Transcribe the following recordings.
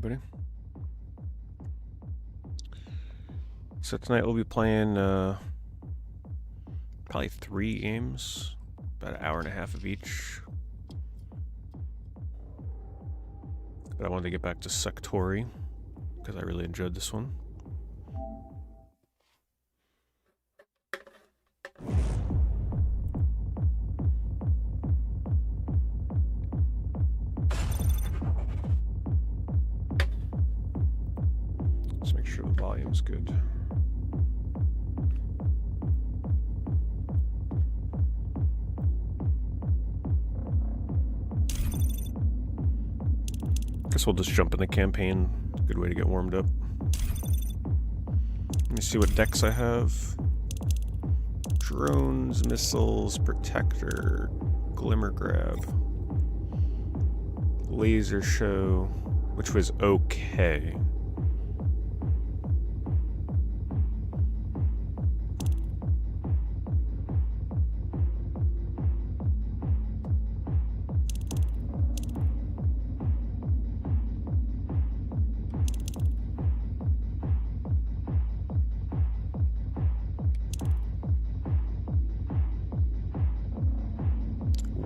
everybody. So tonight we'll be playing probably 3 games, about an hour and a half of each. But I wanted to get back to Sektori because I really enjoyed this one. Let's make sure the volume's good. Guess we'll just jump in the campaign. Good way to get warmed up. Let me see what decks I have. Drones, missiles, protector, glimmer grab, laser show, which was okay.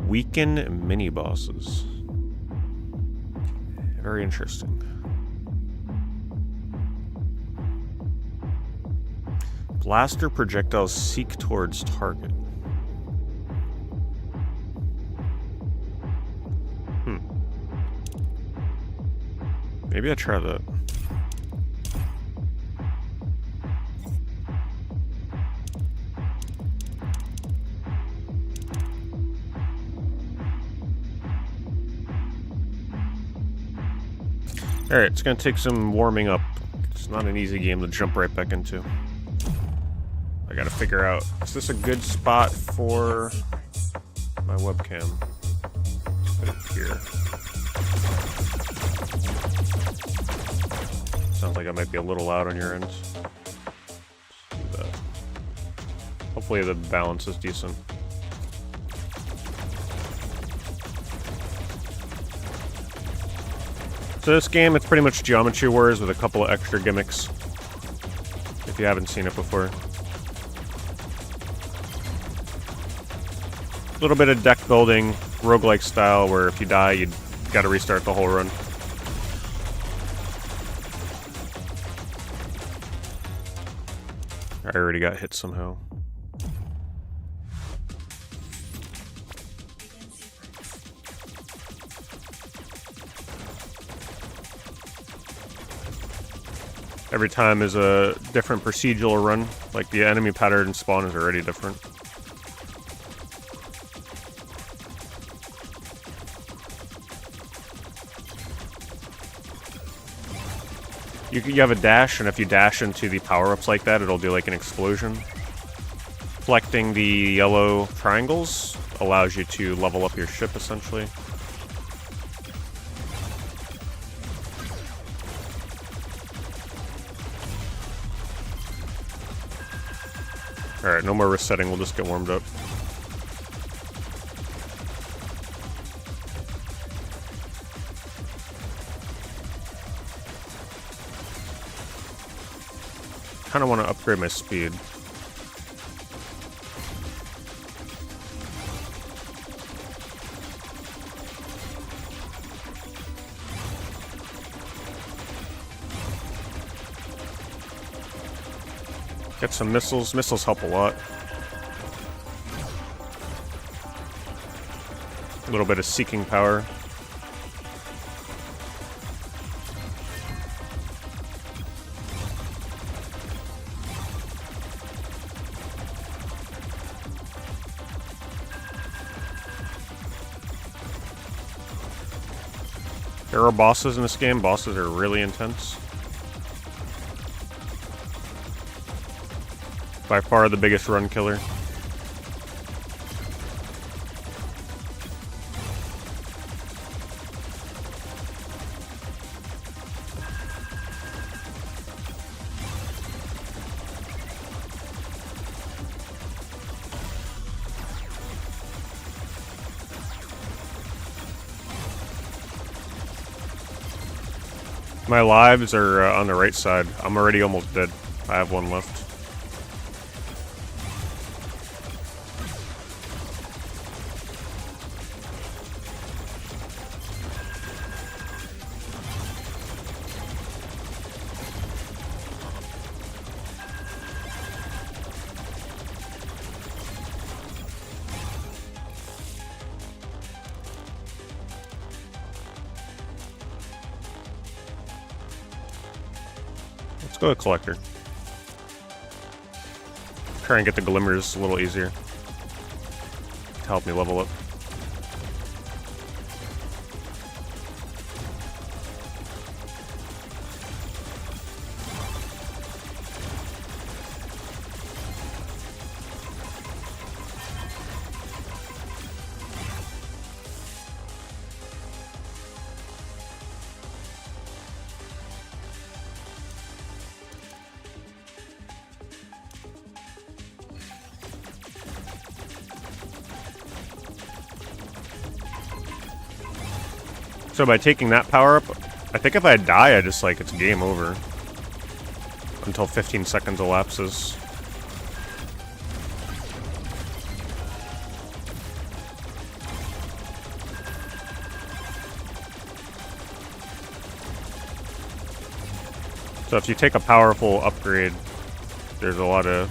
Weaken mini bosses. Very interesting. Blaster projectiles seek towards target. Maybe I try that. Alright, it's gonna take some warming up. It's not an easy game to jump right back into. I gotta figure out, is this a good spot for my webcam? Put it here. Sounds like I might be a little loud on your end. Let's do that. Hopefully the balance is decent. So this game, it's pretty much Geometry Wars with a couple of extra gimmicks, if you haven't seen it before. A little bit of deck building, roguelike style, where if you die, you gotta restart the whole run. I already got hit somehow. Every time is a different procedural run, like the enemy pattern and spawn is already different. You have a dash, and if you dash into the power-ups like that, it'll do like an explosion. Collecting the yellow triangles allows you to level up your ship, essentially. Alright, no more resetting, we'll just get warmed up. Kinda wanna upgrade my speed. Get some missiles. Missiles help a lot. A little bit of seeking power. There are bosses in this game. Bosses are really intense. By far the biggest run killer. My lives are on the right side. I'm already almost dead. I have one left. Let's go to Collector. Try and get the Glimmers a little easier to help me level up. So by taking that power up, I think if I die, I just like, it's game over. Until 15 seconds elapses. So if you take a powerful upgrade, there's a lot of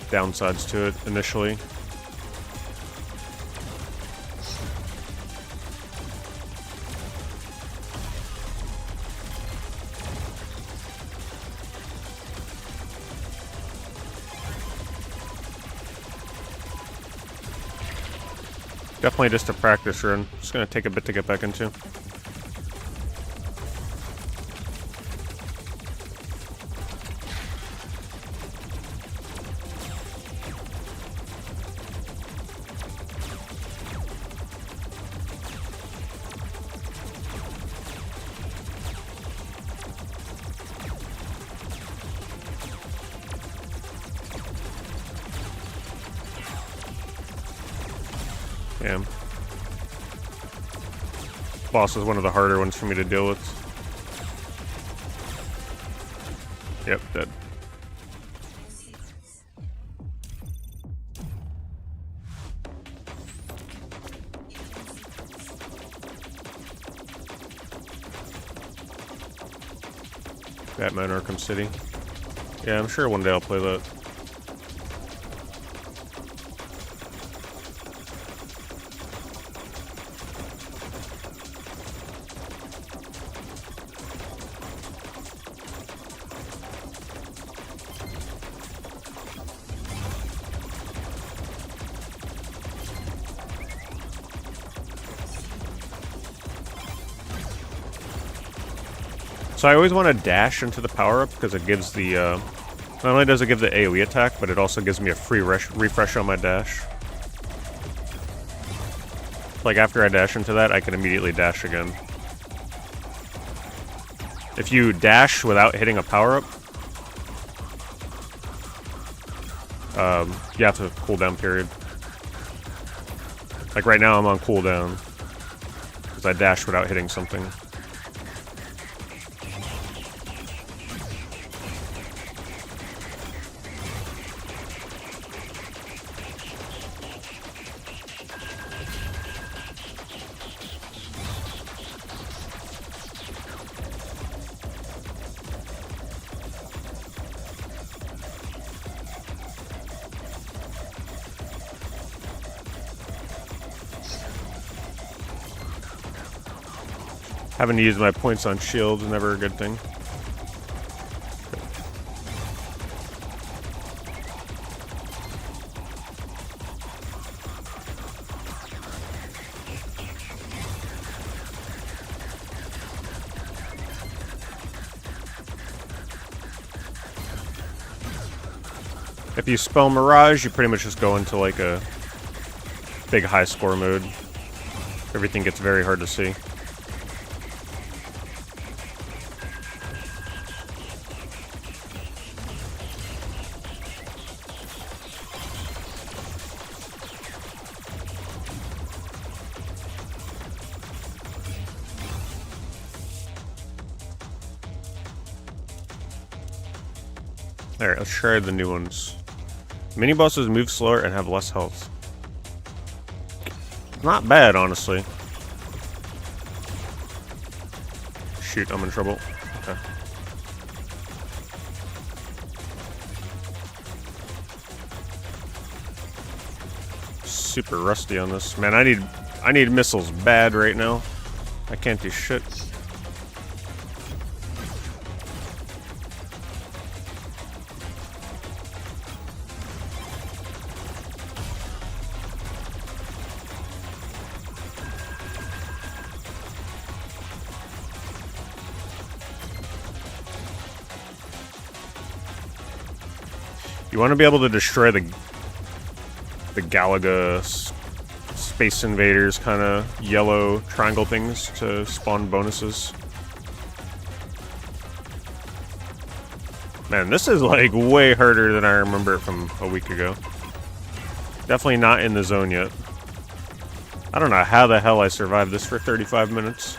downsides to it initially. Definitely just a practice run. Just gonna take a bit to get back into. Yeah. Boss is one of the harder ones for me to deal with. Yep, dead. Batman Arkham City. Yeah, I'm sure one day I'll play that. So I always want to dash into the power-up because it gives the, not only does it give the AoE attack, but it also gives me a free refresh on my dash. Like after I dash into that, I can immediately dash again. If you dash without hitting a power-up, you have to cooldown period. Like right now I'm on cooldown because I dashed without hitting something. Having to use my points on shield is never a good thing. If you spell Mirage, you pretty much just go into like a big high score mode. Everything gets very hard to see. Alright, let's try the new ones. Mini bosses move slower and have less health. Not bad, honestly. Shoot, I'm in trouble. Okay. Super rusty on this. Man, I need missiles bad right now. I can't do shit. You want to be able to destroy the Galaga Space Invaders kind of yellow triangle things to spawn bonuses. Man, this is like way harder than I remember it from a week ago. Definitely not in the zone yet. I don't know how the hell I survived this for 35 minutes.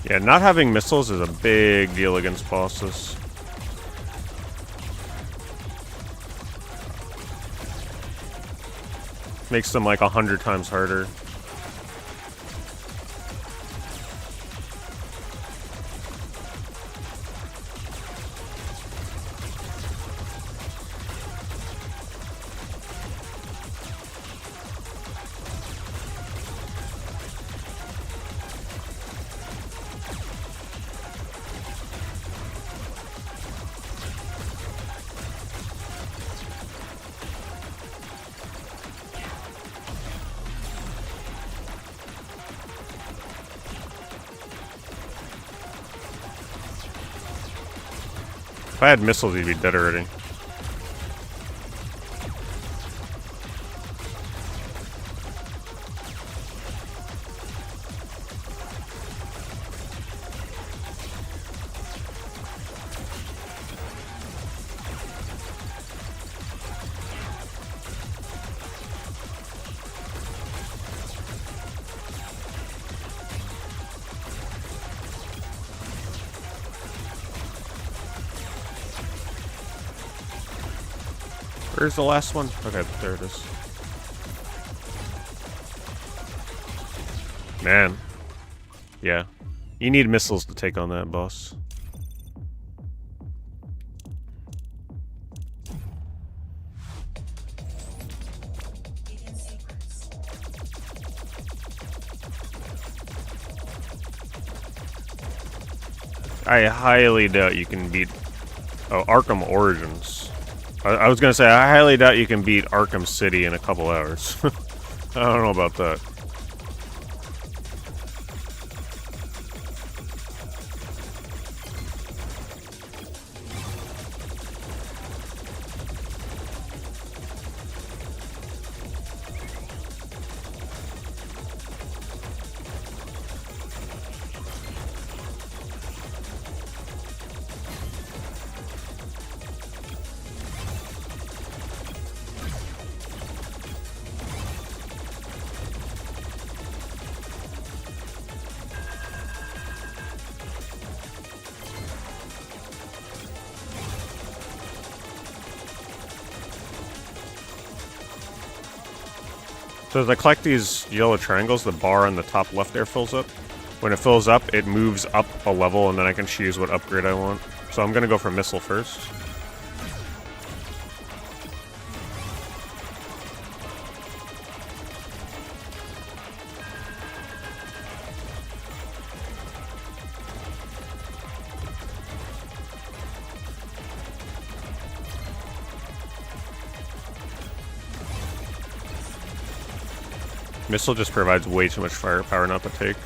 Yeah, not having missiles is a big deal against bosses. Makes them like 100 times harder. If I had missiles, he'd be dead already. Where's the last one? Okay, there it is. Man. Yeah. You need missiles to take on that boss. I highly doubt you can beat... Oh, Arkham Origins. I was gonna say, I highly doubt you can beat Arkham City in a couple hours. I don't know about that. So as I collect these yellow triangles, the bar on the top left there fills up. When it fills up, it moves up a level, and then I can choose what upgrade I want. So I'm gonna go for missile first. Missile just provides way too much firepower not to take.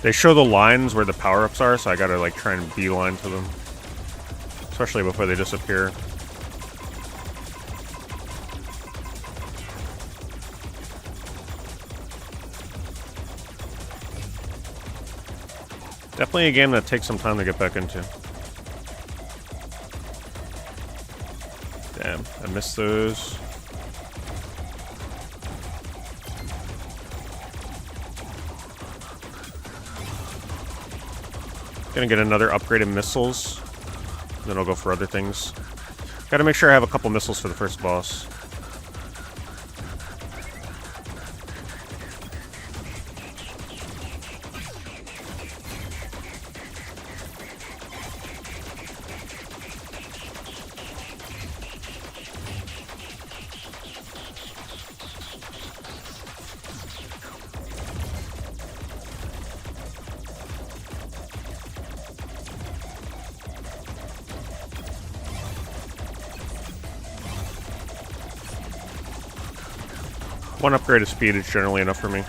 They show the lines where the power-ups are, so I gotta like try and beeline to them. Especially before they disappear. Definitely a game that takes some time to get back into. Damn, I missed those. Gonna get another upgraded missiles. Then I'll go for other things. Gotta make sure I have a couple missiles for the first boss. One upgrade of speed is generally enough for me.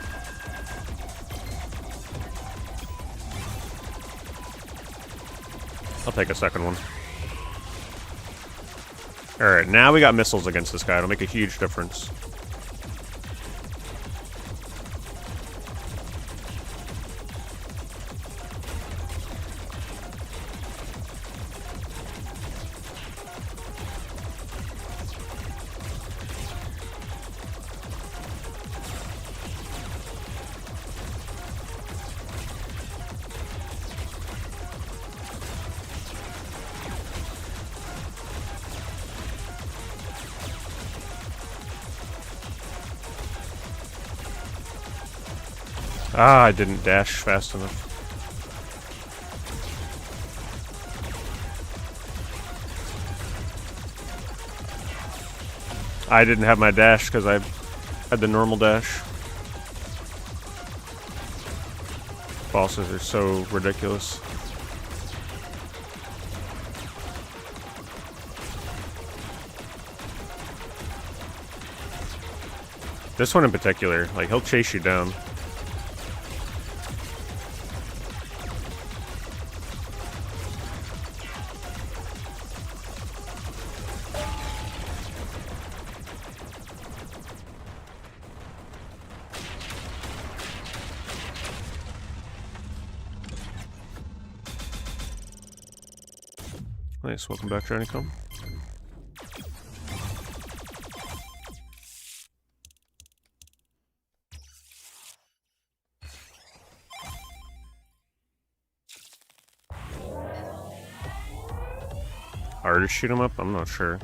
I'll take a second one. Alright, now we got missiles against this guy. It'll make a huge difference. Ah, I didn't dash fast enough. I didn't have my dash because I had the normal dash. Bosses are so ridiculous. This one in particular, like, he'll chase you down. Nice, welcome back, Johnnycomb. Harder to shoot him up? I'm not sure.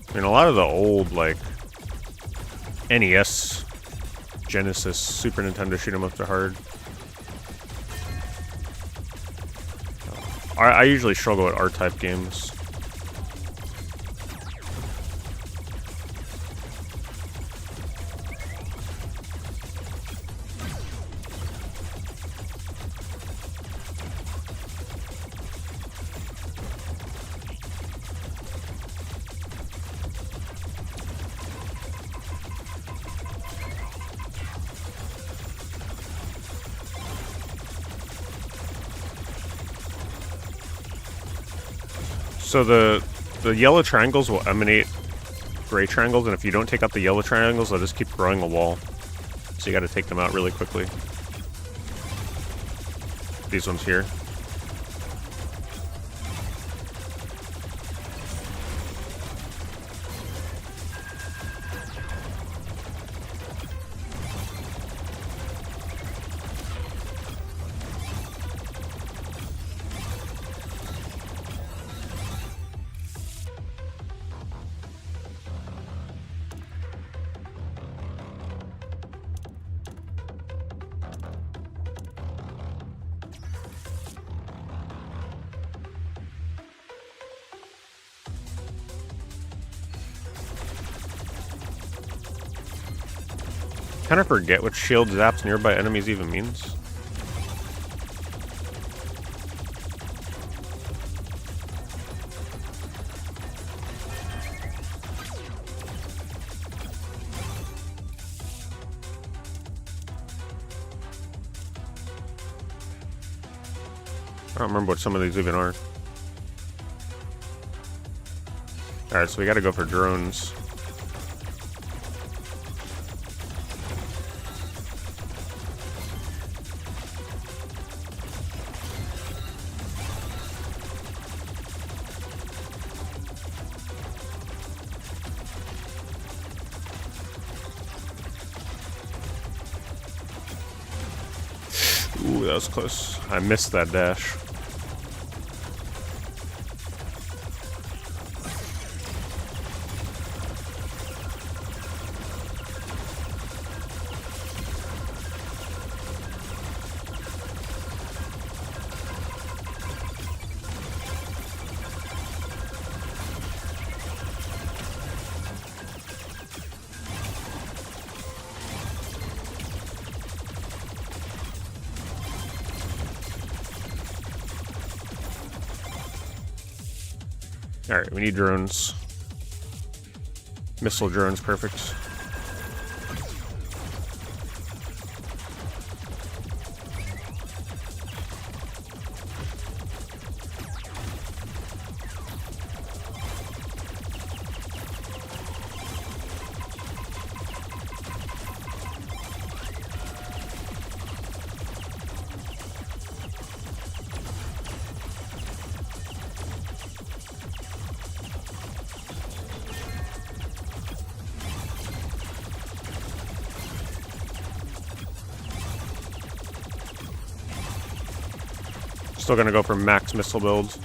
I mean, a lot of the old, like, NES, Genesis, Super Nintendo shoot 'em ups are hard. I usually struggle at R-type games. So the yellow triangles will emanate gray triangles, and if you don't take out the yellow triangles, they'll just keep growing a wall. So you gotta take them out really quickly. These ones here. I kind of forget what shield zaps nearby enemies even means. I don't remember what some of these even are. Alright, so we gotta go for drones. Ooh, that was close. I missed that dash. Alright, we need drones. Missile drones, perfect. Still gonna go for max missile builds.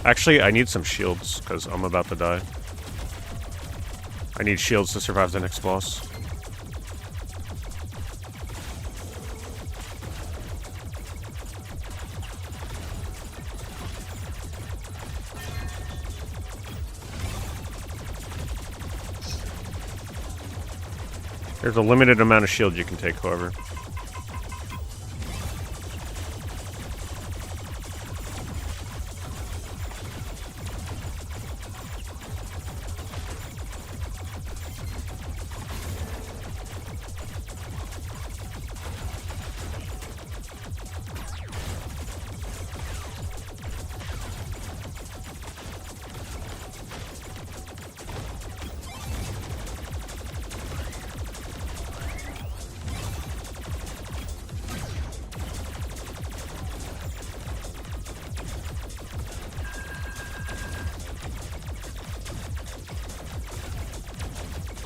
Actually, I need some shields, because I'm about to die. I need shields to survive the next boss. There's a limited amount of shield you can take, however.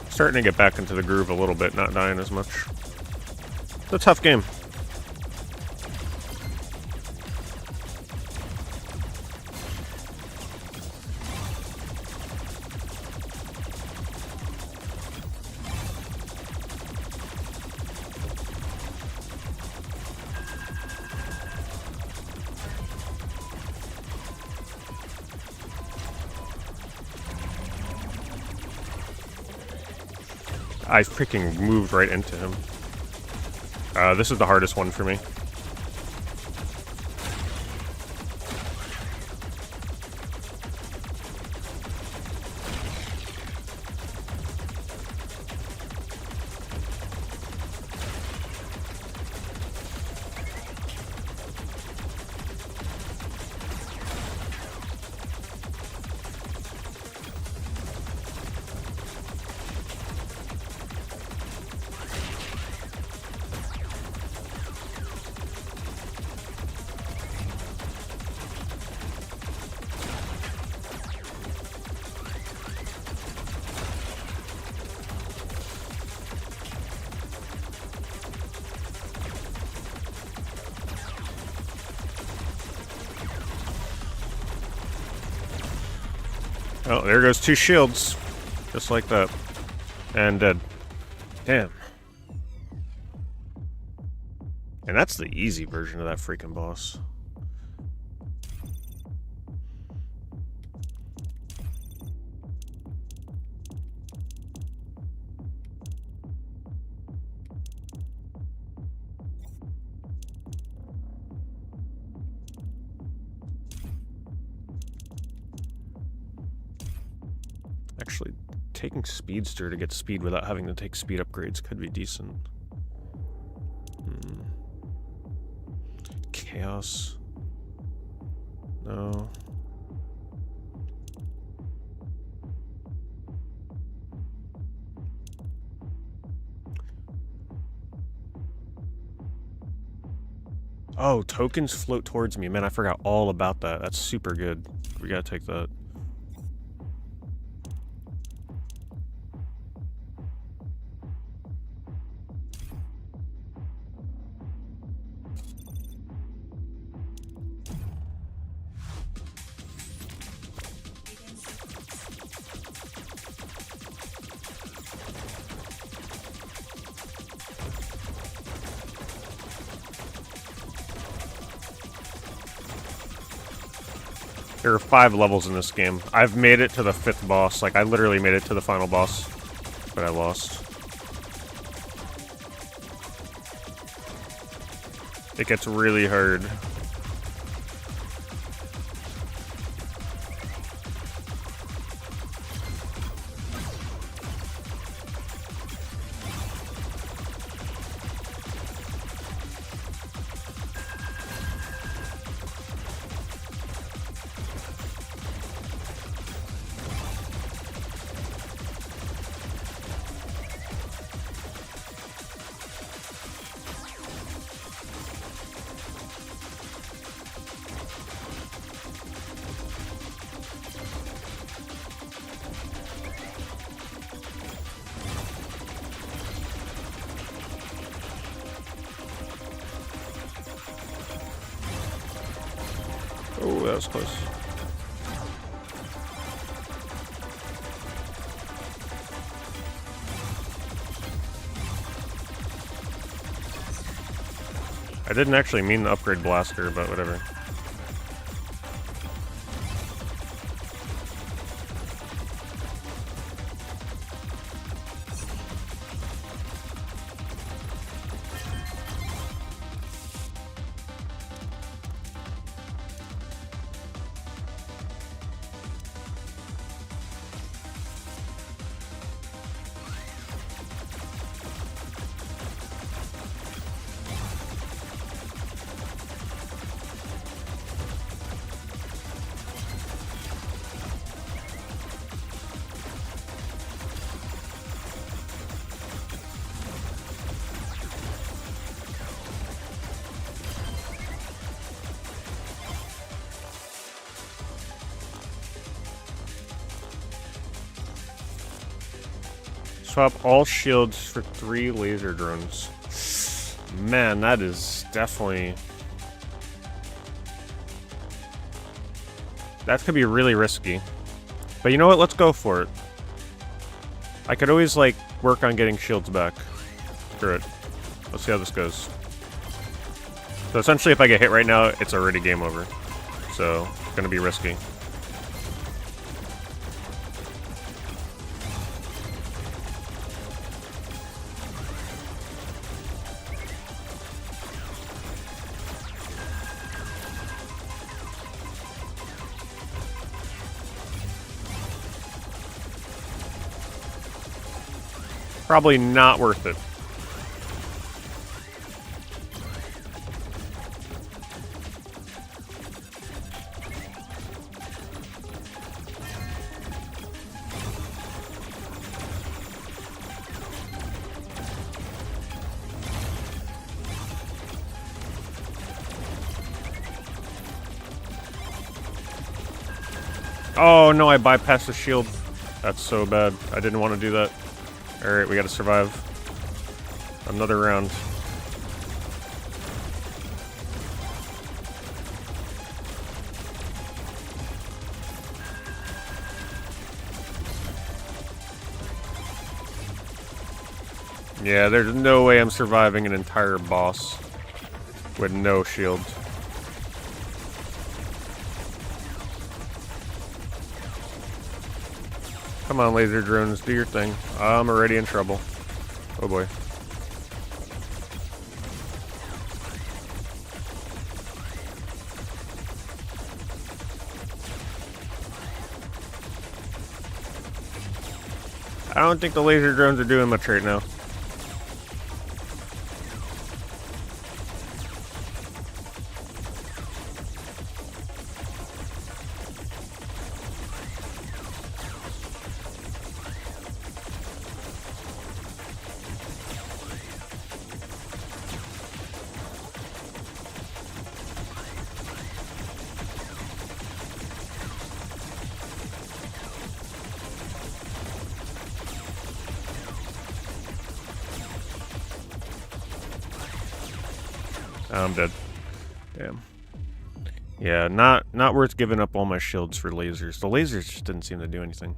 Starting to get back into the groove a little bit, not dying as much. It's a tough game. I freaking moved right into him. This is the hardest one for me. Oh, there goes 2 shields. Just like that. And dead. Damn. And that's the easy version of that freaking boss. Actually, taking Speedster to get speed without having to take speed upgrades could be decent. Chaos. No. Oh, tokens float towards me. Man, I forgot all about that. That's super good. We gotta take that. There are 5 levels in this game. I've made it to the 5th boss. Like, I literally made it to the final boss, but I lost. It gets really hard. Oh, that was close. I didn't actually mean to upgrade Blaster, but whatever. Swap all shields for 3 laser drones. Man, that is definitely... That could be really risky. But you know what? Let's go for it. I could always, like, work on getting shields back. Screw it. Let's see how this goes. So essentially, if I get hit right now, it's already game over. So, it's gonna be risky. Probably not worth it. Oh no, I bypassed the shield. That's so bad. I didn't want to do that. Alright, we gotta survive another round. Yeah, there's no way I'm surviving an entire boss with no shield. Come on, laser drones, do your thing. I'm already in trouble. Oh boy. I don't think the laser drones are doing much right now. I'm dead. Damn. Yeah, not worth giving up all my shields for lasers. The lasers just didn't seem to do anything.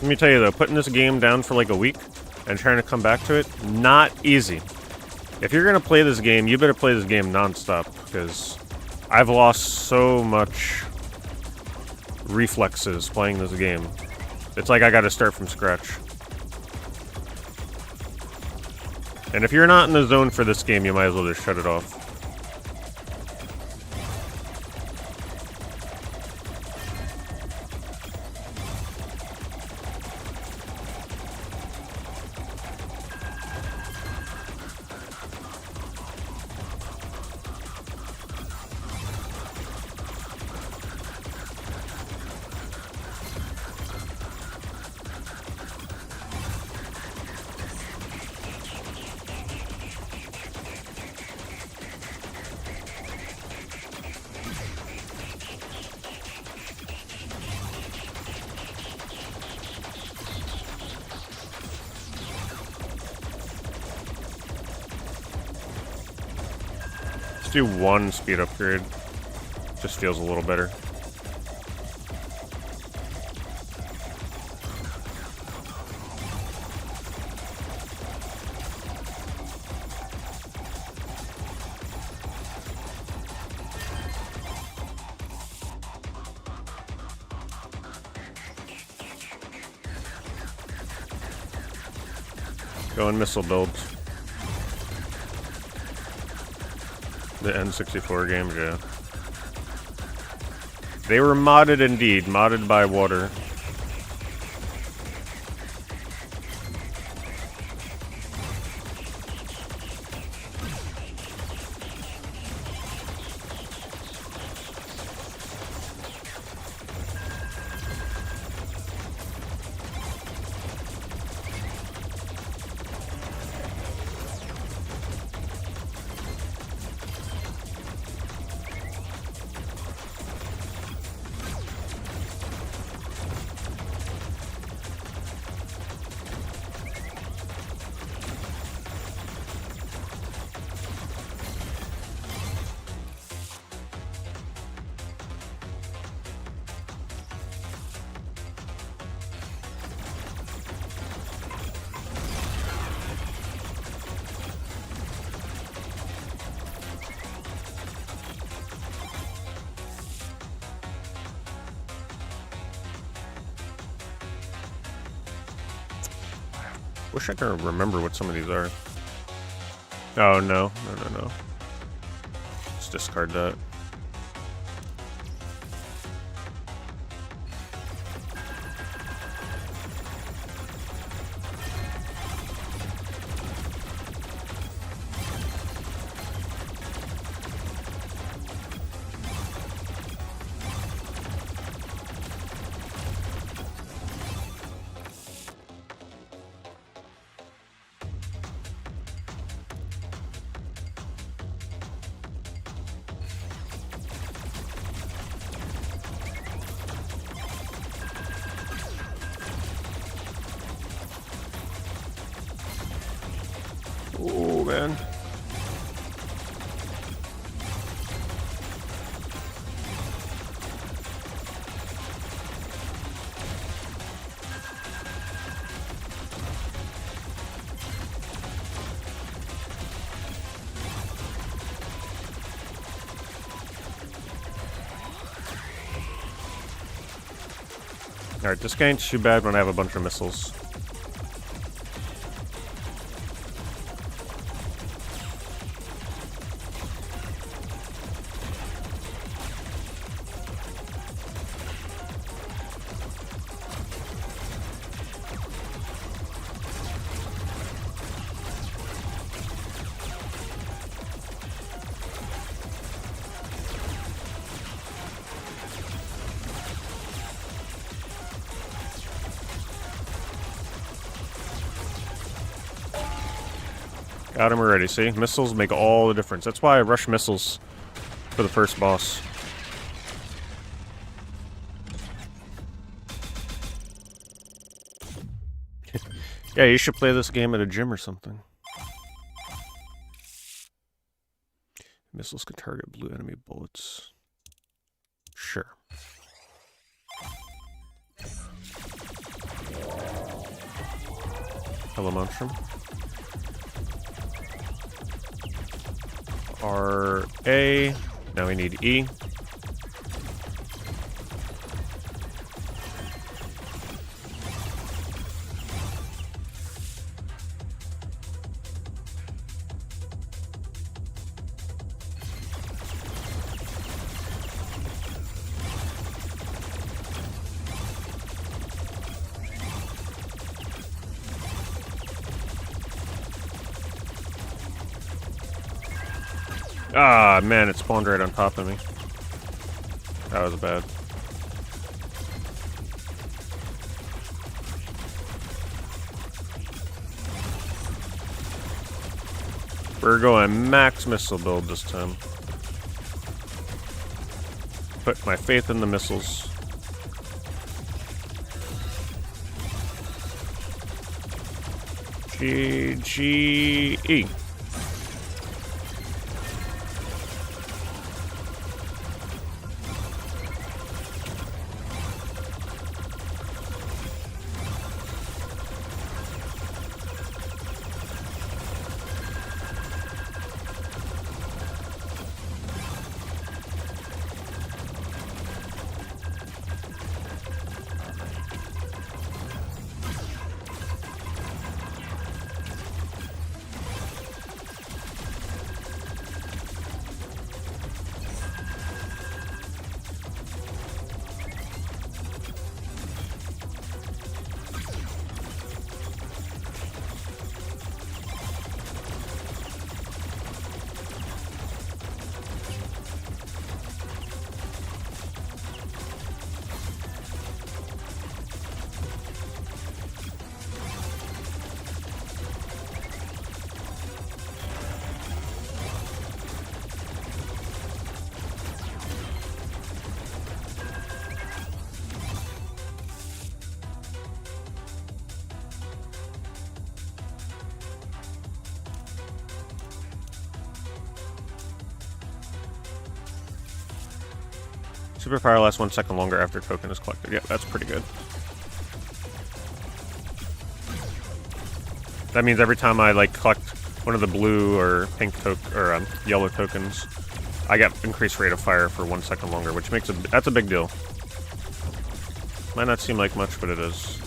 Let me tell you though, putting this game down for like a week and trying to come back to it, not easy. If you're gonna play this game, you better play this game non-stop, because I've lost so much reflexes playing this game. It's like I gotta start from scratch. And if you're not in the zone for this game, you might as well just shut it off. Do one speed upgrade. Just feels a little better. Going missile builds. The N64 games, yeah. They were modded indeed, modded by water. Wish I could remember what some of these are. Oh, no. No. Let's discard that. man. Alright, this guy ain't too bad when I have a bunch of missiles. Got him already, see? Missiles make all the difference. That's why I rush missiles for the first boss. Yeah, you should play this game at a gym or something. Missiles can target blue enemy bullets. Sure. Hello, Monstrum. R-A. Now we need E. Ah, man, it spawned right on top of me. That was bad. We're going max missile build this time. Put my faith in the missiles. G-G-E. Superfire lasts 1 second longer after token is collected. Yeah, that's pretty good. That means every time I like collect one of the blue or pink or yellow tokens, I get increased rate of fire for 1 second longer, which makes that's a big deal. Might not seem like much, but it is.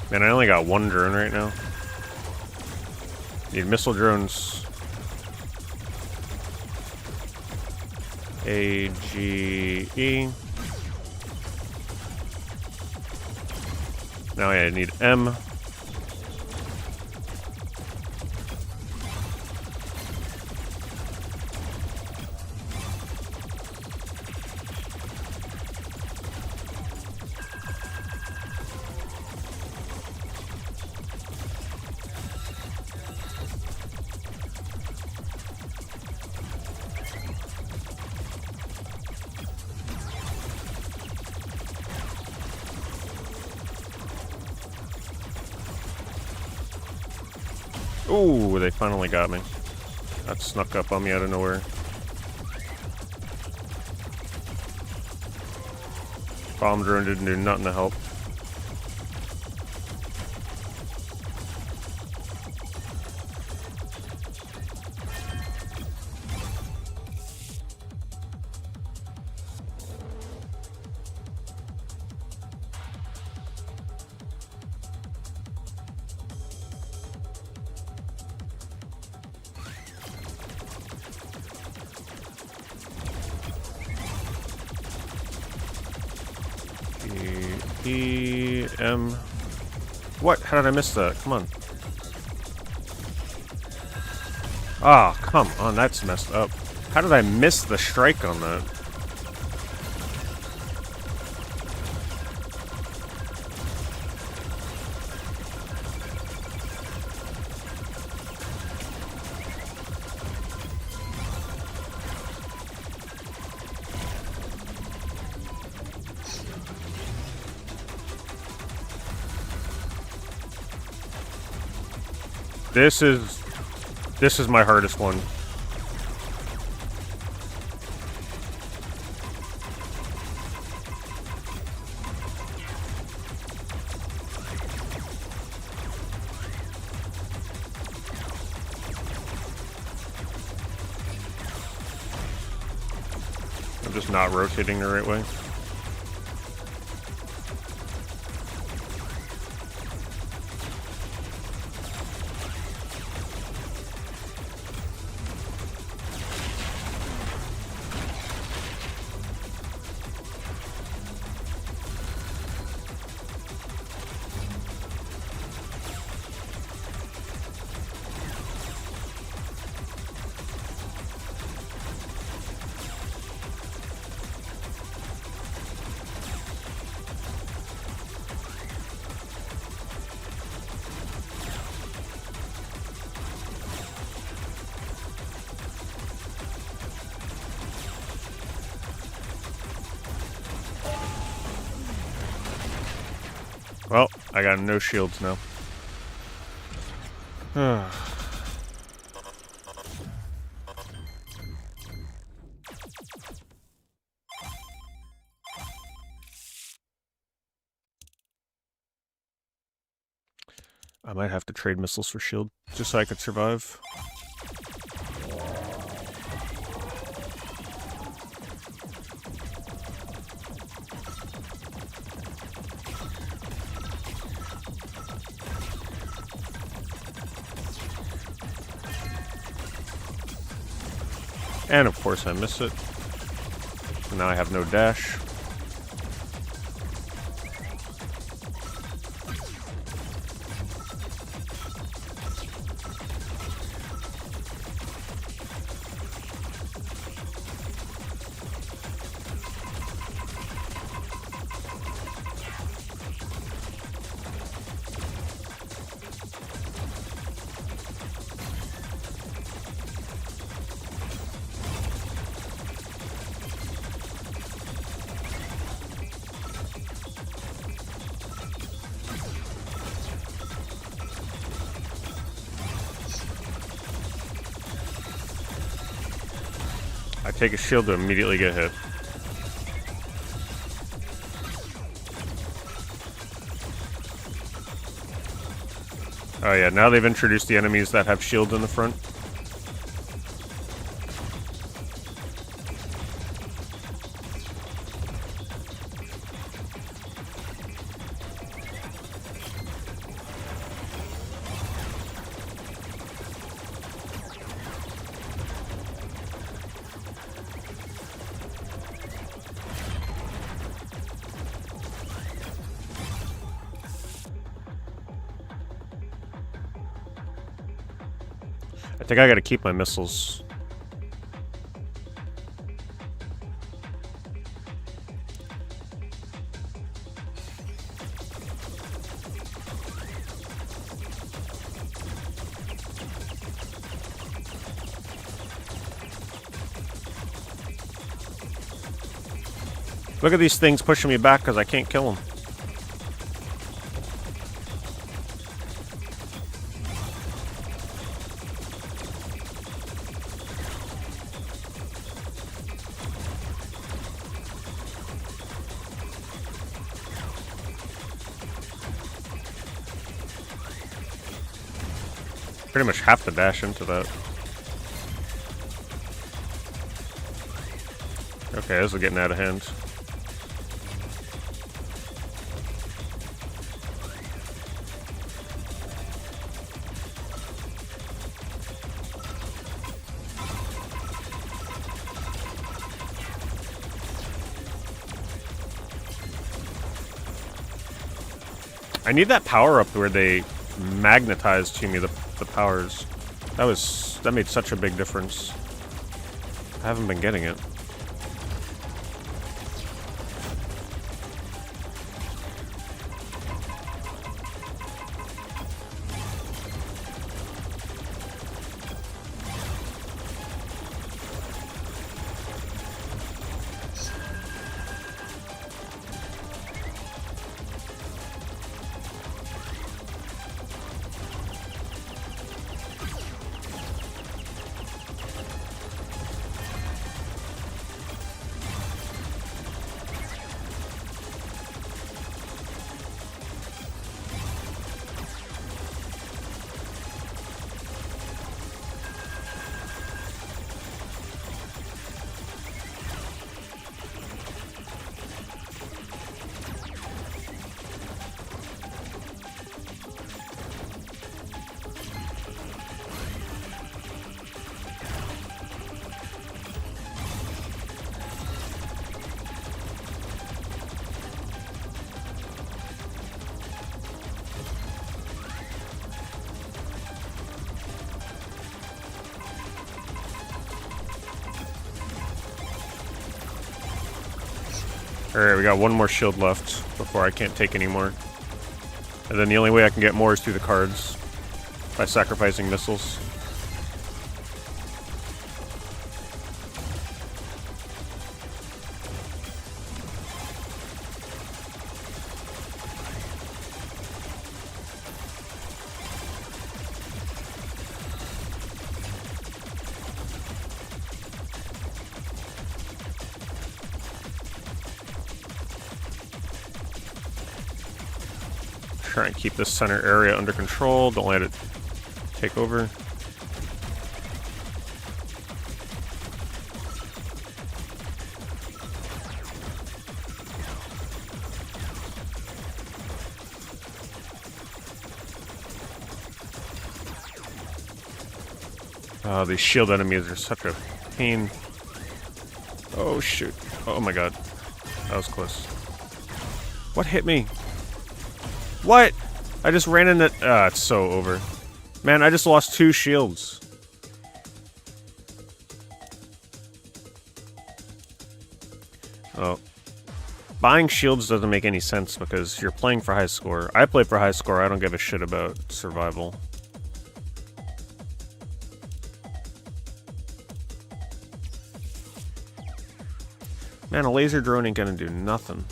Man, I only got one drone right now. Need missile drones. A-G-E. Now I need M. Ooh, they finally got me. That snuck up on me out of nowhere. Bomb drone didn't do nothing to help. E-M... What? How did I miss that? Come on. Ah, oh, come on. That's messed up. How did I miss the strike on that? This is my hardest one. I'm just not rotating the right way. Well, I got no shields now. I might have to trade missiles for shield, just so I could survive. And of course I miss it. So now I have no dash. I take a shield to immediately get hit. Oh yeah, now they've introduced the enemies that have shields in the front. think I gotta keep my missiles. Look at these things pushing me back because I can't kill them. Pretty much have to dash into that. Okay, this is getting out of hand. I need that power up where they magnetize to me the powers. That made such a big difference. I haven't been getting it. Alright, we got one more shield left before I can't take any more. And then the only way I can get more is through the cards. By sacrificing missiles. Try and keep this center area under control. Don't let it take over. Oh, these shield enemies are such a pain. Oh, shoot. Oh, my God. That was close. What hit me? What? I just ran into... Ah, it's so over. Man, I just lost 2 shields. Oh. Buying shields doesn't make any sense because you're playing for high score. I play for high score. I don't give a shit about survival. Man, a laser drone ain't gonna do nothing.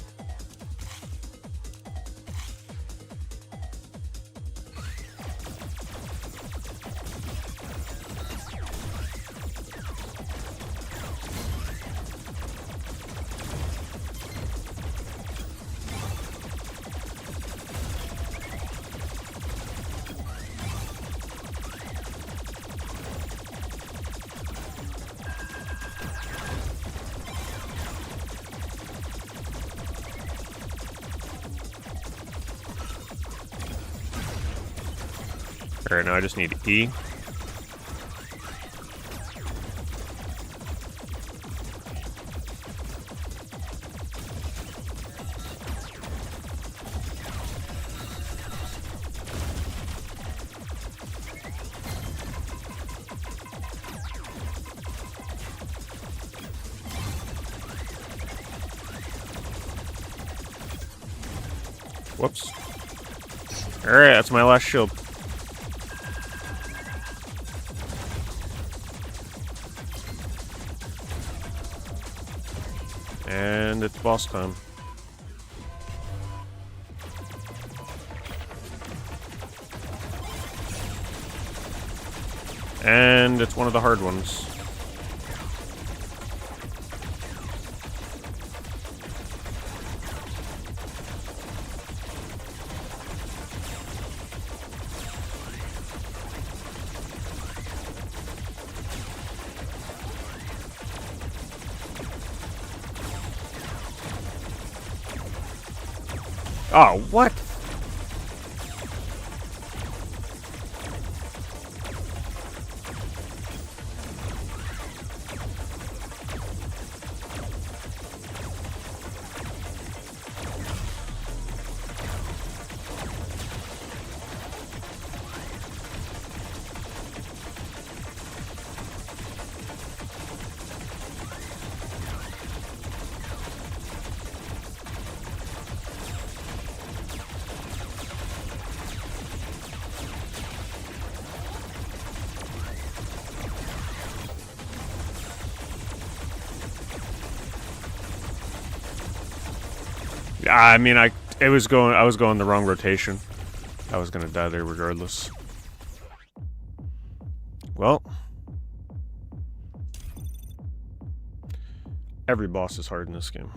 Alright, now I just need E. Whoops. Alright, that's my last shield. And it's boss time. And it's one of the hard ones. Oh, what? I mean, I was going the wrong rotation. I was gonna die there regardless. Well, every boss is hard in this game.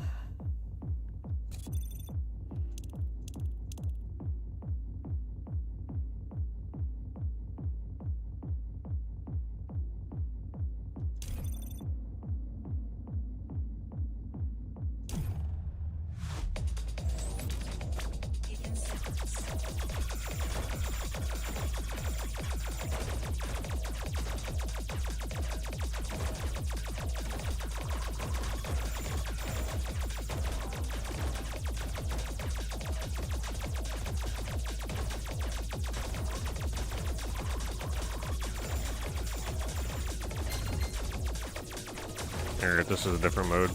Alright, this is a different mode.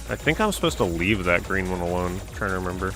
I think I'm supposed to leave that green one alone. I'm trying to remember.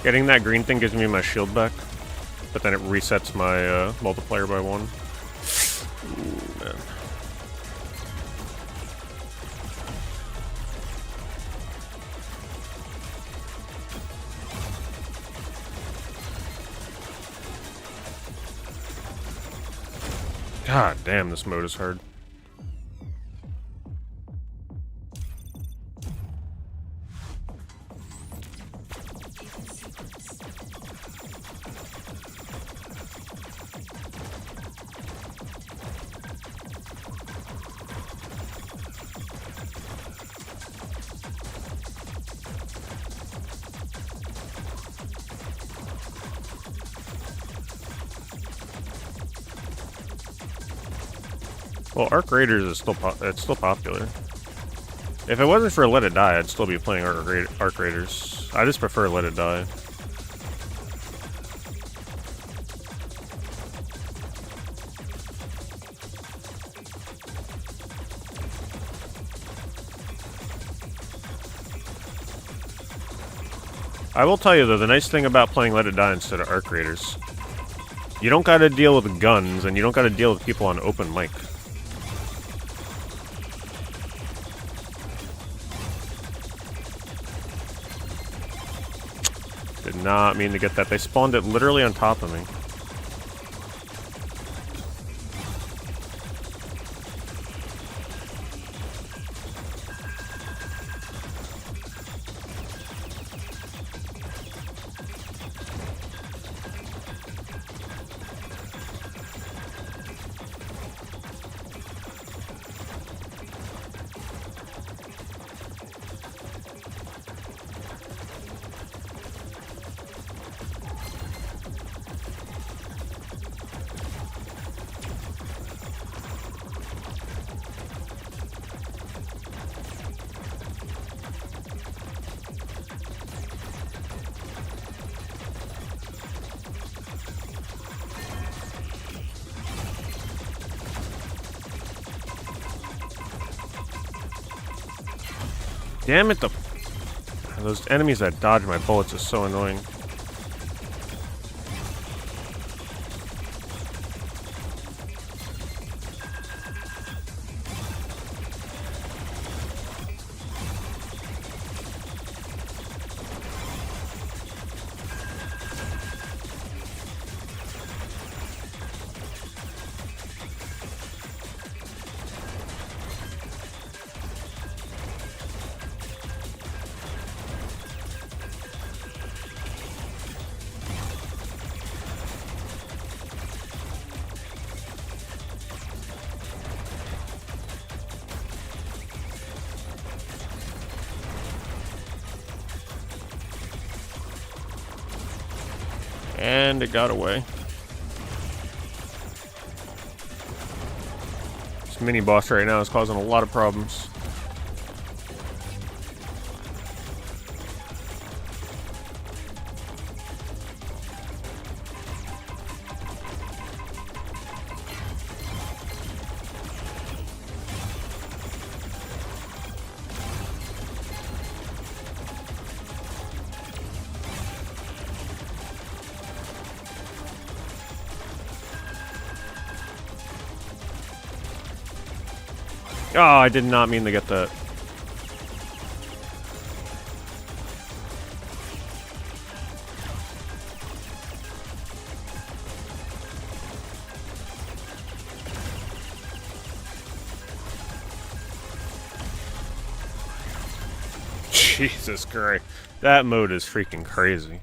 Getting that green thing gives me my shield back, but then it resets my multiplier by 1. Ooh, man. God damn, this mode is hard. Well, Arc Raiders is still it's still popular. If it wasn't for Let It Die, I'd still be playing Arc Raiders. I just prefer Let It Die. I will tell you though, the nice thing about playing Let It Die instead of Arc Raiders, you don't gotta deal with guns, and you don't gotta deal with people on open mic. Did not mean to get that. They spawned it literally on top of me. Damn it, those enemies that dodge my bullets is so annoying. And it got away. This mini boss right now is causing a lot of problems. Oh, I did not mean to get that. Jesus Christ. That mode is freaking crazy.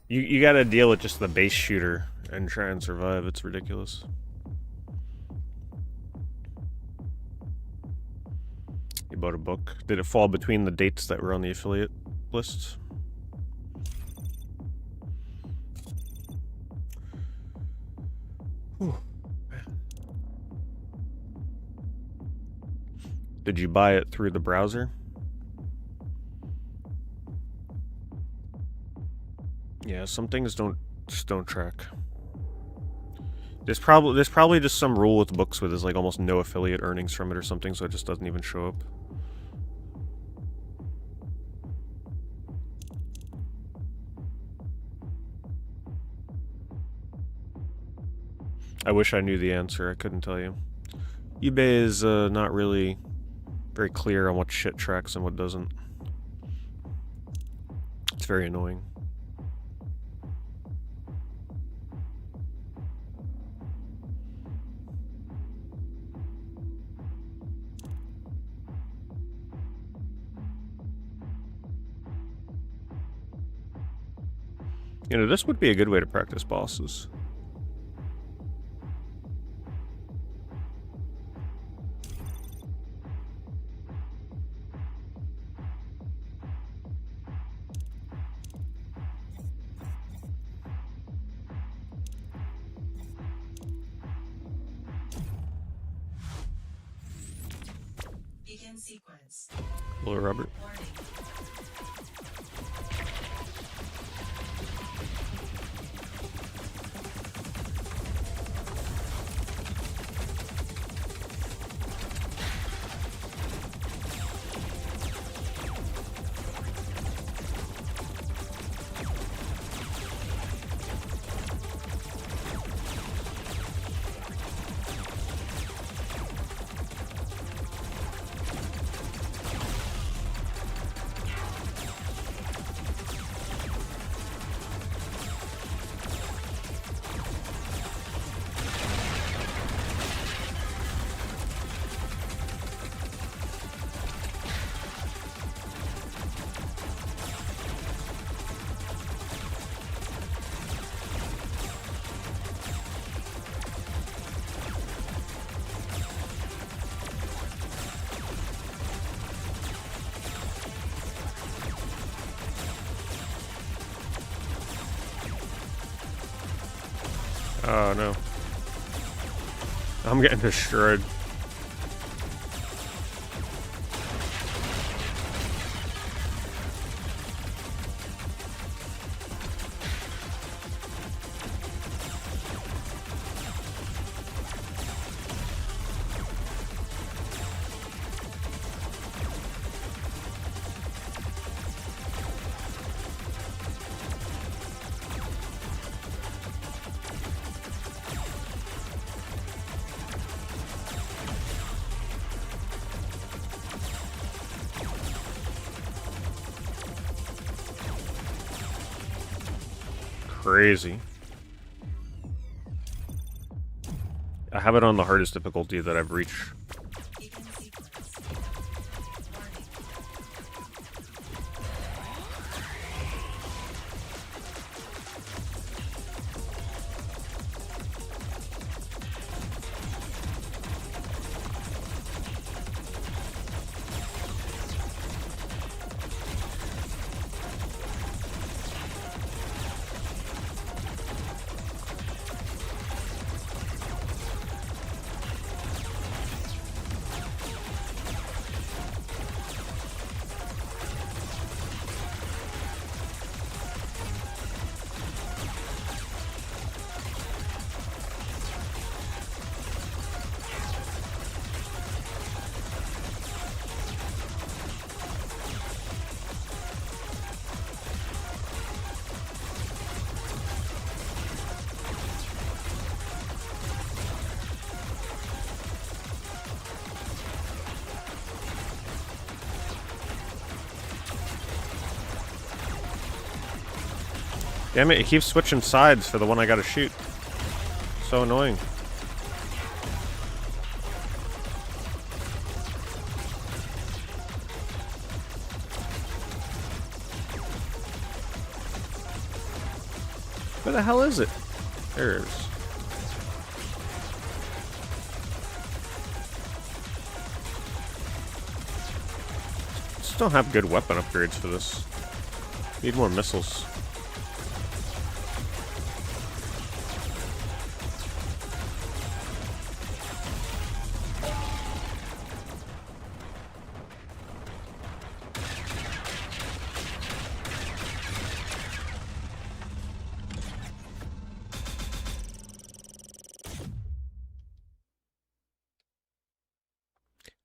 You gotta deal with just the base shooter and try and survive. It's ridiculous. You bought a book. Did it fall between the dates that were on the affiliate lists? Did you buy it through the browser? Yeah, some things just don't track. There's probably just some rule with books where there's like almost no affiliate earnings from it or something, so it just doesn't even show up. I wish I knew the answer. I couldn't tell you. eBay is not really very clear on what shit tracks and what doesn't. It's very annoying. You know, this would be a good way to practice bosses. Hello, Robert. Oh no. I'm getting destroyed. Crazy. I have it on the hardest difficulty that I've reached. Damn it, it keeps switching sides for the one I gotta shoot. So annoying. Where the hell is it? There it is. Just don't have good weapon upgrades for this. Need more missiles.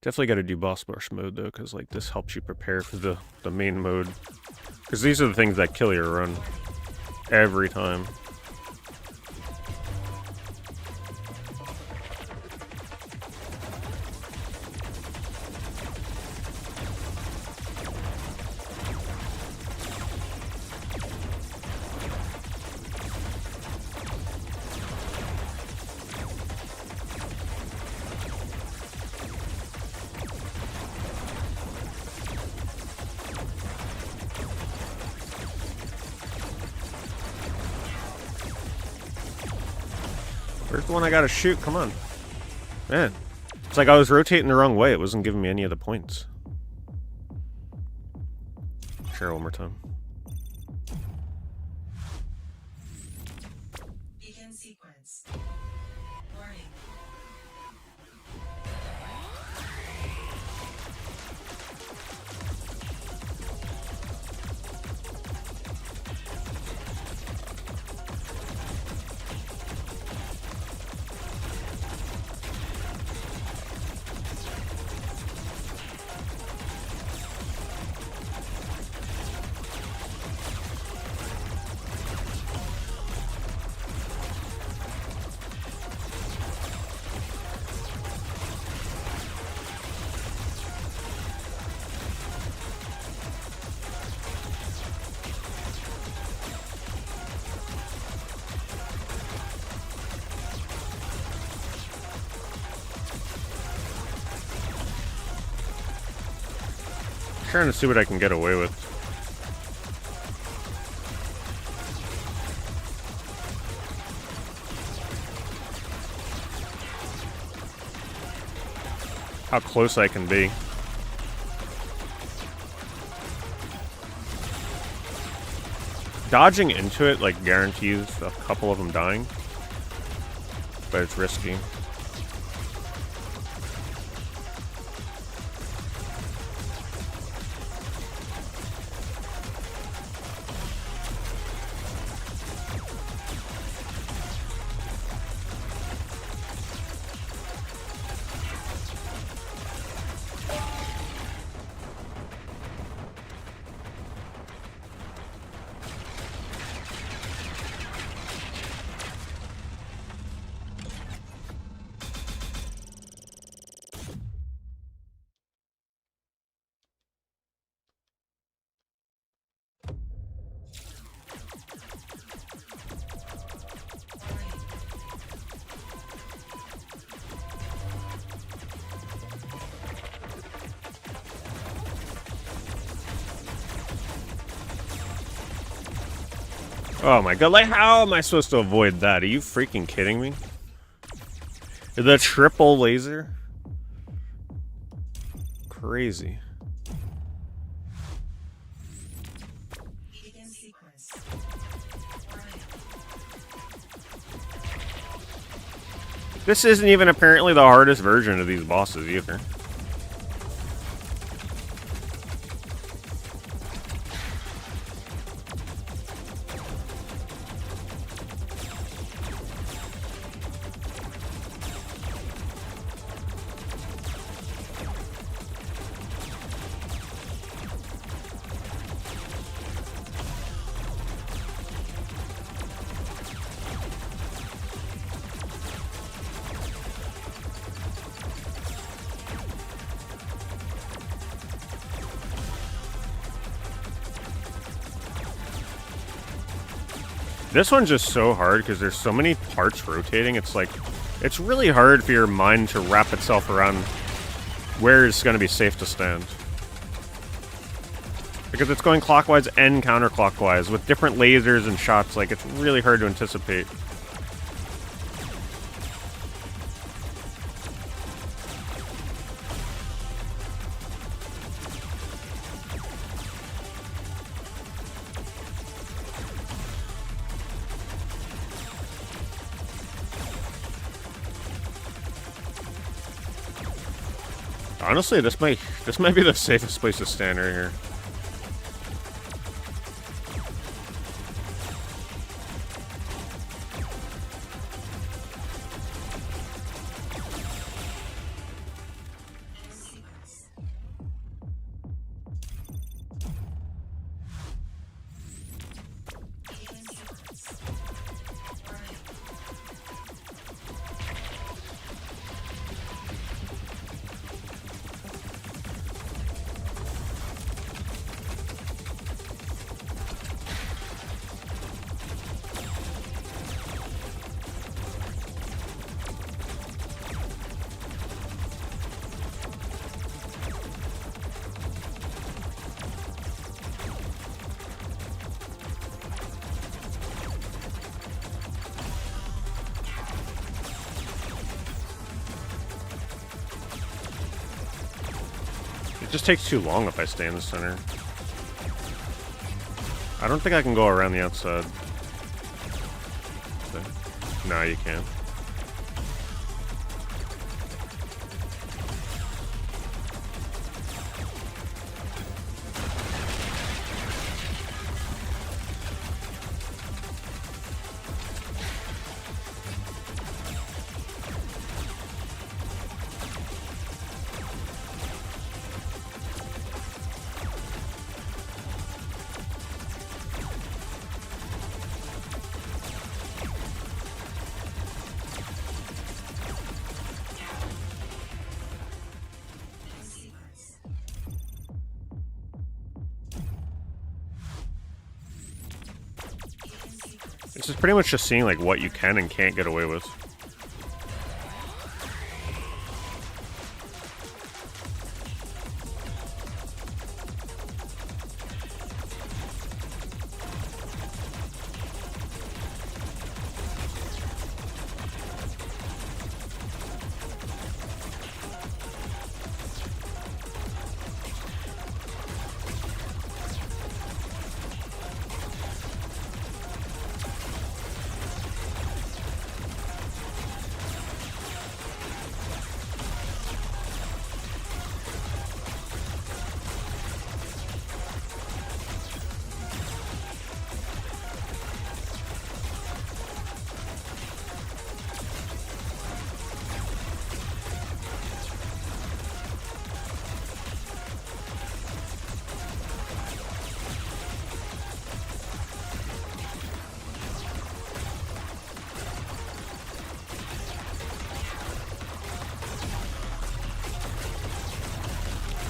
Definitely got to do boss rush mode though, because like this helps you prepare for the main mode. Because these are the things that kill your run every time. Where's the one I gotta shoot? Come on. Man. It's like I was rotating the wrong way. It wasn't giving me any of the points. Try one more time. Begin sequence. Warning. trying to see what I can get away with. How close I can be. Dodging into it, like, guarantees a couple of them dying. But it's risky. Oh my god, like, how am I supposed to avoid that? Are you freaking kidding me? The triple laser? Crazy. Begin sequence. This isn't even apparently the hardest version of these bosses either. This one's just so hard because there's so many parts rotating. It's like, it's really hard for your mind to wrap itself around where it's going to be safe to stand. Because it's going clockwise and counterclockwise with different lasers and shots. Like, it's really hard to anticipate. Honestly, this might be the safest place to stand right here. It just takes too long if I stay in the center. I don't think I can go around the outside. No, you can't. It's just pretty much just seeing like what you can and can't get away with.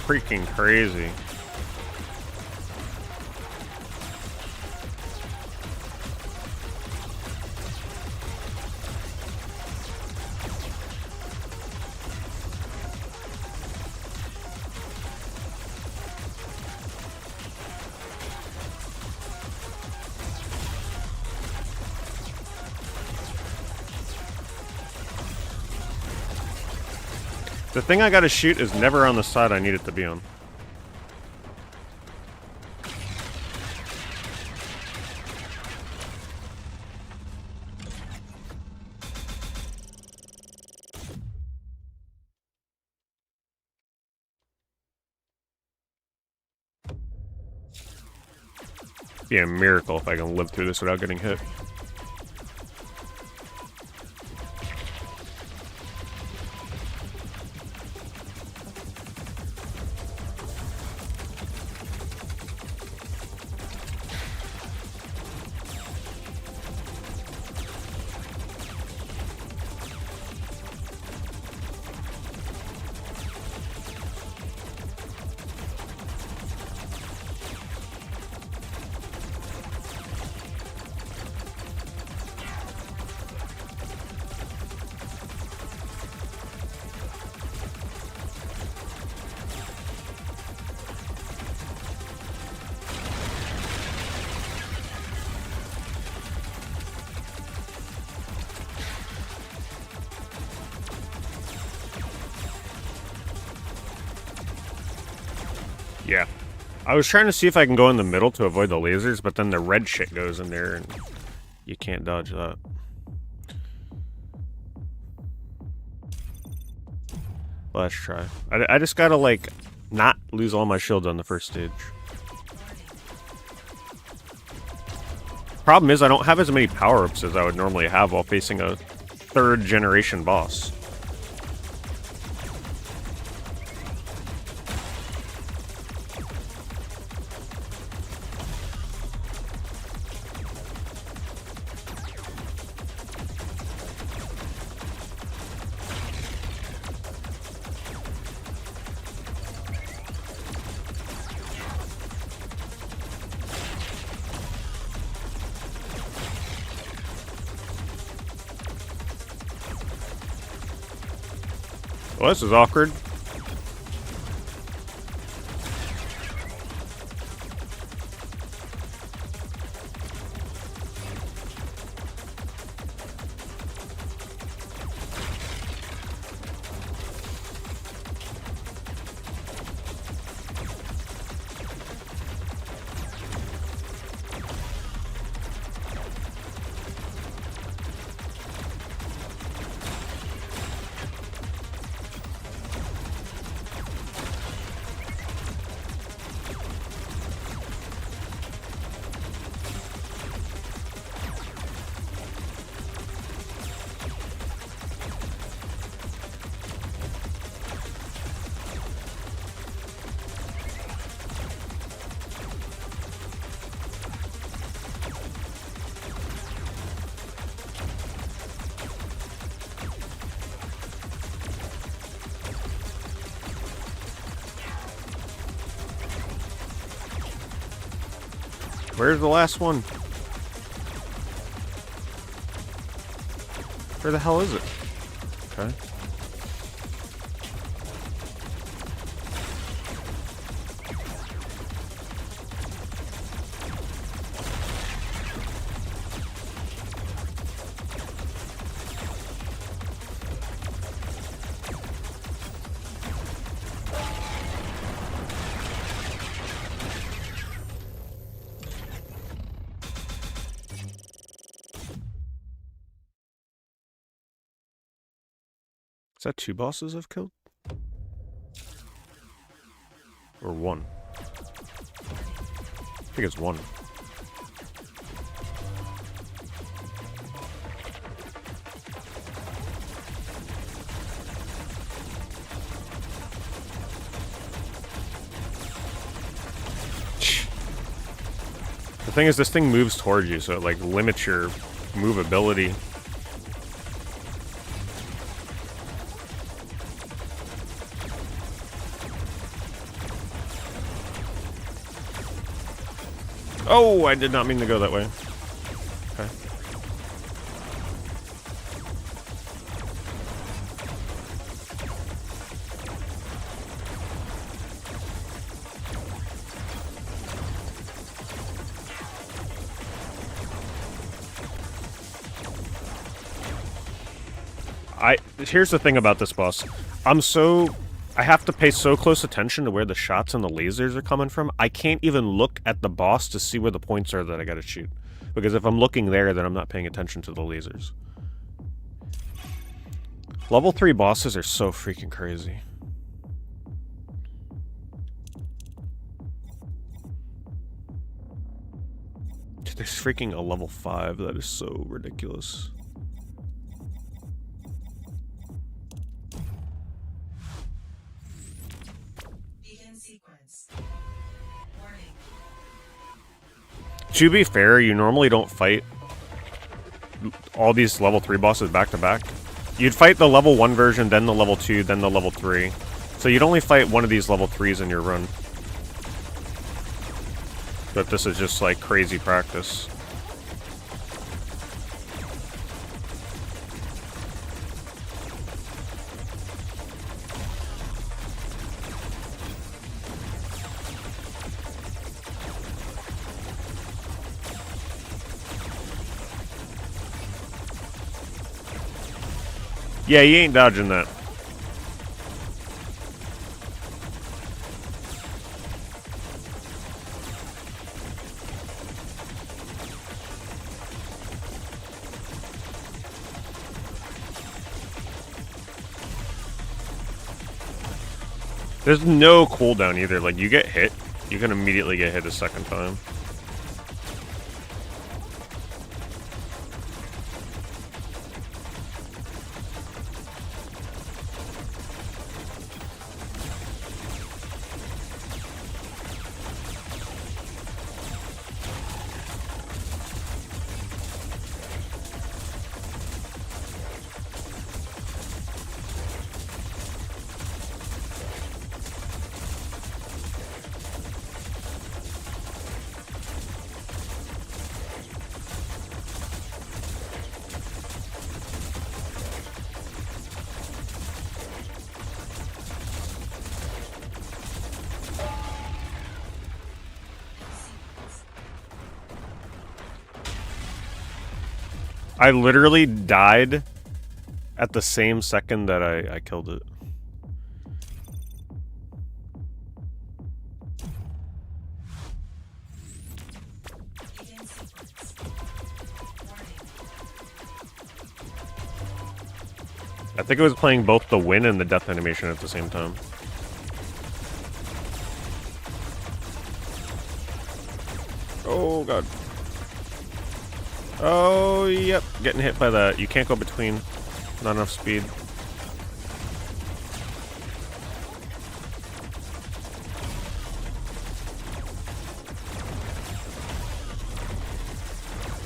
freaking crazy. The thing I gotta shoot is never on the side I need it to be on. It'd be a miracle if I can live through this without getting hit. Yeah. I was trying to see if I can go in the middle to avoid the lasers, but then the red shit goes in there and you can't dodge that. Last try. I just gotta, like, not lose all my shields on the first stage. Problem is, I don't have as many power-ups as I would normally have while facing a third-generation boss. Well, this is awkward. Where's the last one? Where the hell is it? Okay. Is that 2 bosses I've killed? Or 1? I think it's 1. The thing is, this thing moves towards you, so it like limits your movability. Oh, I did not mean to go that way. Okay. Here's the thing about this boss. I have to pay so close attention to where the shots and the lasers are coming from. I can't even look at the boss to see where the points are that I gotta shoot. Because if I'm looking there, then I'm not paying attention to the lasers. Level 3 bosses are so freaking crazy. There's freaking a level 5 that is so ridiculous. Sequence. Warning. To be fair, you normally don't fight all these level 3 bosses back to back. You'd fight the level 1 version, then the level 2, then the level 3. So you'd only fight one of these level 3s in your run. But this is just like crazy practice. Yeah, you ain't dodging that. There's no cooldown either. Like, you get hit, you can immediately get hit a second time. I literally died at the same second that I killed it. I think it was playing both the win and the death animation at the same time. Oh god. Oh, yep. Getting hit by that. You can't go between. Not enough speed.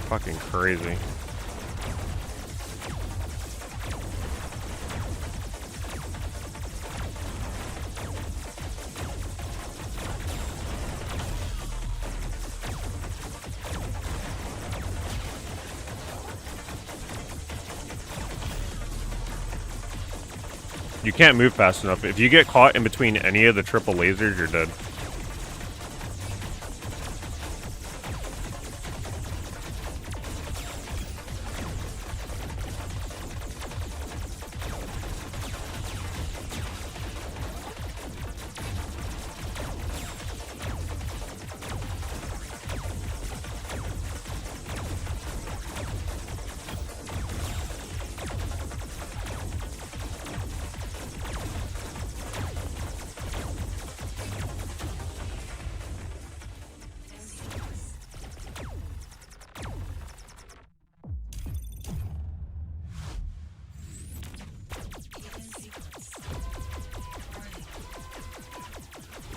Fucking crazy. You can't move fast enough. If you get caught in between any of the triple lasers, you're dead.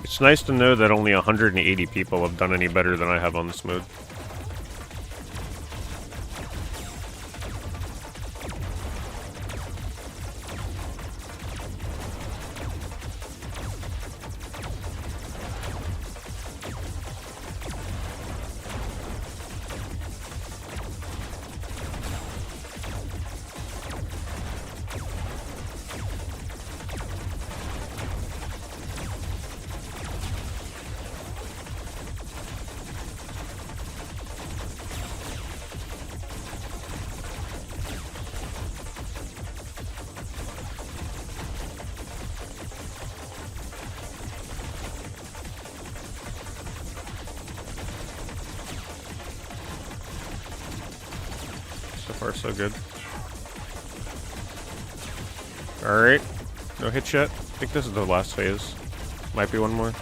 It's nice to know that only 180 people have done any better than I have on this mode. far, so good. Alright. No hits yet. I think this is the last phase. Might be one more.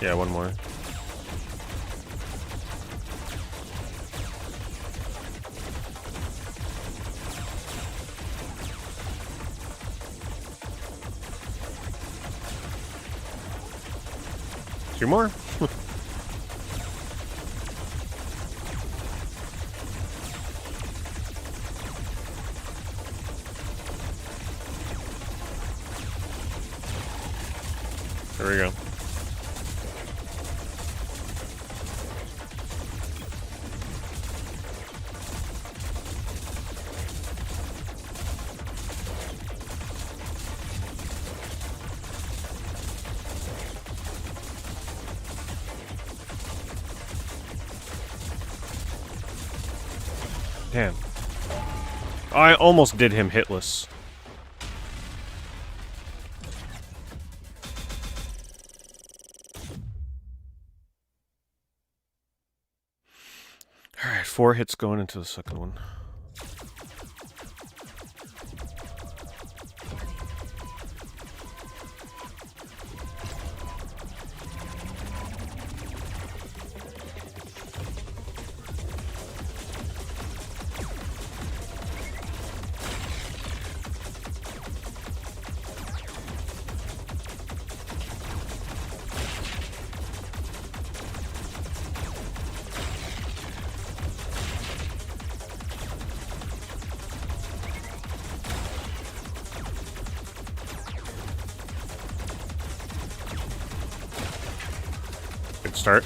Yeah, one more. Two more. There we go. Damn. I almost did him hitless. Alright, 4 hits going into the second one. Good start.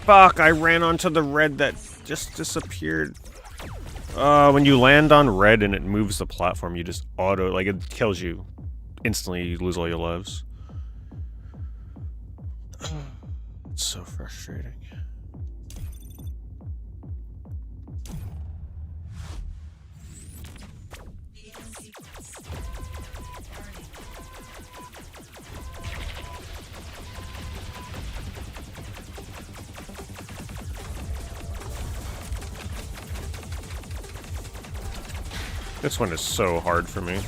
Fuck, I ran onto the red that just disappeared. When you land on red and it moves the platform, you just like, it kills you. Instantly, you lose all your lives. It's so frustrating. Begin sequence. Warning. This one is so hard for me.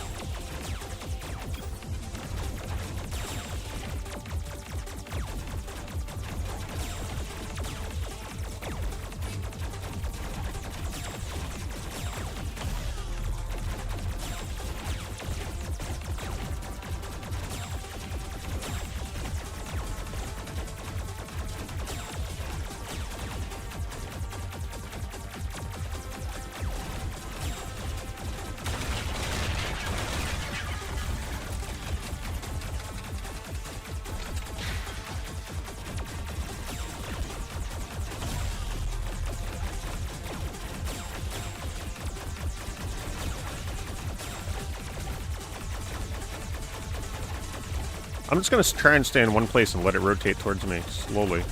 I'm just gonna try and stay in one place and let it rotate towards me, slowly.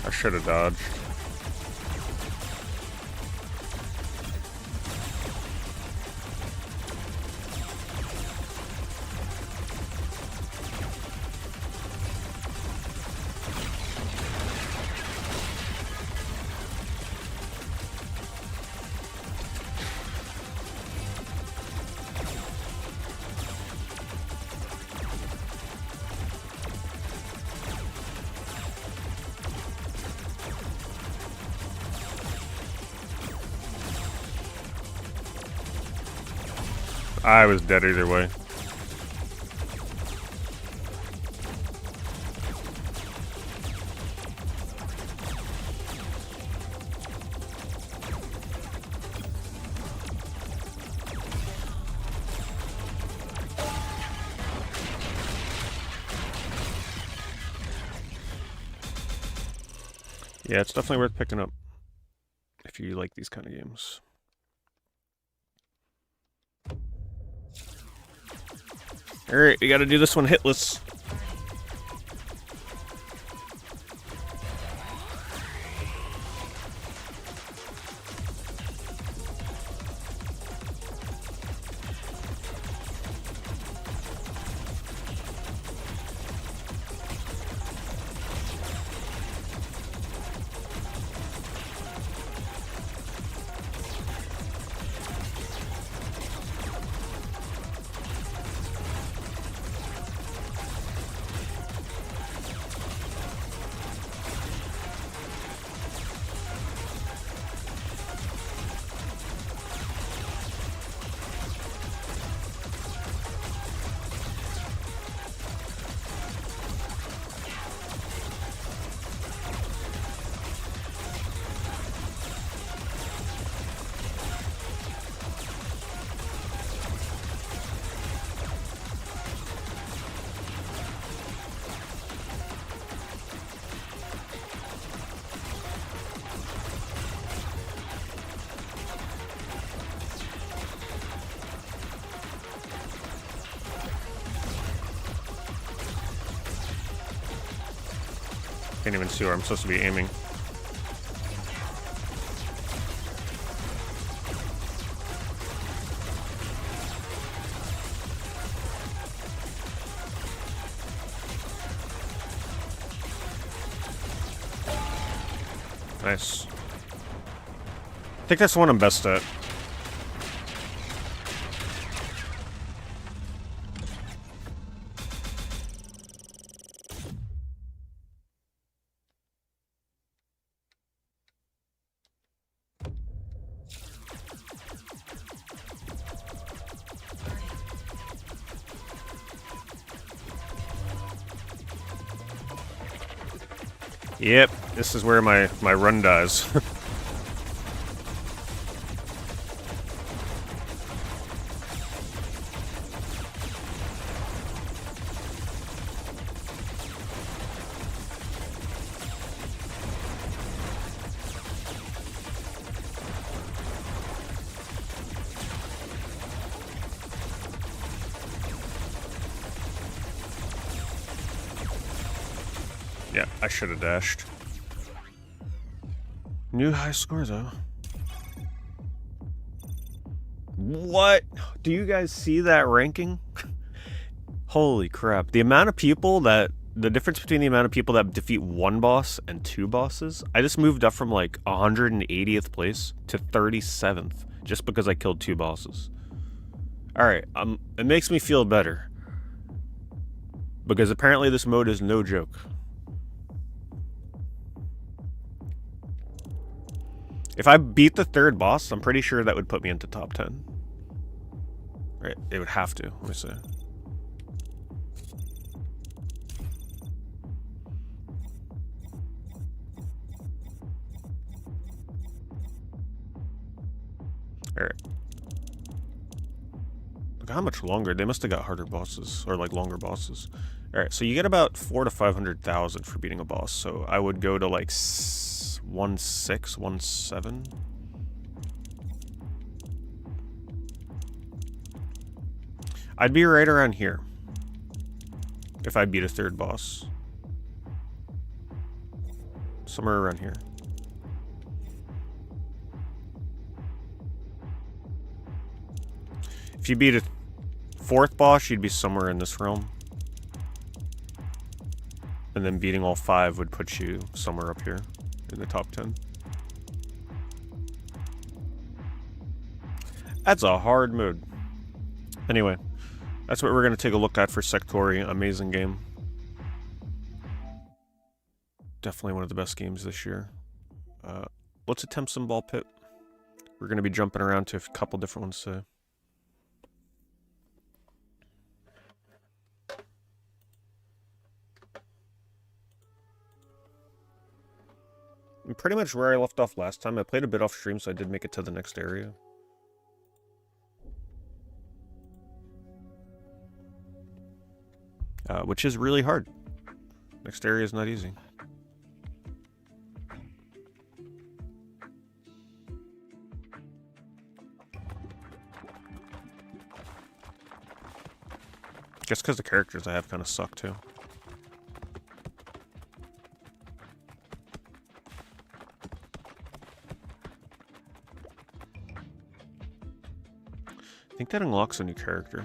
I should have dodged. I was dead either way. Yeah, it's definitely worth picking up if you like these kind of games. Alright, we gotta do this one hitless. Can't even see where I'm supposed to be aiming. Nice. I think that's the one I'm best at. Yep, this is where my run dies. Yeah, I should have dashed. New high score, though. What? Do you guys see that ranking? Holy crap. The amount of people that... The difference between the amount of people that defeat one boss and two bosses, I just moved up from like 180th place to 37th just because I killed two bosses. Alright, it makes me feel better. Because apparently this mode is no joke. If I beat the third boss, I'm pretty sure that would put me into top 10. Right, it would have to, let me see. Alright. Look how much longer. They must have got harder bosses, or like longer bosses. Alright, so you get about 400,000 to 500,000 for beating a boss, so I would go to like 1.6, 1.7. I'd be right around here if I beat a third boss. Somewhere around here. If you beat a fourth boss, you'd be somewhere in this realm. And then beating all 5 would put you somewhere up here in the top 10. That's a hard mode. Anyway, that's what we're going to take a look at for Sektori. Amazing game. Definitely one of the best games this year. Let's attempt some ball pit. We're going to be jumping around to a couple different ones today. Pretty much where I left off last time. I played a bit off stream, so I did make it to the next area. Which is really hard. Next area is not easy. Just because the characters I have kind of suck too. I think that unlocks a new character.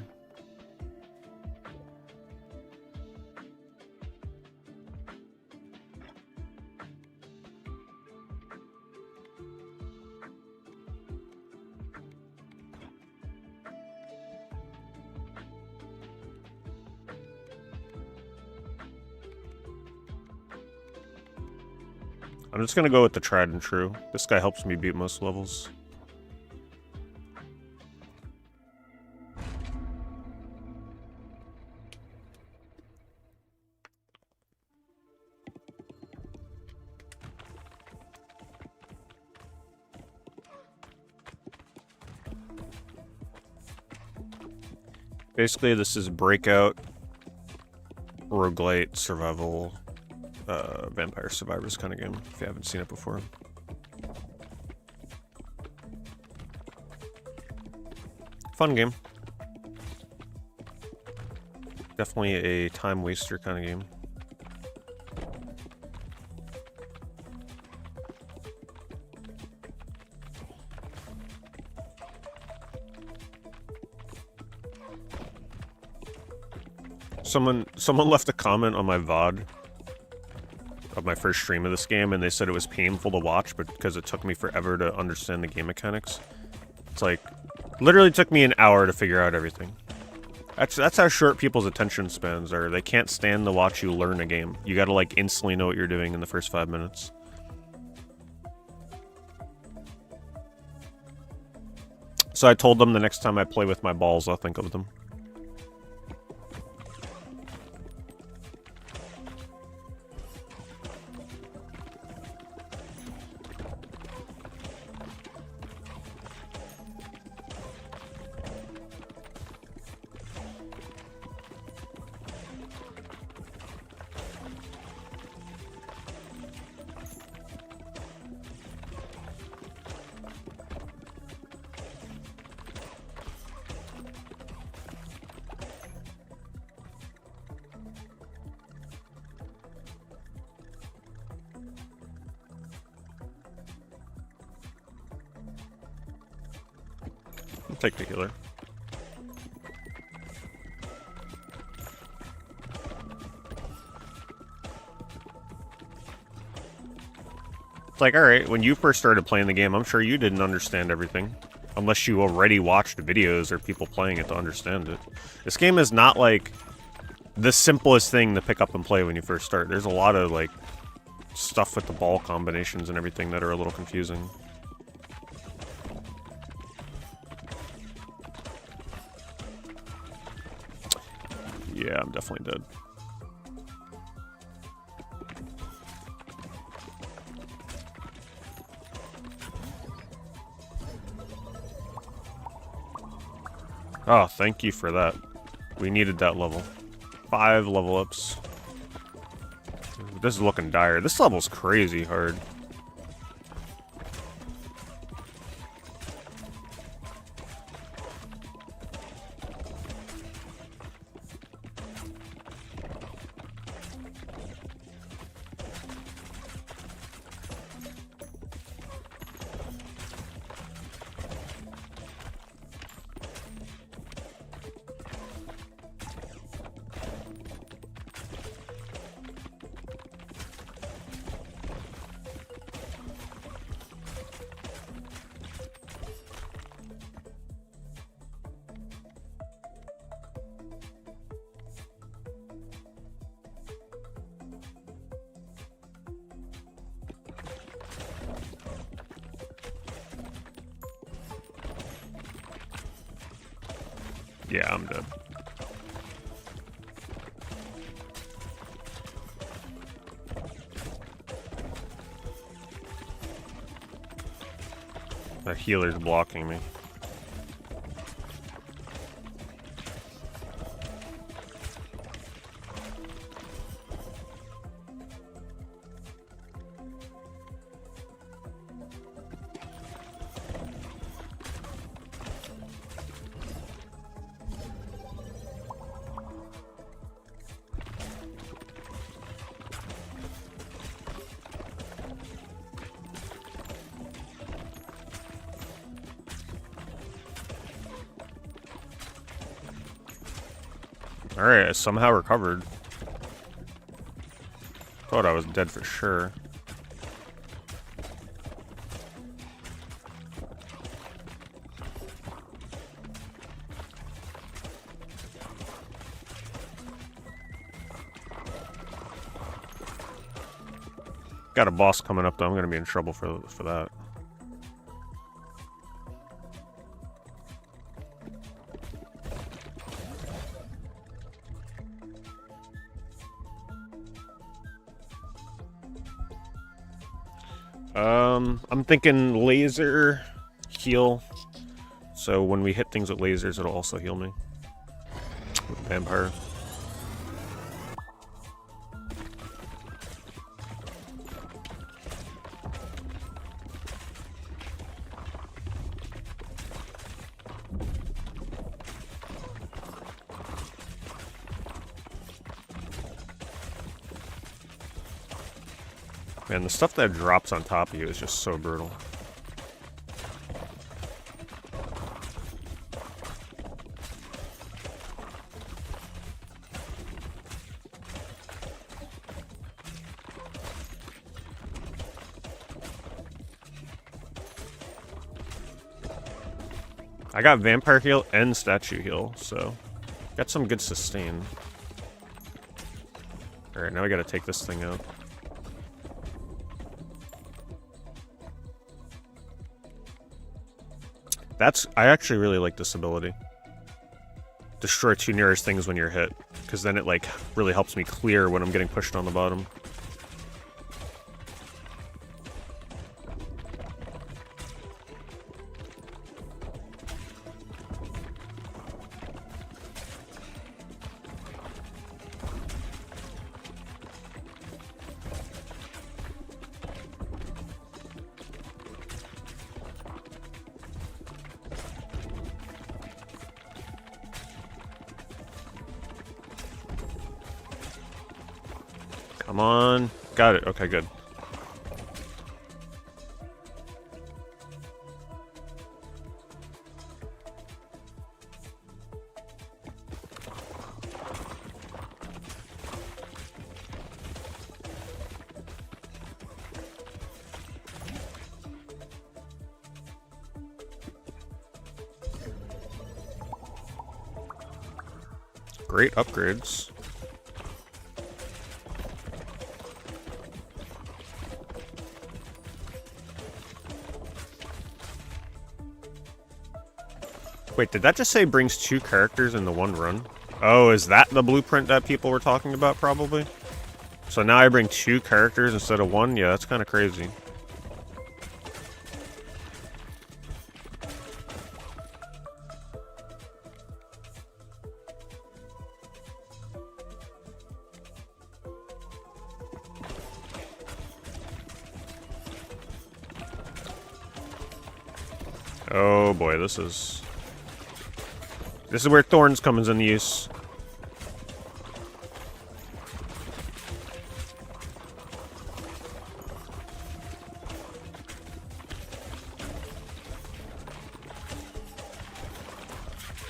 I'm just gonna go with the tried and true. This guy helps me beat most levels. Basically, this is Breakout, roguelite, survival, Vampire Survivors kind of game, if you haven't seen it before. Fun game. Definitely a time waster kind of game. Someone left a comment on my VOD of my first stream of this game, and they said it was painful to watch, but because it took me forever to understand the game mechanics. It's like, literally took me an hour to figure out everything. That's how short people's attention spans are. They can't stand to watch you learn a game. You gotta like instantly know what you're doing in the first 5 minutes. So I told them the next time I play with my balls, I'll think of them. Take the healer. It's like, alright, when you first started playing the game, I'm sure you didn't understand everything. Unless you already watched videos or people playing it to understand it. This game is not like the simplest thing to pick up and play when you first start. There's a lot of like stuff with the ball combinations and everything that are a little confusing. Yeah, I'm definitely dead. Oh, thank you for that. We needed that level. 5 level ups. This is looking dire. This level's crazy hard. Yeah, I'm dead. That healer's blocking me. Alright, I somehow recovered. Thought I was dead for sure. Got a boss coming up though, I'm gonna be in trouble for that. I'm thinking laser, heal. So when we hit things with lasers, it'll also heal me. With vampire. Man, the stuff that drops on top of you is just so brutal. I got vampire heal and statue heal, so got some good sustain. Alright, now I gotta take this thing out. I actually really like this ability. Destroy 2 nearest things when you're hit, because then it like really helps me clear when I'm getting pushed on the bottom. Come on. Got it. Okay, good. Great upgrades. Wait, did that just say brings 2 characters in the one run? Oh, is that the blueprint that people were talking about, probably? So now I bring 2 characters instead of 1? Yeah, that's kind of crazy. Oh boy, this is where Thorns comes in use.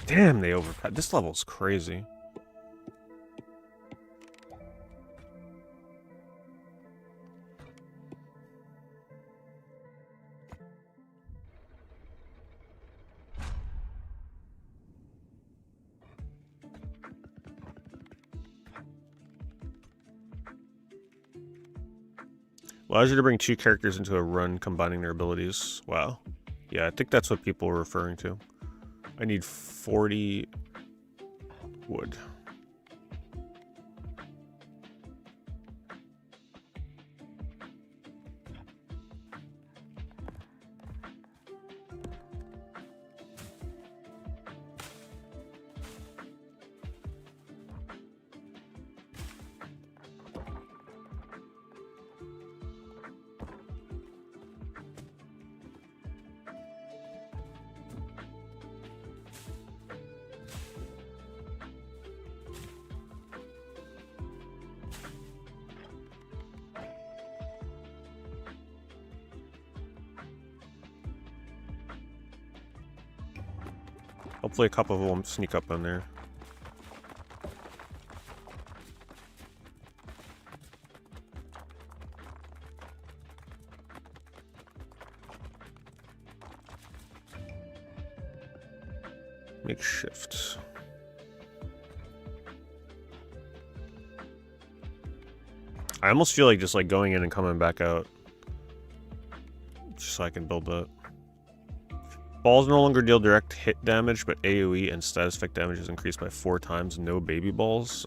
Damn, they overpowered. This level's crazy. Allows you to bring 2 characters into a run, combining their abilities. Wow. Yeah, I think that's what people were referring to. I need 40 wood. Hopefully a couple of them sneak up in there. Makeshift. I almost feel like just like going in and coming back out. Just so I can build that. Balls no longer deal direct hit damage, but AoE and status effect damage is increased by 4 times. No baby balls.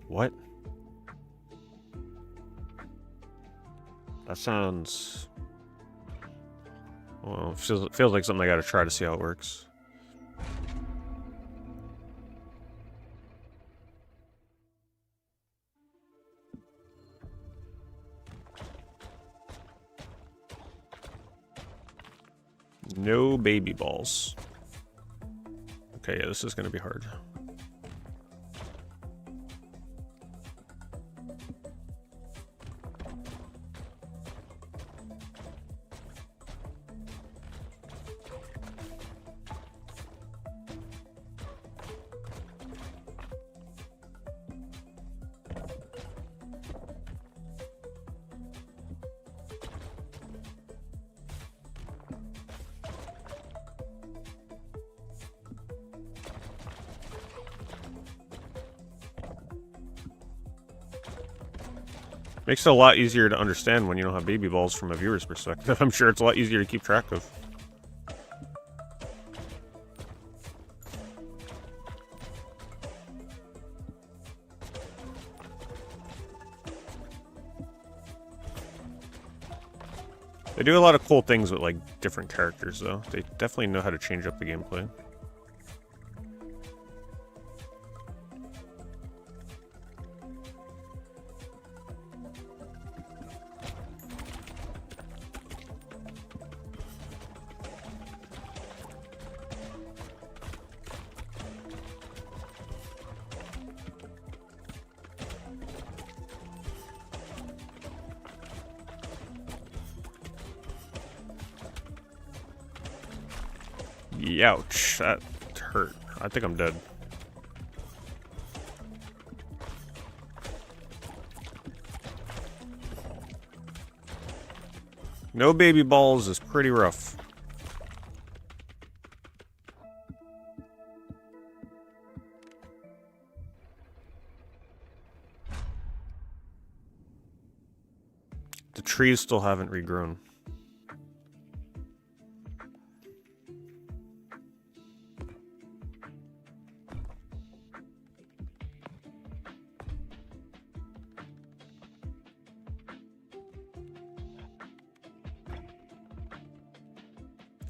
What? That sounds... Well, feels like something I gotta try to see how it works. No baby balls. Okay, yeah, this is gonna be hard. Makes it a lot easier to understand when you don't have baby balls from a viewer's perspective. I'm sure it's a lot easier to keep track of. They do a lot of cool things with like different characters though. They definitely know how to change up the gameplay. Ouch, that hurt. I think I'm dead. No baby balls is pretty rough. The trees still haven't regrown.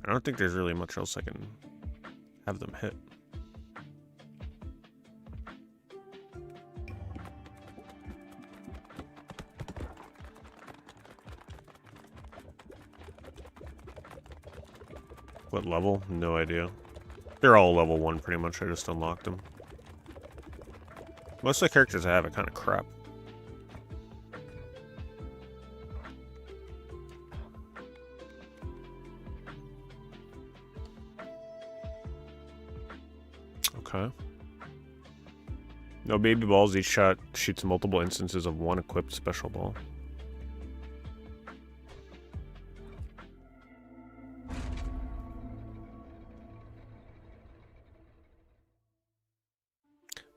I don't think there's really much else I can have them hit. What level? No idea. They're all level 1 pretty much, I just unlocked them. Most of the characters I have are kind of crap. Okay. No baby balls. Each shot shoots multiple instances of one equipped special ball.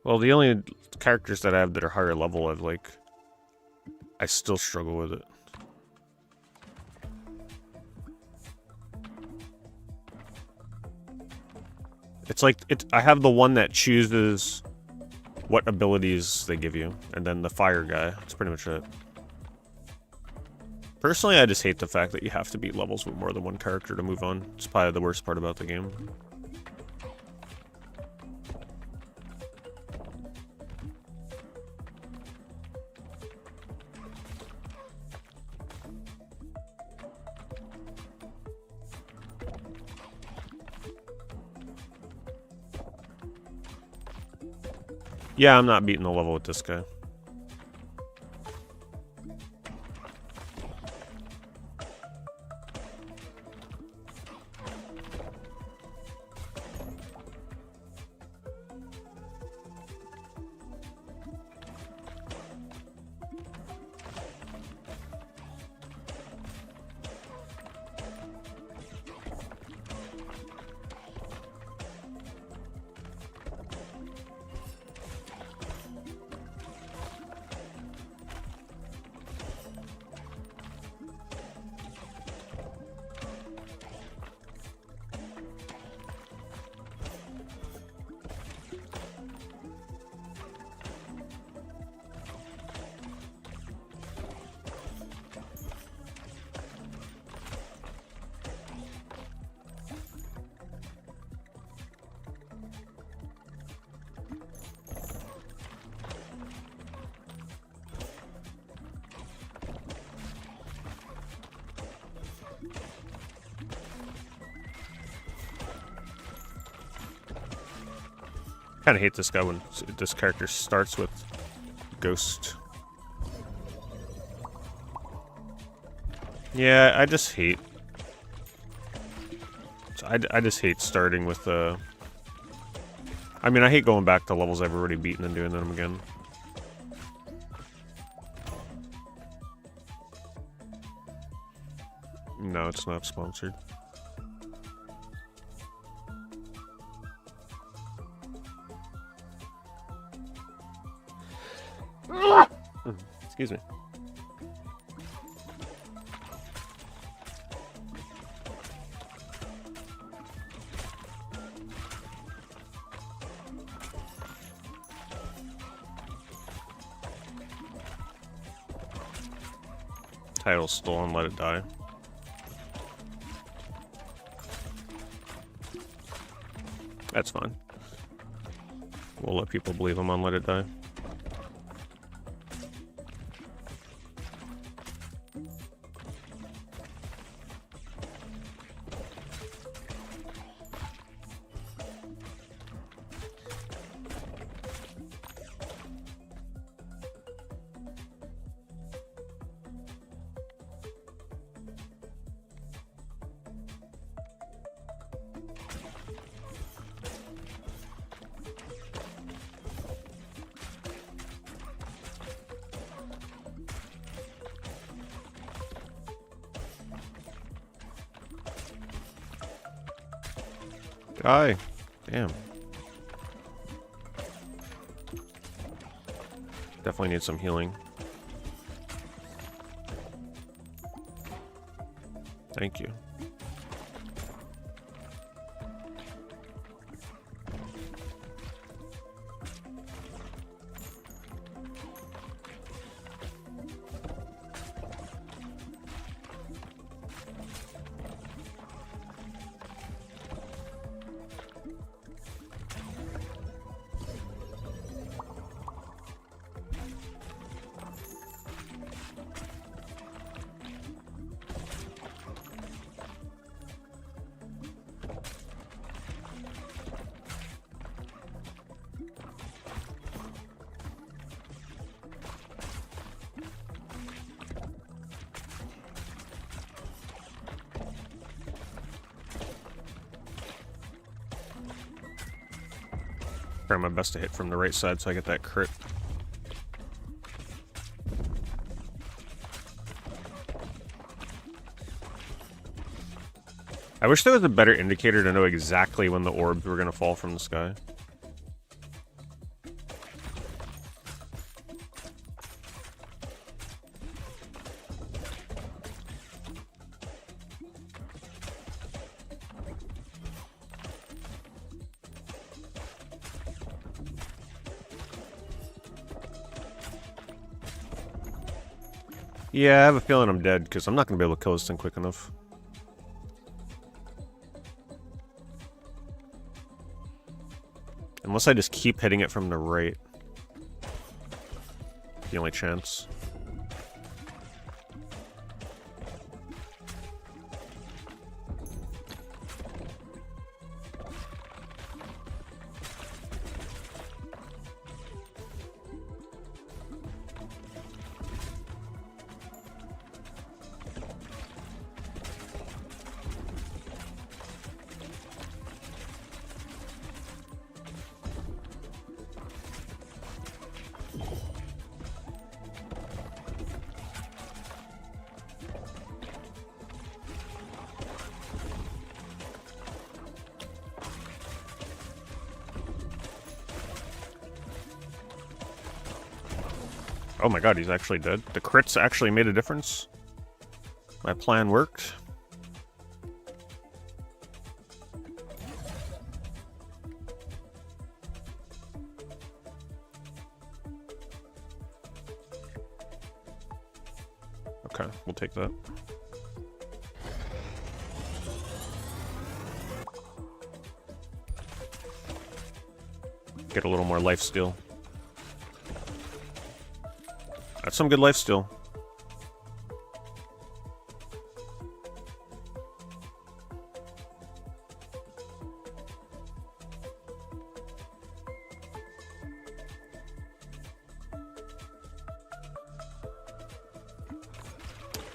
Well, the only characters that I have that are higher level, I still struggle with it. It's like, I have the one that chooses what abilities they give you, and then the fire guy. That's pretty much it. Personally, I just hate the fact that you have to beat levels with more than one character to move on. It's probably the worst part about the game. Yeah, I'm not beating the level with this guy. kind of hate this guy when this character starts with Ghost. Yeah, I just hate... I just hate starting with I mean, I hate going back to levels I've already beaten and doing them again. No, it's not sponsored. Excuse me. Title stolen, let it die. That's fine. We'll let people believe I'm on Let It Die. Die. Damn. Definitely need some healing. Thank you. Try my best to hit from the right side so I get that crit. I wish there was a better indicator to know exactly when the orbs were going to fall from the sky. Yeah, I have a feeling I'm dead, because I'm not going to be able to kill this thing quick enough. Unless I just keep hitting it from the right. The only chance. Oh my god, he's actually dead. The crits actually made a difference. My plan worked. Okay, we'll take that. Get a little more life steal. That's some good life steal.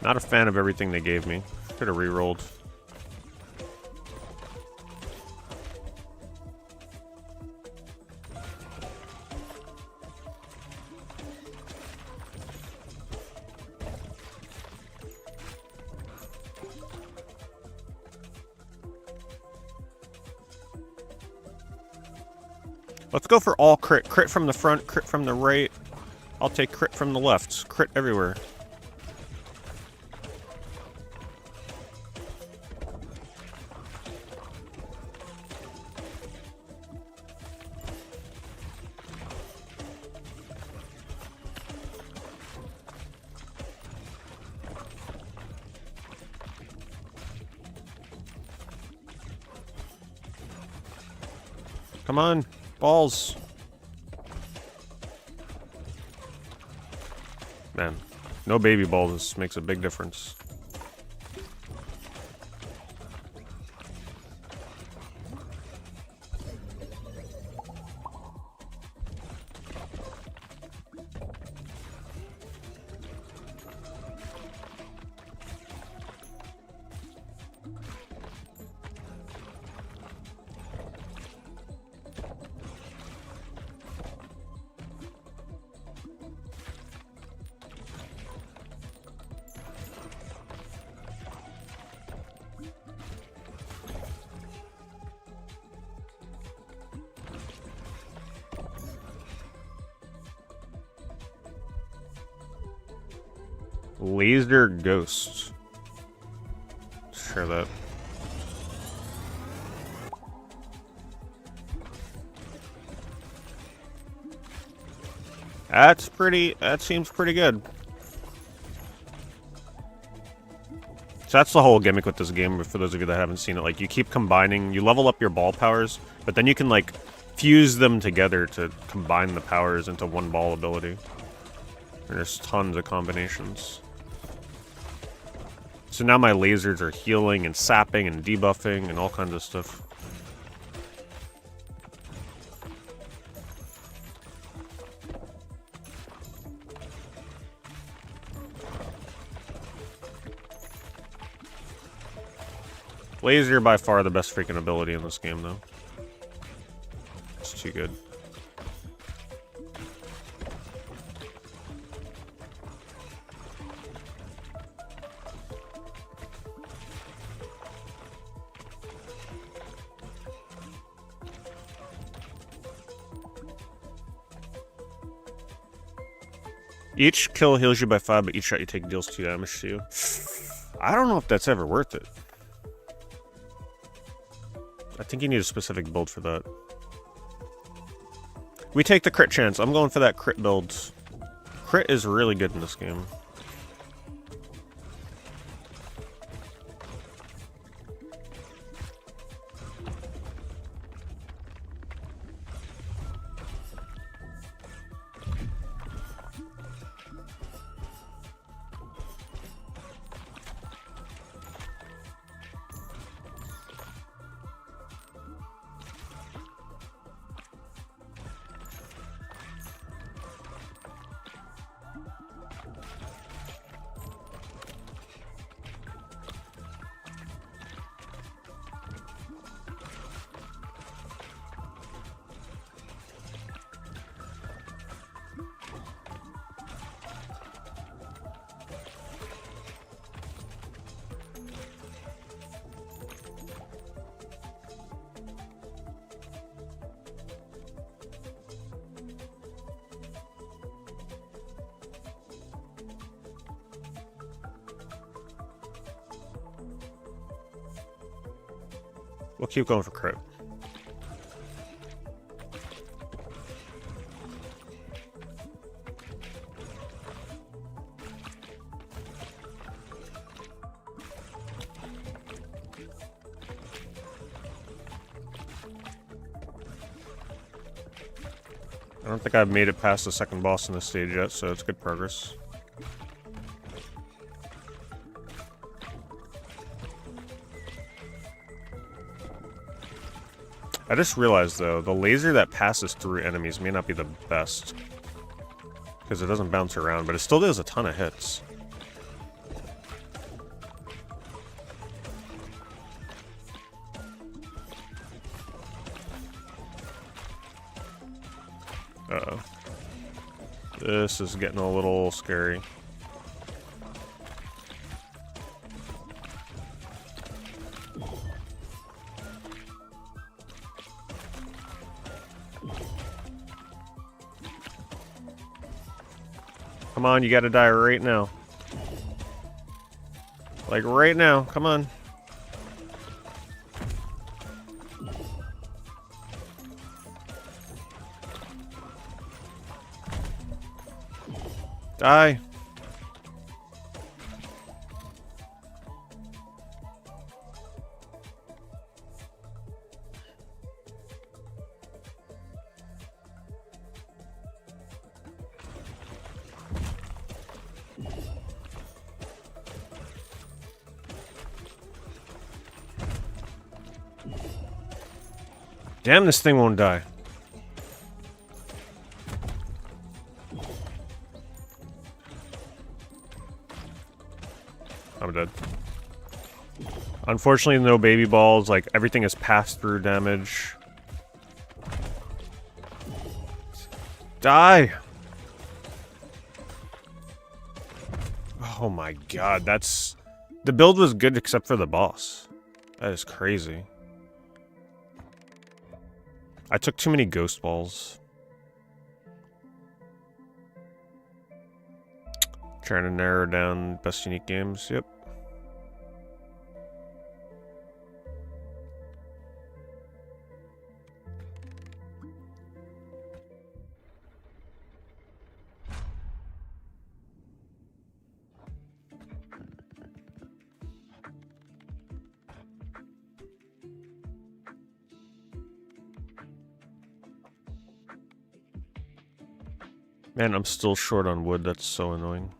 Not a fan of everything they gave me. Could have re-rolled. Let's go for all crit. Crit from the front, crit from the right. I'll take crit from the left. Crit everywhere. Come on, balls. Man, no baby balls makes a big difference. Laser Ghost. Share that. That's pretty. That seems pretty good. So that's the whole gimmick with this game. For those of you that haven't seen it, like you keep combining. You level up your ball powers, but then you can like fuse them together to combine the powers into one ball ability. And there's tons of combinations. So now my lasers are healing and sapping and debuffing and all kinds of stuff. Laser by far the best freaking ability in this game, though. It's too good. Each kill heals you by 5, but each shot you take deals 2 damage to you. I don't know if that's ever worth it. I think you need a specific build for that. We take the crit chance. I'm going for that crit build. Crit is really good in this game. We'll keep going for crit. I don't think I've made it past the second boss in this stage yet, so it's good progress. I just realized, though, the laser that passes through enemies may not be the best. Because it doesn't bounce around, but it still does a ton of hits. Uh-oh. This is getting a little scary. Come on, you gotta die right now. Like right now, come on. Die. Damn, this thing won't die. I'm dead. Unfortunately, no baby balls. Like, everything is pass-through damage. Die! Oh my god, that's... The build was good except for the boss. That is crazy. I took too many ghost balls. Trying to narrow down best unique games, yep. Man, I'm still short on wood, that's so annoying.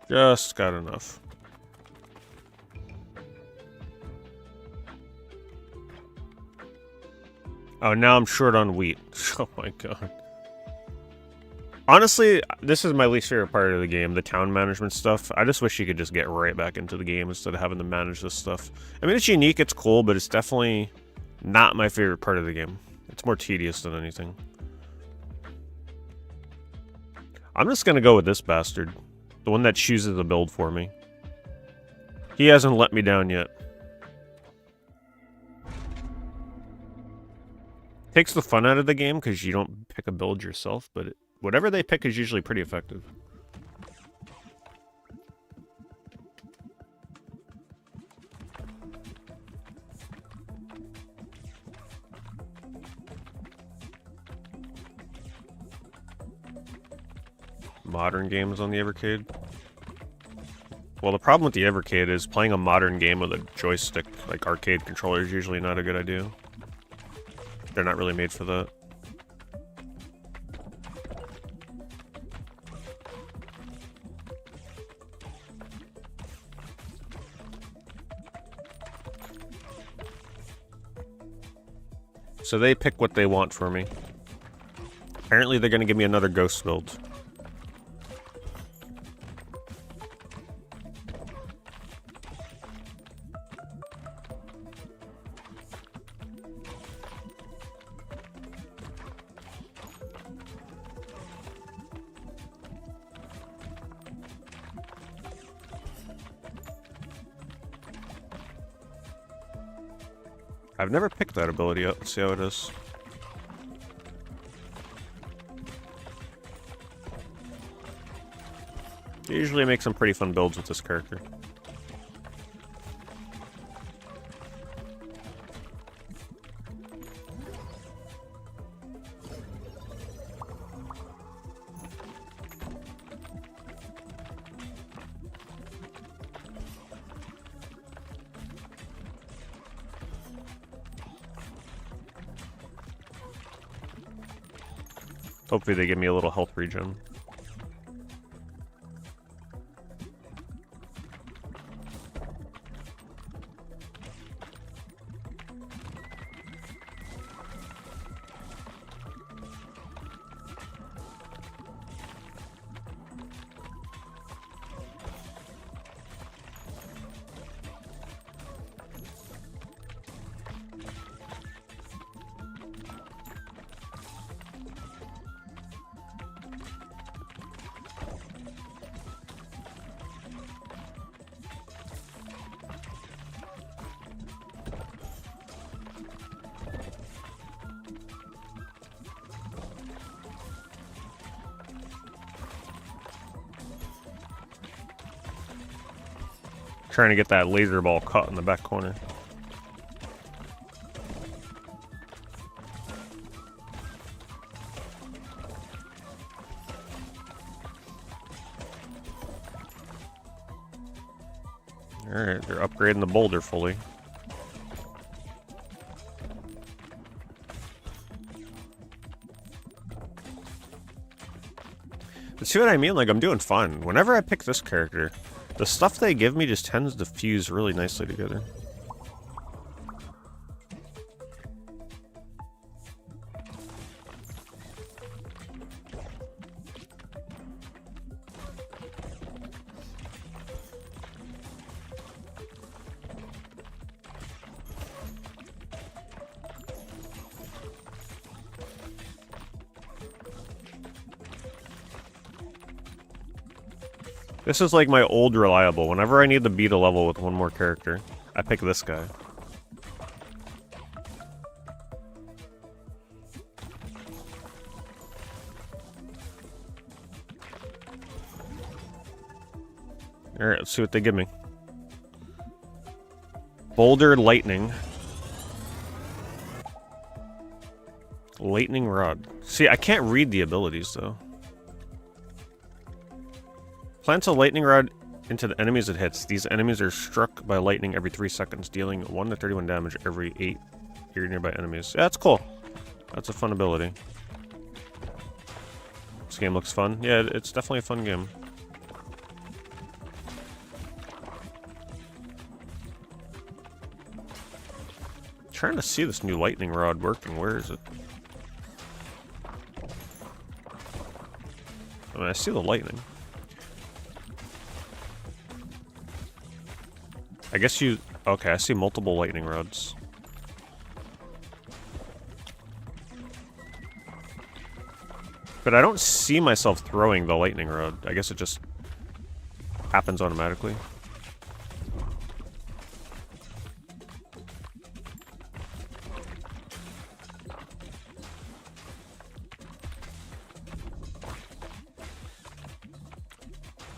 Just got enough. Oh, now I'm short on wheat. Oh my god. Honestly, this is my least favorite part of the game, the town management stuff. I just wish you could just get right back into the game instead of having to manage this stuff. I mean, it's unique, it's cool, but it's definitely not my favorite part of the game. It's more tedious than anything. I'm just gonna go with this bastard. The one that chooses the build for me. He hasn't let me down yet. Takes the fun out of the game because you don't pick a build yourself, but whatever they pick is usually pretty effective. Modern games on the Evercade. Well, the problem with the Evercade is playing a modern game with a joystick, like arcade controller, is usually not a good idea. They're not really made for that. So they pick what they want for me. Apparently they're going to give me another ghost build. I've never picked that ability yet. Let's see how it is. You usually make some pretty fun builds with this character. Hopefully they give me a little health regen. Trying to get that laser ball caught in the back corner. Alright, they're upgrading the boulder fully. But see what I mean? Like, I'm doing fine. Whenever I pick this character, the stuff they give me just tends to fuse really nicely together. This is like my old reliable. Whenever I need to beat a level with one more character, I pick this guy. Alright, let's see what they give me. Boulder Lightning. Lightning Rod. See, I can't read the abilities, though. Plants a lightning rod into the enemies it hits. These enemies are struck by lightning every 3 seconds, dealing 1 to 31 damage every 8 your nearby enemies. Yeah, that's cool. That's a fun ability. This game looks fun. Yeah, it's definitely a fun game. Trying to see this new lightning rod working. Where is it? I mean, I see the lightning. I guess you... Okay, I see multiple lightning rods. But I don't see myself throwing the lightning rod. I guess it just happens automatically.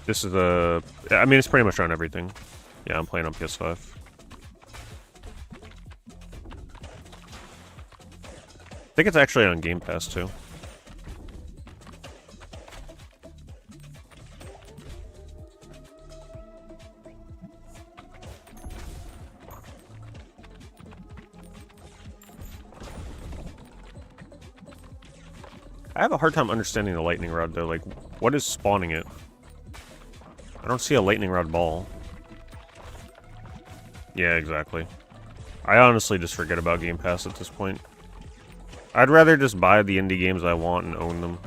This is the... I mean, it's pretty much on everything. Yeah, I'm playing on PS5. I think it's actually on Game Pass, too. I have a hard time understanding the lightning rod, though. Like, what is spawning it? I don't see a lightning rod ball. Yeah, exactly. I honestly just forget about Game Pass at this point. I'd rather just buy the indie games I want and own them.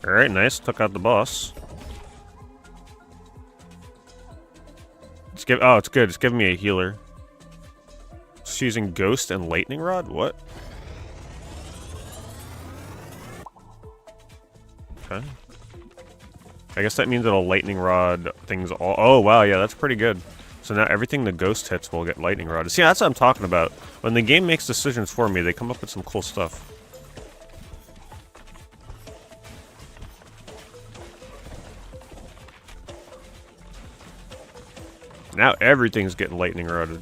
Alright, nice. Took out the boss. Oh, it's good. It's giving me a healer. It's using Ghost and Lightning Rod? What? Okay. I guess that means it'll Lightning Rod things all... Oh, wow, yeah, that's pretty good. So now everything the Ghost hits will get Lightning Rod. See, that's what I'm talking about. When the game makes decisions for me, they come up with some cool stuff. Now everything's getting lightning rodded.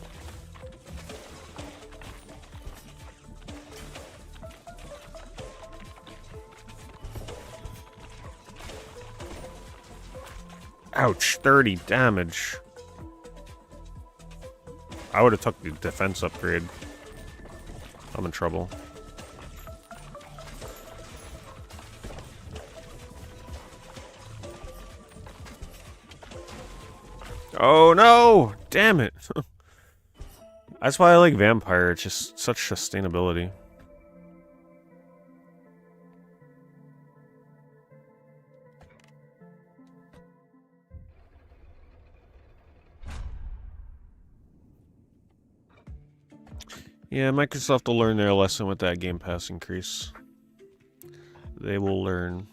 Ouch, 30 damage. I would have took the defense upgrade. I'm in trouble. Oh no! Damn it! That's why I like Vampire, it's just such sustainability. Yeah, Microsoft will learn their lesson with that Game Pass increase. They will learn.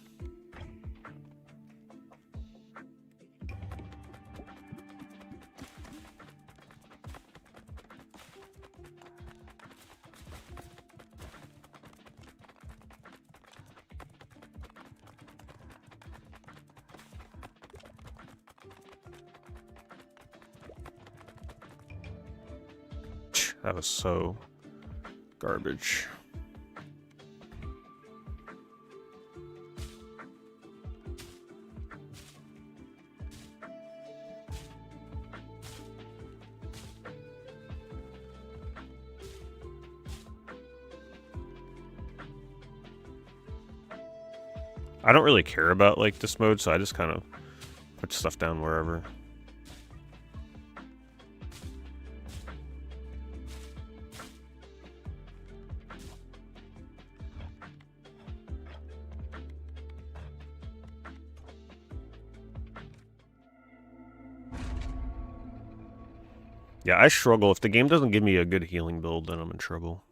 That was so garbage. I don't really care about like this mode, so I just kind of put stuff down wherever. Yeah, I struggle. If the game doesn't give me a good healing build, then I'm in trouble.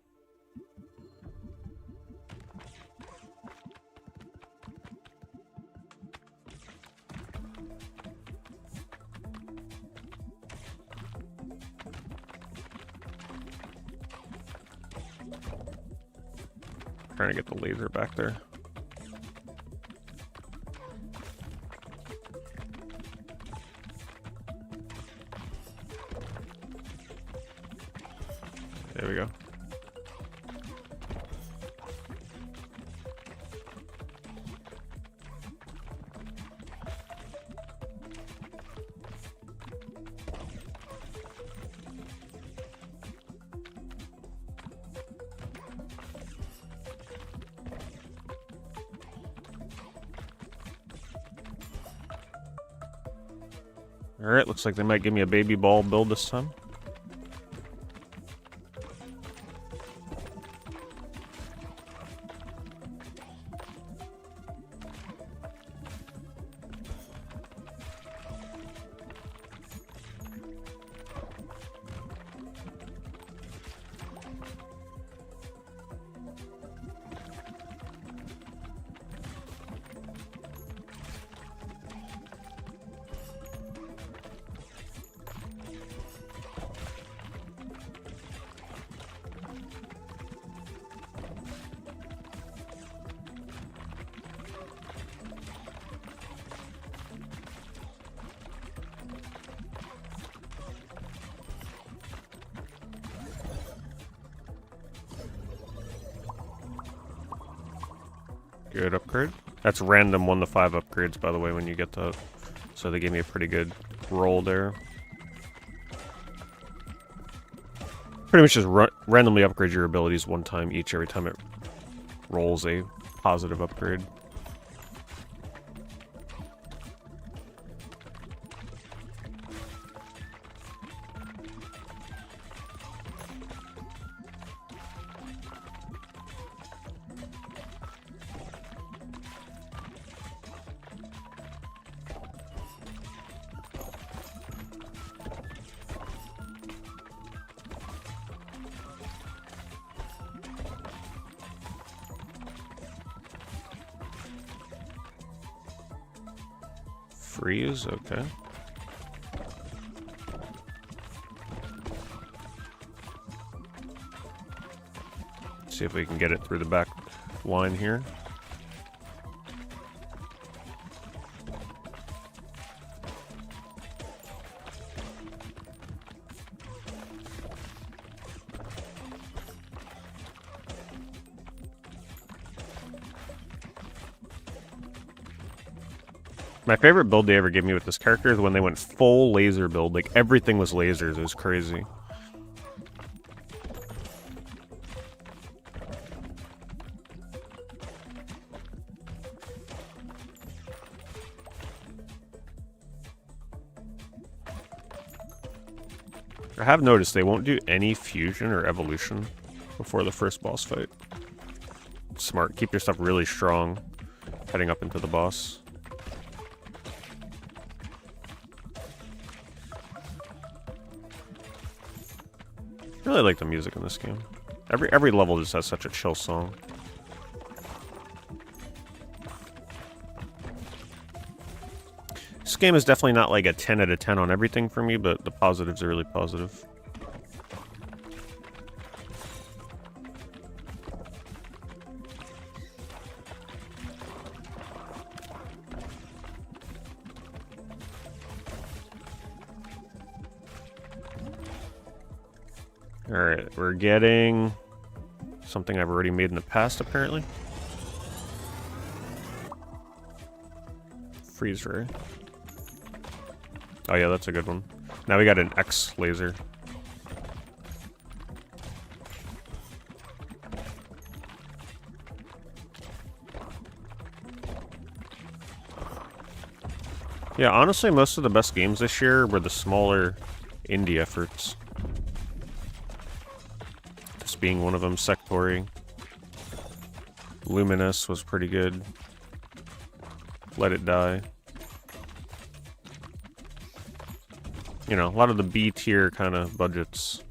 Trying to get the laser back there. There we go. Alright, looks like they might give me a baby ball build this time. Good upgrade. That's random 1 to 5 upgrades, by the way, when you get the... So they gave me a pretty good roll there. Pretty much just randomly upgrade your abilities 1 time each every time it rolls a positive upgrade. Freeze, okay. See if we can get it through the back line here. My favorite build they ever gave me with this character is when they went full laser build. Like, everything was lasers. It was crazy. I have noticed they won't do any fusion or evolution before the first boss fight. Smart. Keep your stuff really strong heading up into the boss. I really like the music in this game. Every level just has such a chill song. game is definitely not like a 10 out of 10 on everything for me, but the positives are really positive. Alright, we're getting something I've already made in the past, apparently. Freeze ray. Oh yeah, that's a good one. Now we got an X laser. Yeah, honestly, most of the best games this year were the smaller indie efforts. This being one of them, Sektori. Lumines was pretty good. Let It Die. You know, a lot of the B tier kind of budgets.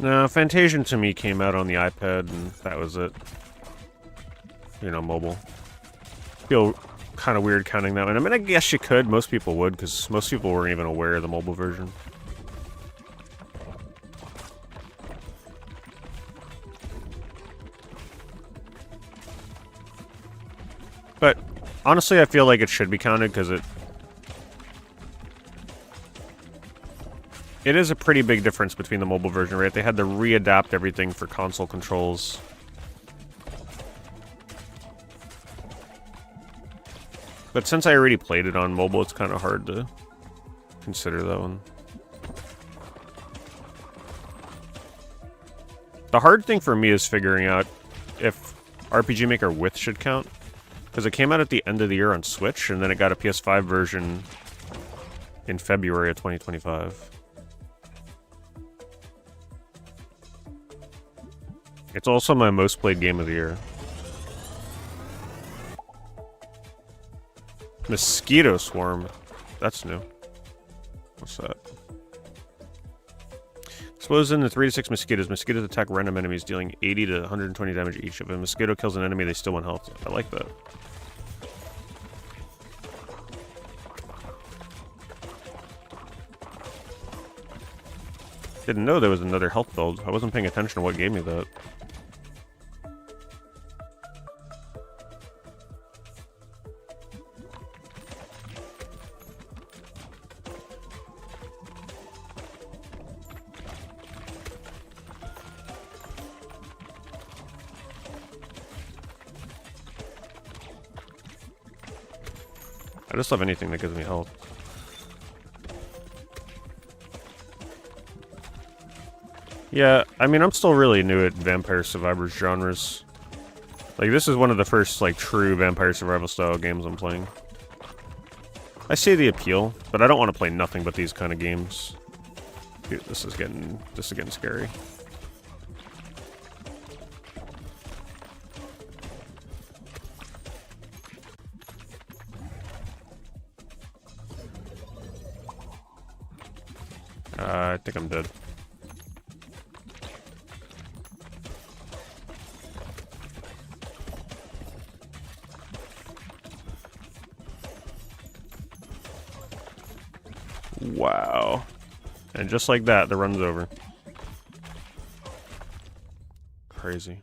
No, Fantasian to me came out on the iPad, and that was it. You know, mobile. Feel kind of weird counting that one. I mean, I guess you could. Most people would, because most people weren't even aware of the mobile version. But, honestly, I feel like it should be counted, because it is a pretty big difference between the mobile version, right? They had to readapt everything for console controls. But since I already played it on mobile, it's kind of hard to consider that one. The hard thing for me is figuring out if RPG Maker With should count. Because it came out at the end of the year on Switch, and then it got a PS5 version in February of 2025. It's also my most played game of the year. Mosquito Swarm. That's new. What's that? Explodes into 3 to 6 mosquitoes. Mosquitoes attack random enemies, dealing 80 to 120 damage each. If a mosquito kills an enemy, they still want health. I like that. Didn't know there was another health build. I wasn't paying attention to what gave me that. I just love anything that gives me health. Yeah, I mean, I'm still really new at Vampire Survivors genres. Like, this is one of the first, like, true Vampire Survival style games I'm playing. I see the appeal, but I don't want to play nothing but these kind of games. Dude, this is getting scary. I think I'm dead. Wow. And just like that, the run's over. Crazy.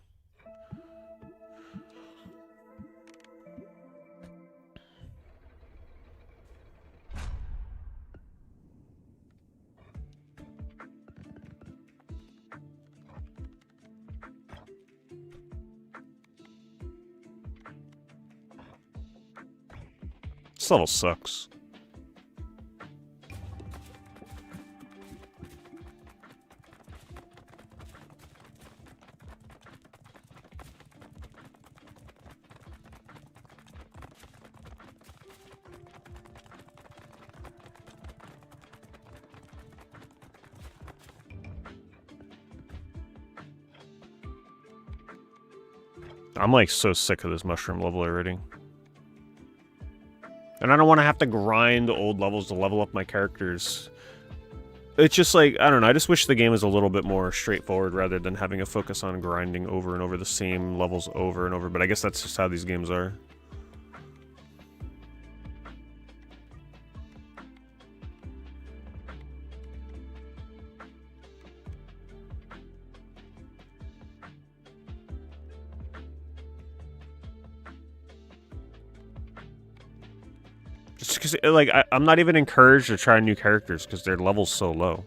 This level sucks. I'm like so sick of this mushroom level already. And I don't want to have to grind old levels to level up my characters. It's just like, I don't know, I just wish the game was a little bit more straightforward rather than having a focus on grinding over and over the same levels over and over, but I guess that's just how these games are. Just because, like, I'm not even encouraged to try new characters because their level's so low.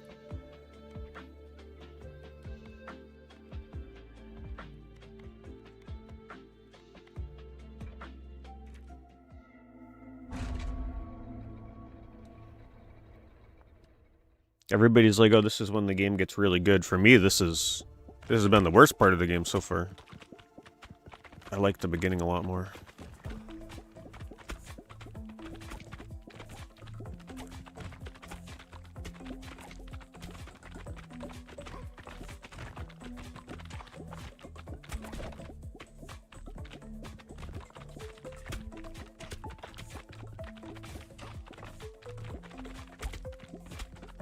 Everybody's like, oh, this is when the game gets really good. For me, this has been the worst part of the game so far. I like the beginning a lot more.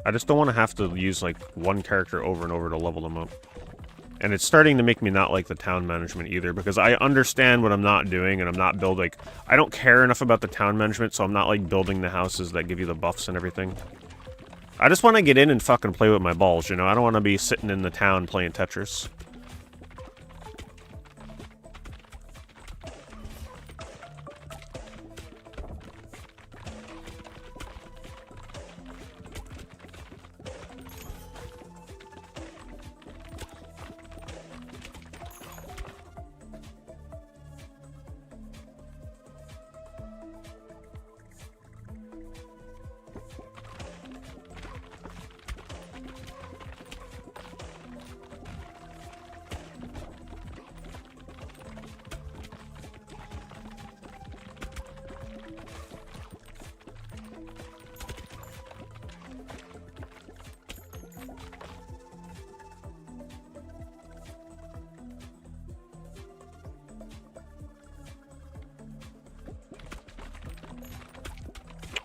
I just don't want to have to use, like, one character over and over to level them up. And it's starting to make me not like the town management either, because I understand what I'm not doing, and I'm not building... I don't care enough about the town management, so I'm not, like, building the houses that give you the buffs and everything. I just want to get in and fucking play with my balls, you know? I don't want to be sitting in the town playing Tetris.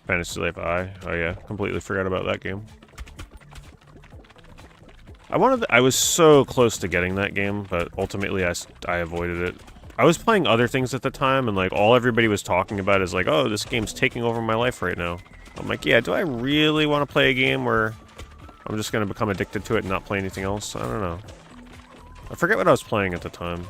Fantasy Life I. Oh yeah, completely forgot about that game. I was so close to getting that game, but ultimately I avoided it. I was playing other things at the time, and like all everybody was talking about is like, oh, this game's taking over my life right now. I'm like, yeah, do I really want to play a game where I'm just going to become addicted to it and not play anything else? I don't know. I forget what I was playing at the time.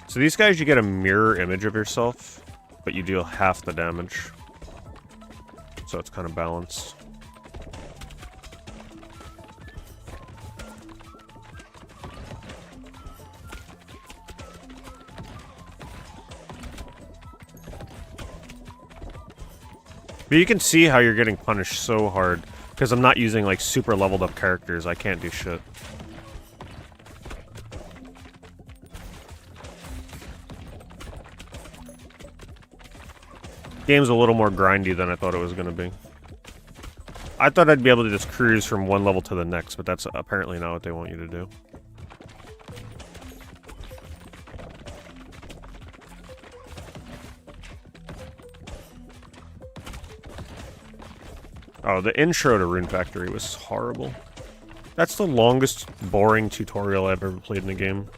So these guys, you get a mirror image of yourself, but you deal half the damage. So it's kind of balanced. But you can see how you're getting punished so hard, because I'm not using like super leveled up characters. I can't do shit. Game's a little more grindy than I thought it was going to be. I thought I'd be able to just cruise from one level to the next, but that's apparently not what they want you to do. Oh, the intro to Rune Factory was horrible. That's the longest, boring tutorial I've ever played in a game.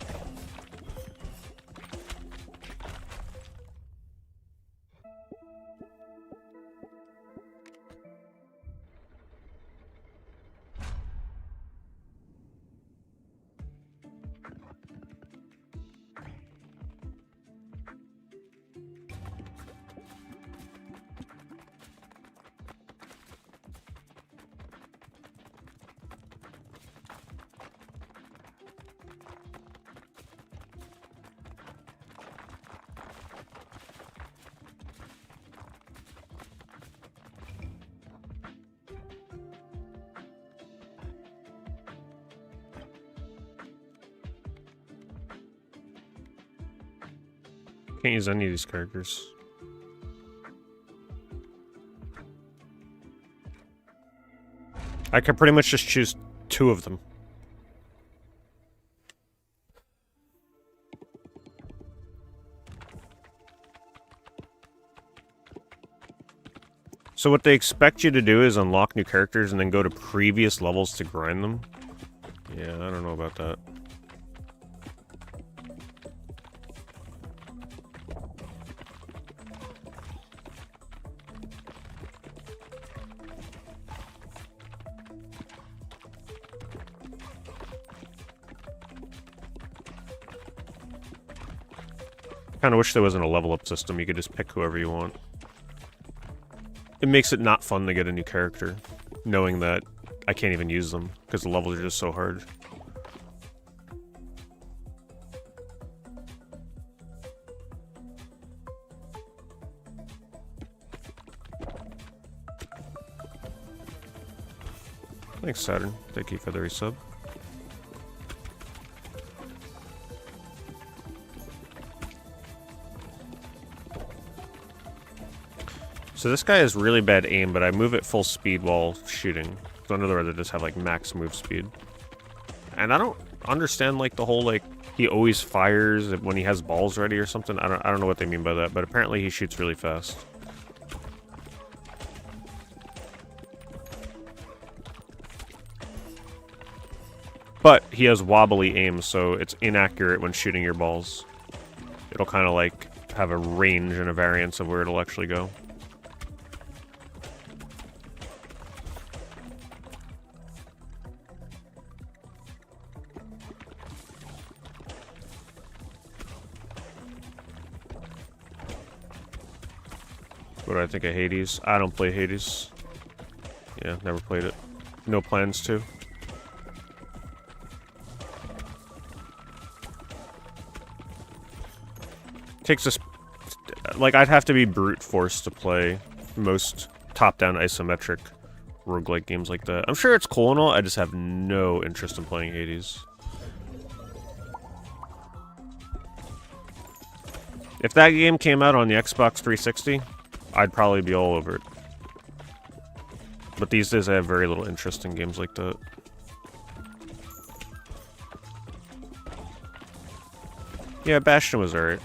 Can't use any of these characters. I can pretty much just choose 2 of them. So what they expect you to do is unlock new characters and then go to previous levels to grind them. Yeah, I don't know about that. Kind of wish there wasn't a level up system. You could just pick whoever you want. It makes it not fun to get a new character, knowing that I can't even use them because the levels are just so hard. Thanks, Saturn. Thank you for the resub. So this guy has really bad aim, but I move at full speed while shooting. So in other words, I just have like max move speed. And I don't understand like the whole like he always fires when he has balls ready or something. I don't know what they mean by that, but apparently he shoots really fast. But he has wobbly aim, so it's inaccurate when shooting your balls. It'll kind of like have a range and a variance of where it'll actually go. What do I think of Hades? I don't play Hades. Yeah, never played it. No plans to. Takes us... Like, I'd have to be brute force to play most top-down isometric roguelike games like that. I'm sure it's cool and all, I just have no interest in playing Hades. If that game came out on the Xbox 360... I'd probably be all over it. But these days I have very little interest in games like that. Yeah, Bastion was alright.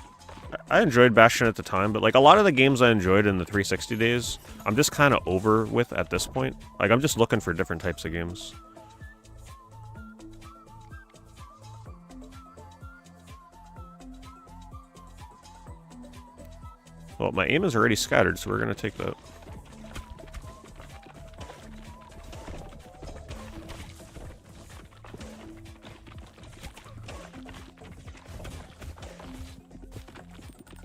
I enjoyed Bastion at the time, but like a lot of the games I enjoyed in the 360 days, I'm just kind of over with at this point. Like I'm just looking for different types of games. Well, my aim is already scattered, so we're going to take that.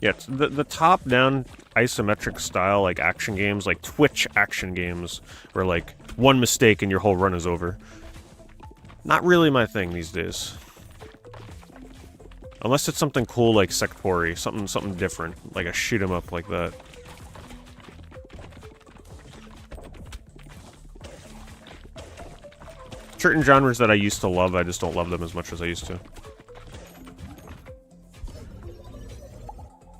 Yeah, it's the top-down isometric style, like action games, like Twitch action games, where like one mistake and your whole run is over. Not really my thing these days. Unless it's something cool like Sektori, something different, like a shoot 'em up like that. Certain genres that I used to love, I just don't love them as much as I used to.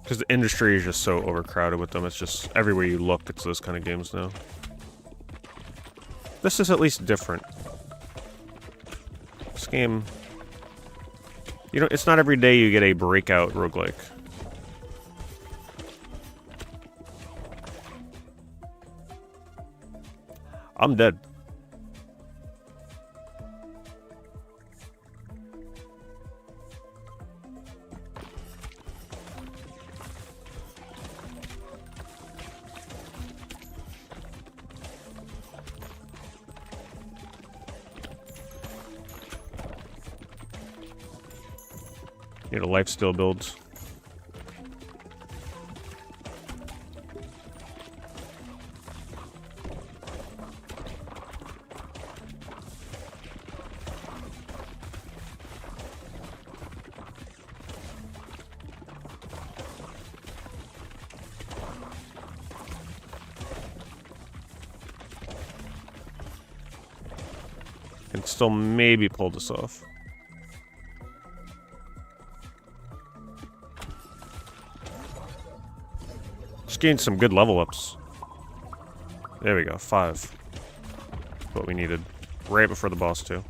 Because the industry is just so overcrowded with them, it's just, everywhere you look, it's those kind of games now. This is at least different. This game... You know, it's not every day you get a breakout roguelike. I'm dead. Need a lifesteal build. Can still maybe pull this off. Just gained some good level ups. There we go, 5. What we needed. Right before the boss, too.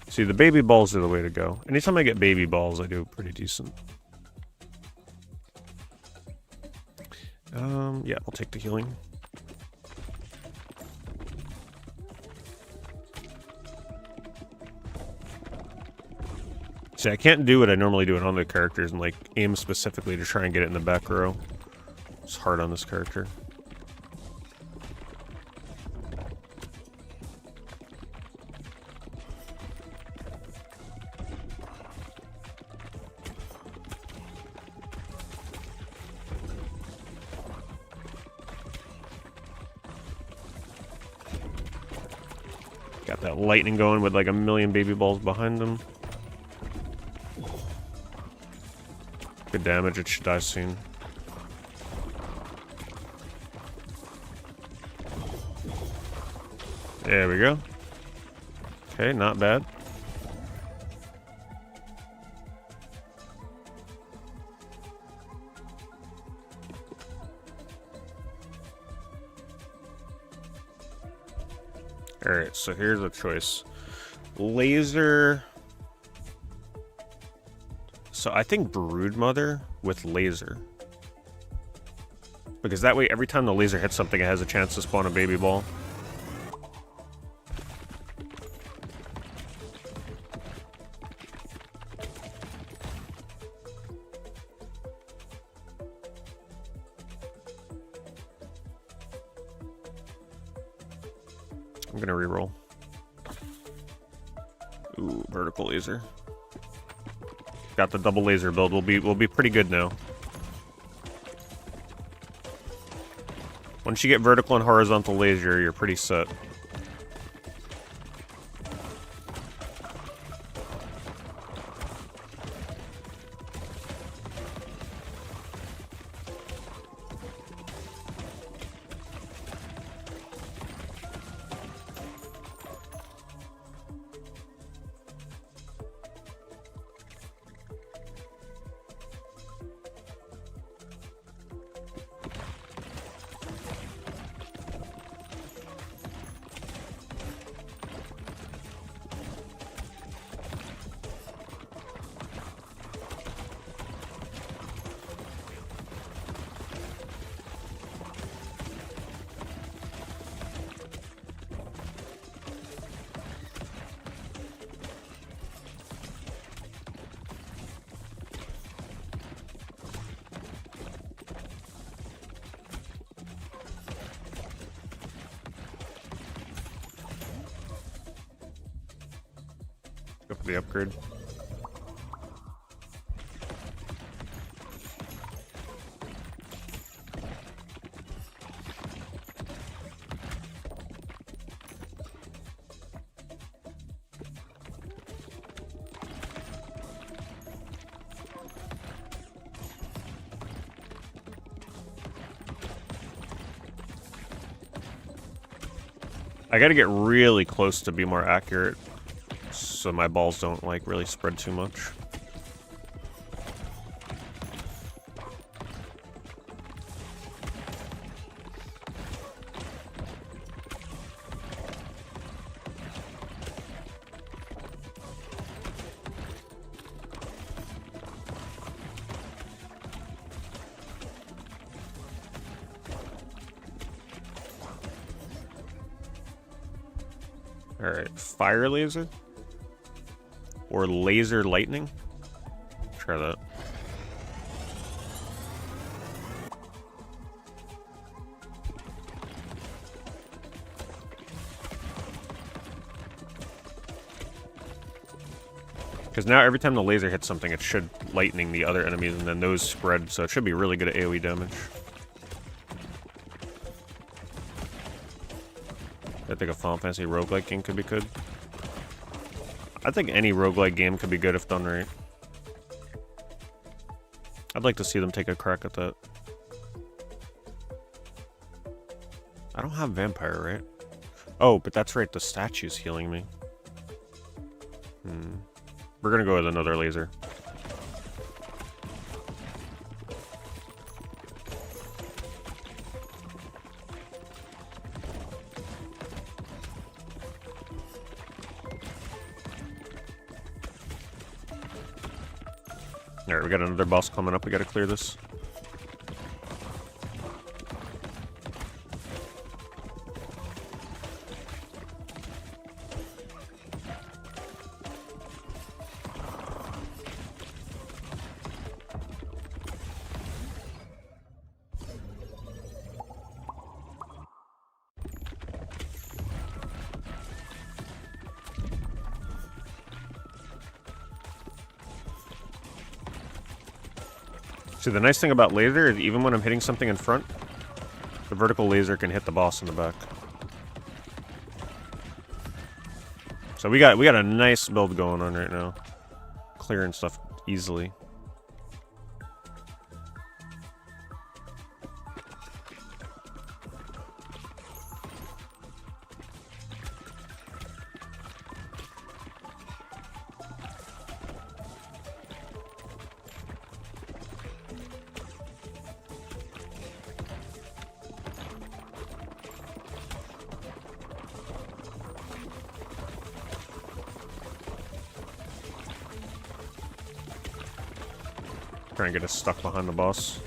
See, the baby balls are the way to go. Anytime I get baby balls, I do pretty decent. Yeah, I'll take the healing. See, I can't do what I normally do on other characters and, like, aim specifically to try and get it in the back row. It's hard on this character. Got that lightning going with like a million baby balls behind them. Good damage, it should die soon. There we go. Okay, not bad. Alright, so here's a choice. Laser. So I think Broodmother with laser. Because that way, every time the laser hits something, it has a chance to spawn a baby ball. I'm gonna reroll. Ooh, vertical laser. Got the double laser build. We'll be pretty good now. Once you get vertical and horizontal laser, you're pretty set. Go for the upgrade. I gotta get really close to be more accurate, so my balls don't, like, really spread too much. Alright, fire laser? Or laser lightning? Try that. Because now every time the laser hits something, it should lightning the other enemies, and then those spread, so it should be really good at AoE damage. I think a Final Fantasy roguelike game could be good. I think any roguelike game could be good if done right. I'd like to see them take a crack at that. I don't have vampire, right? Oh, but that's right, the statue's healing me. We're gonna go with another laser. Alright, we got another boss coming up, we gotta clear this. See, the nice thing about laser is even when I'm hitting something in front, the vertical laser can hit the boss in the back. So we got a nice build going on right now. Clearing stuff easily. Trying to get us stuck behind the boss.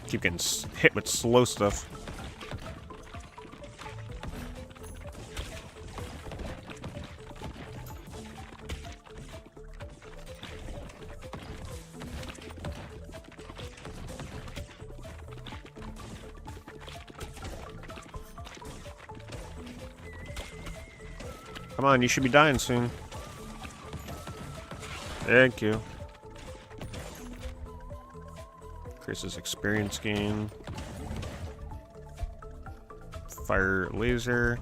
Keep getting hit with slow stuff. Come on, you should be dying soon. Thank you. Increases experience gain. Fire laser.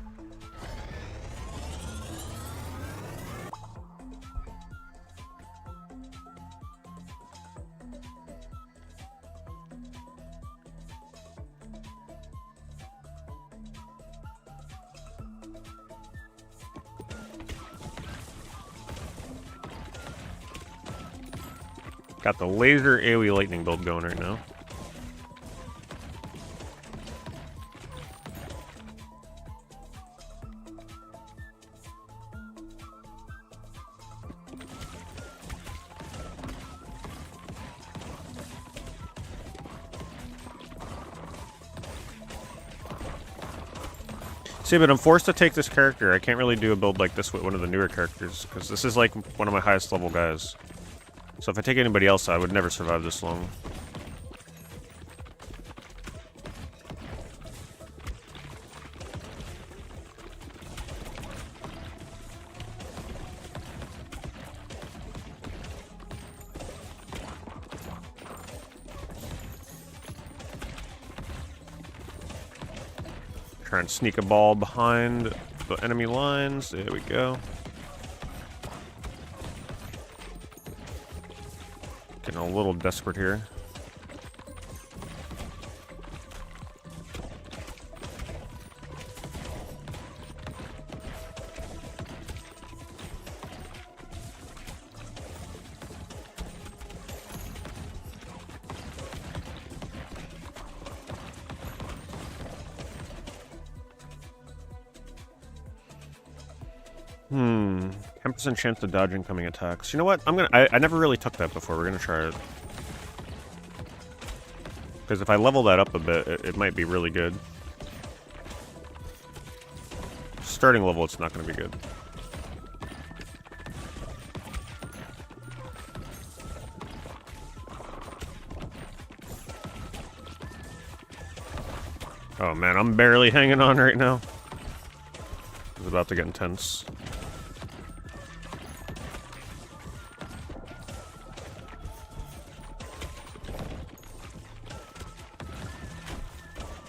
Got the laser AoE lightning build going right now. See, but I'm forced to take this character. I can't really do a build like this with one of the newer characters, because this is like one of my highest level guys. So if I take anybody else, I would never survive this long. Try and sneak a ball behind the enemy lines. There we go. Getting a little desperate here. Hmm. 10% chance of dodging coming attacks. You know what? I never really took that before. We're gonna try it. Because if I level that up a bit, it might be really good. Starting level, it's not gonna be good. Oh man, I'm barely hanging on right now. It's about to get intense.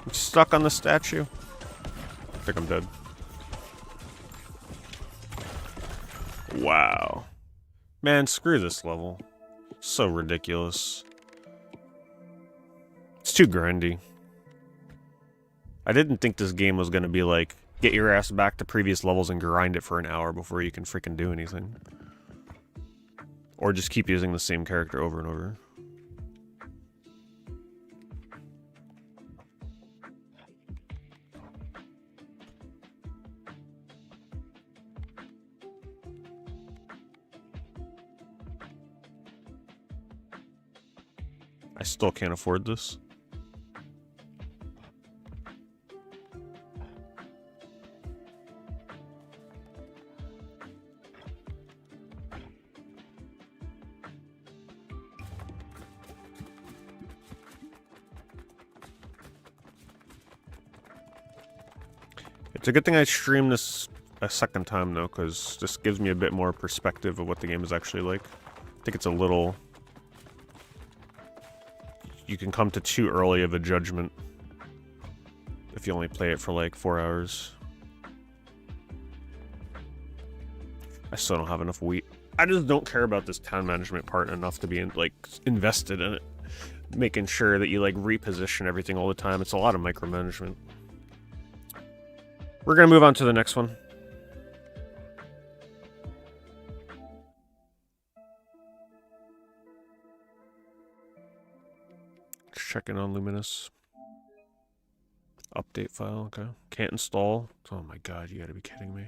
I'm stuck on the statue. think I'm dead. Wow. Man, screw this level. So ridiculous. It's too grindy. I didn't think this game was gonna be like, get your ass back to previous levels and grind it for an hour before you can freaking do anything. Or just keep using the same character over and over. I still can't afford this. It's a good thing I streamed this a second time, though, because this gives me a bit more perspective of what the game is actually like. I think it's a little... You can come to too early of a judgment if you only play it for like 4 hours. I still don't have enough wheat. I just don't care about this town management part enough to be like invested in it. Making sure that you like reposition everything all the time. It's a lot of micromanagement. We're gonna move on to the next one. Checking on Lumines. Update file, okay. Can't install. Oh my god, you gotta be kidding me.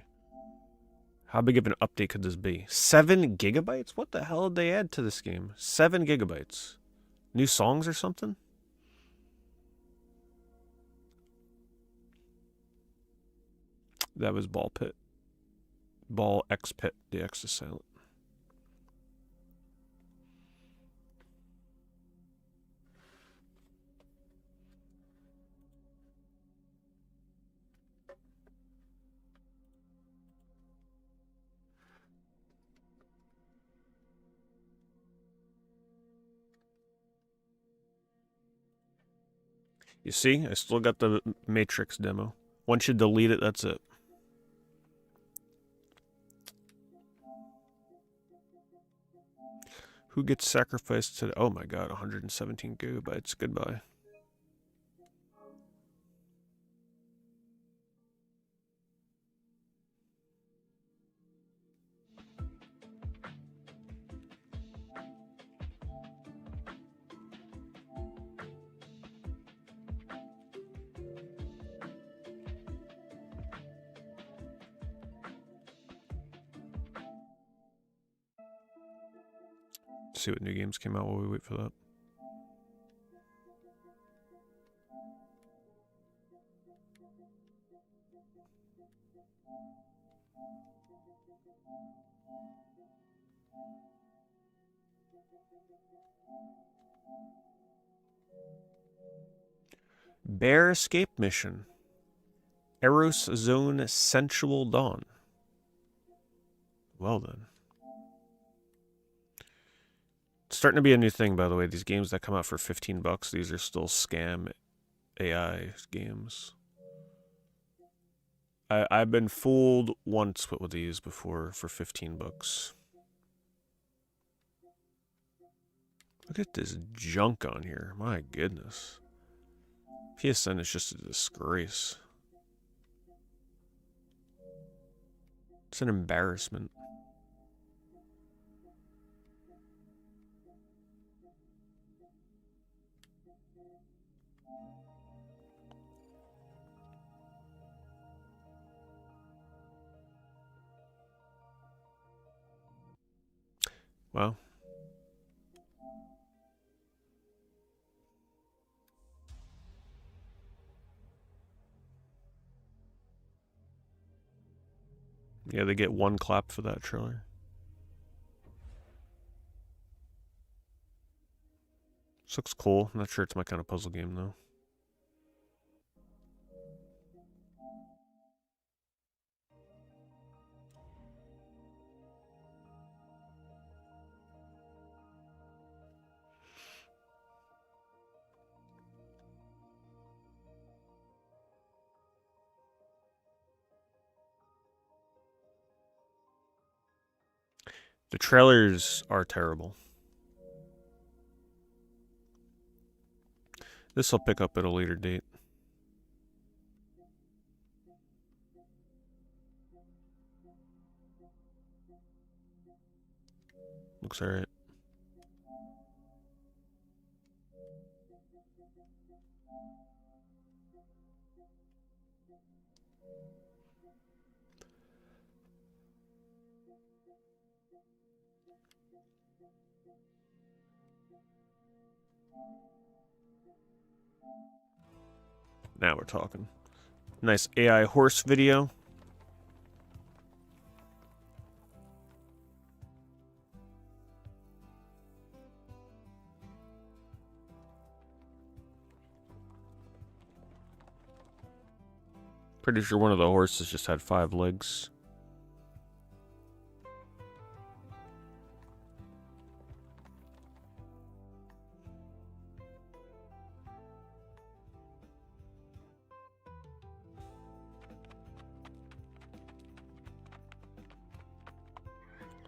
How big of an update could this be? 7 gigabytes? What the hell did they add to this game? 7 gigabytes. New songs or something? That was Ball Pit. Ball X Pit. The X is silent. You see, I still got the Matrix demo. Once you delete it, that's it. Who gets sacrificed to... Oh my god, 117 gigabytes. Goodbye. See what new games came out while we wait for that. Bear Escape Mission. Eros Zone Sensual Dawn. Well then. It's starting to be a new thing, by the way. These games that come out for 15 bucks, these are still scam AI games. I've been fooled once with these before for 15 bucks. Look at this junk on here. My goodness. PSN is just a disgrace. It's an embarrassment. Well. Yeah, they get 1 clap for that trailer. This looks cool. I'm not sure it's my kind of puzzle game, though. The trailers are terrible. This I'll pick up at a later date. Looks alright. Now we're talking. Nice AI horse video. Pretty sure one of the horses just had 5 legs.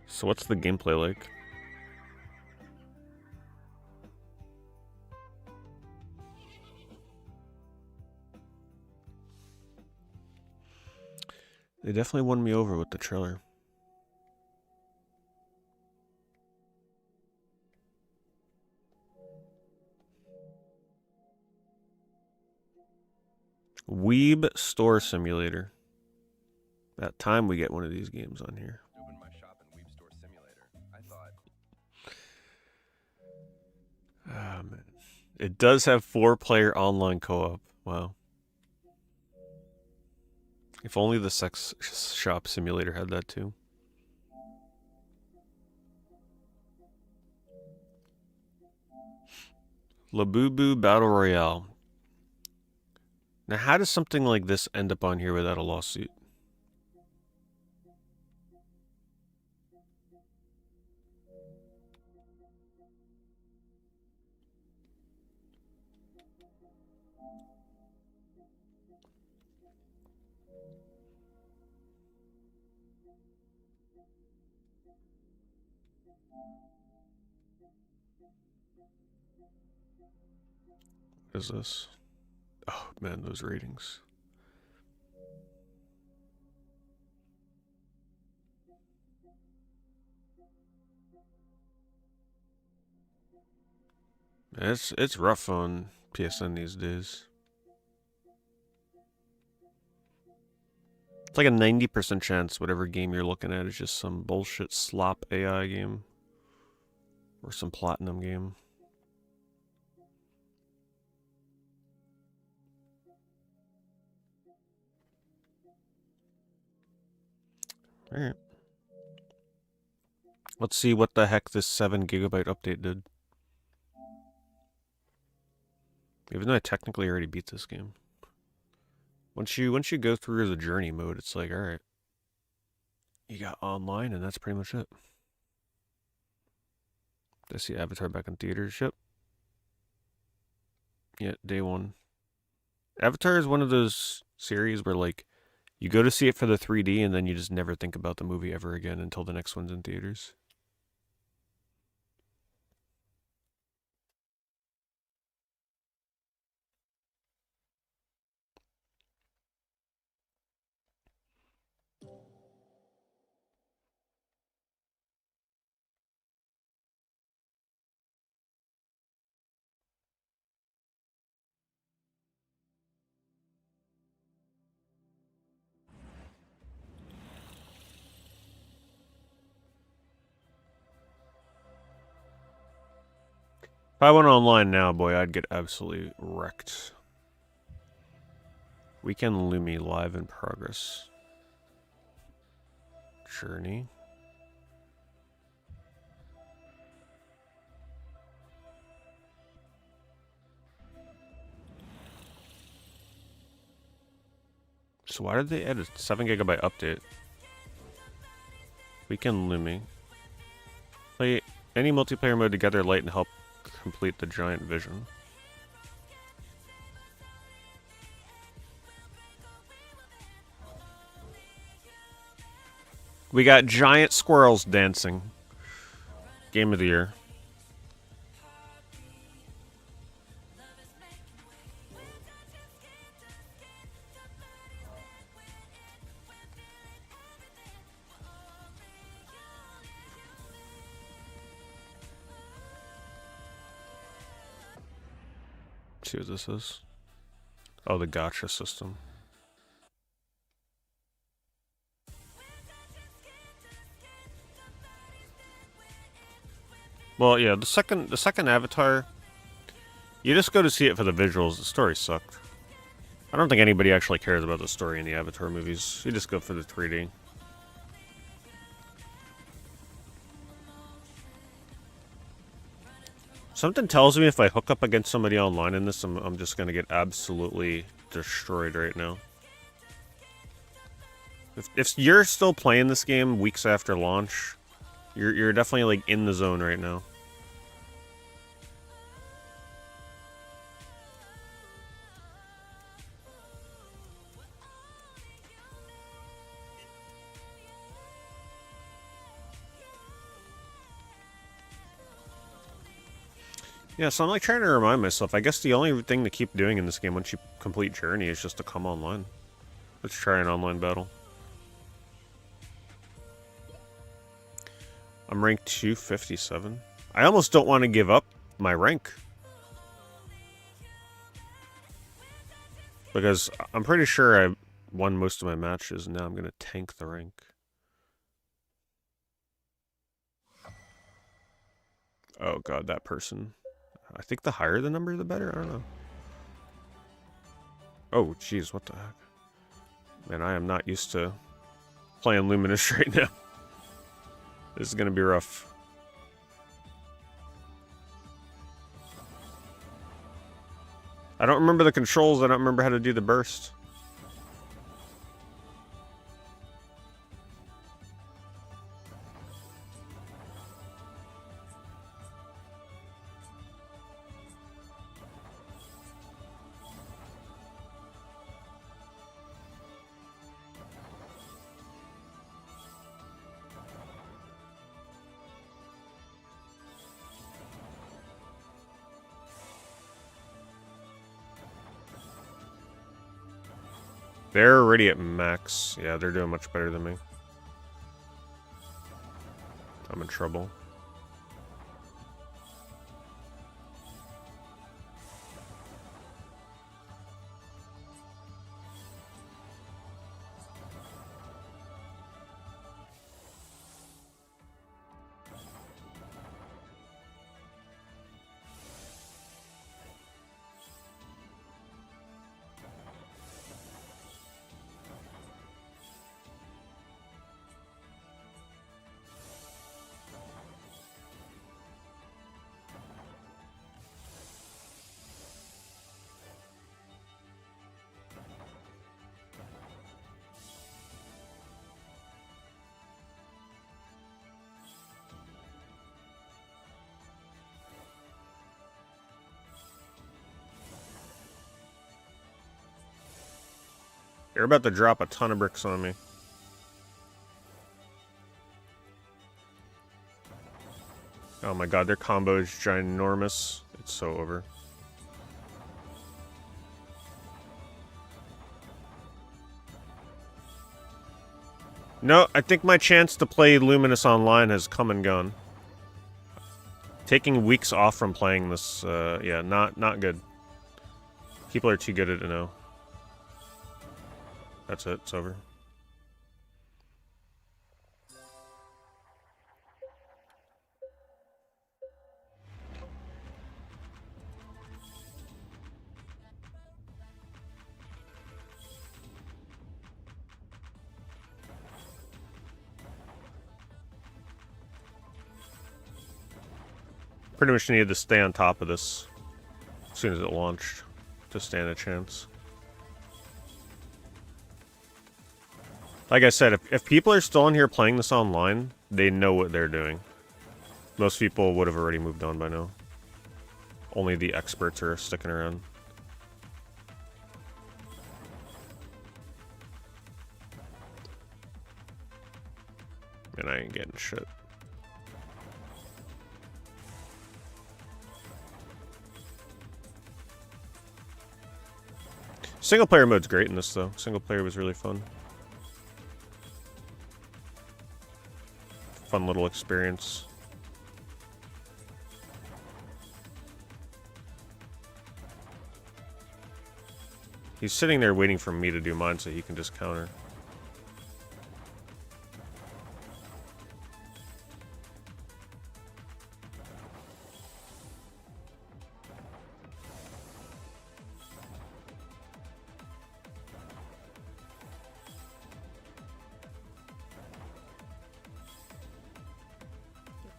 So what's the gameplay like? They definitely won me over with the trailer. Weeb Store Simulator. About time we get one of these games on here. Open my shop in Weeb Store Simulator. I thought. Man. It does have 4-player online co-op. Wow. If only the sex shop simulator had that too. Labubu Battle Royale. Now, how does something like this end up on here without a lawsuit? What is this? Oh man, those ratings. It's rough on PSN these days. It's like a 90% chance whatever game you're looking at is just some bullshit slop AI game. Or some platinum game. Alright. Let's see what the heck this 7 GB update did. Even though I technically already beat this game. Once you go through the journey mode, it's like, alright. You got online and that's pretty much it. Did I see Avatar back in theaters? Yep. Yeah, day 1. Avatar is one of those series where, like, you go to see it for the 3D and then you just never think about the movie ever again until the next one's in theaters. If I went online now, boy, I'd get absolutely wrecked. Weekend Lumi live in progress. Journey. So why did they add a 7 GB update? Weekend Lumi. Play any multiplayer mode together light and help complete the giant vision. We got giant squirrels dancing. Game of the year. Let's see what this is. Oh, the gotcha system. Well, yeah, the second Avatar, you just go to see it for the visuals. The story sucked. I don't think anybody actually cares about the story in the Avatar movies. You just go for the 3D. Something tells me if I hook up against somebody online in this, I'm just gonna get absolutely destroyed right now. If you're still playing this game weeks after launch, you're definitely like in the zone right now. Yeah, so I'm like trying to remind myself. I guess the only thing to keep doing in this game once you complete Journey is just to come online. Let's try an online battle. I'm ranked 257. I almost don't want to give up my rank. Because I'm pretty sure I won most of my matches, and now I'm going to tank the rank. Oh god, that person. I think the higher the number, the better? I don't know. Oh, jeez, what the heck? Man, I am not used to playing Luminous right now. This is gonna be rough. I don't remember the controls, I don't remember how to do the burst. They're already at max. Yeah, they're doing much better than me. I'm in trouble. They're about to drop a ton of bricks on me. Oh my god, their combo is ginormous. It's so over. No, I think my chance to play Luminous online has come and gone. Taking weeks off from playing this, yeah, not good. People are too good at it now. That's it, it's over. Pretty much needed to stay on top of this as soon as it launched to stand a chance. Like I said, if people are still in here playing this online, they know what they're doing. Most people would have already moved on by now. Only the experts are sticking around. And I ain't getting shit. Single player mode's great in this though. Single player was really fun. Fun little experience. He's sitting there waiting for me to do mine so he can just counter.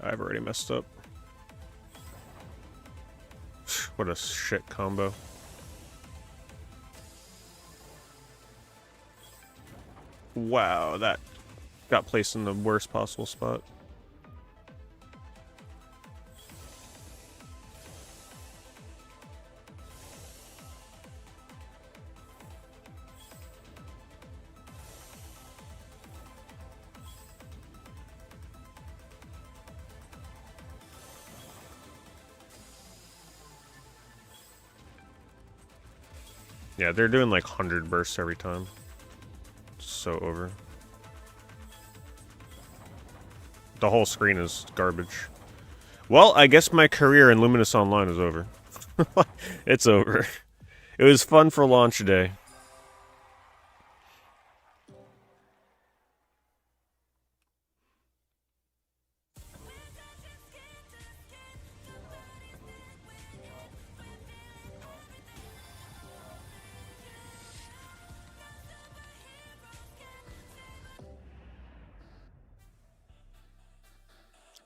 I've already messed up. What a shit combo. Wow, that got placed in the worst possible spot. Yeah, they're doing like 100 bursts every time. So over. The whole screen is garbage. Well, I guess my career in Lumines Online is over. It's over. It was fun for launch day.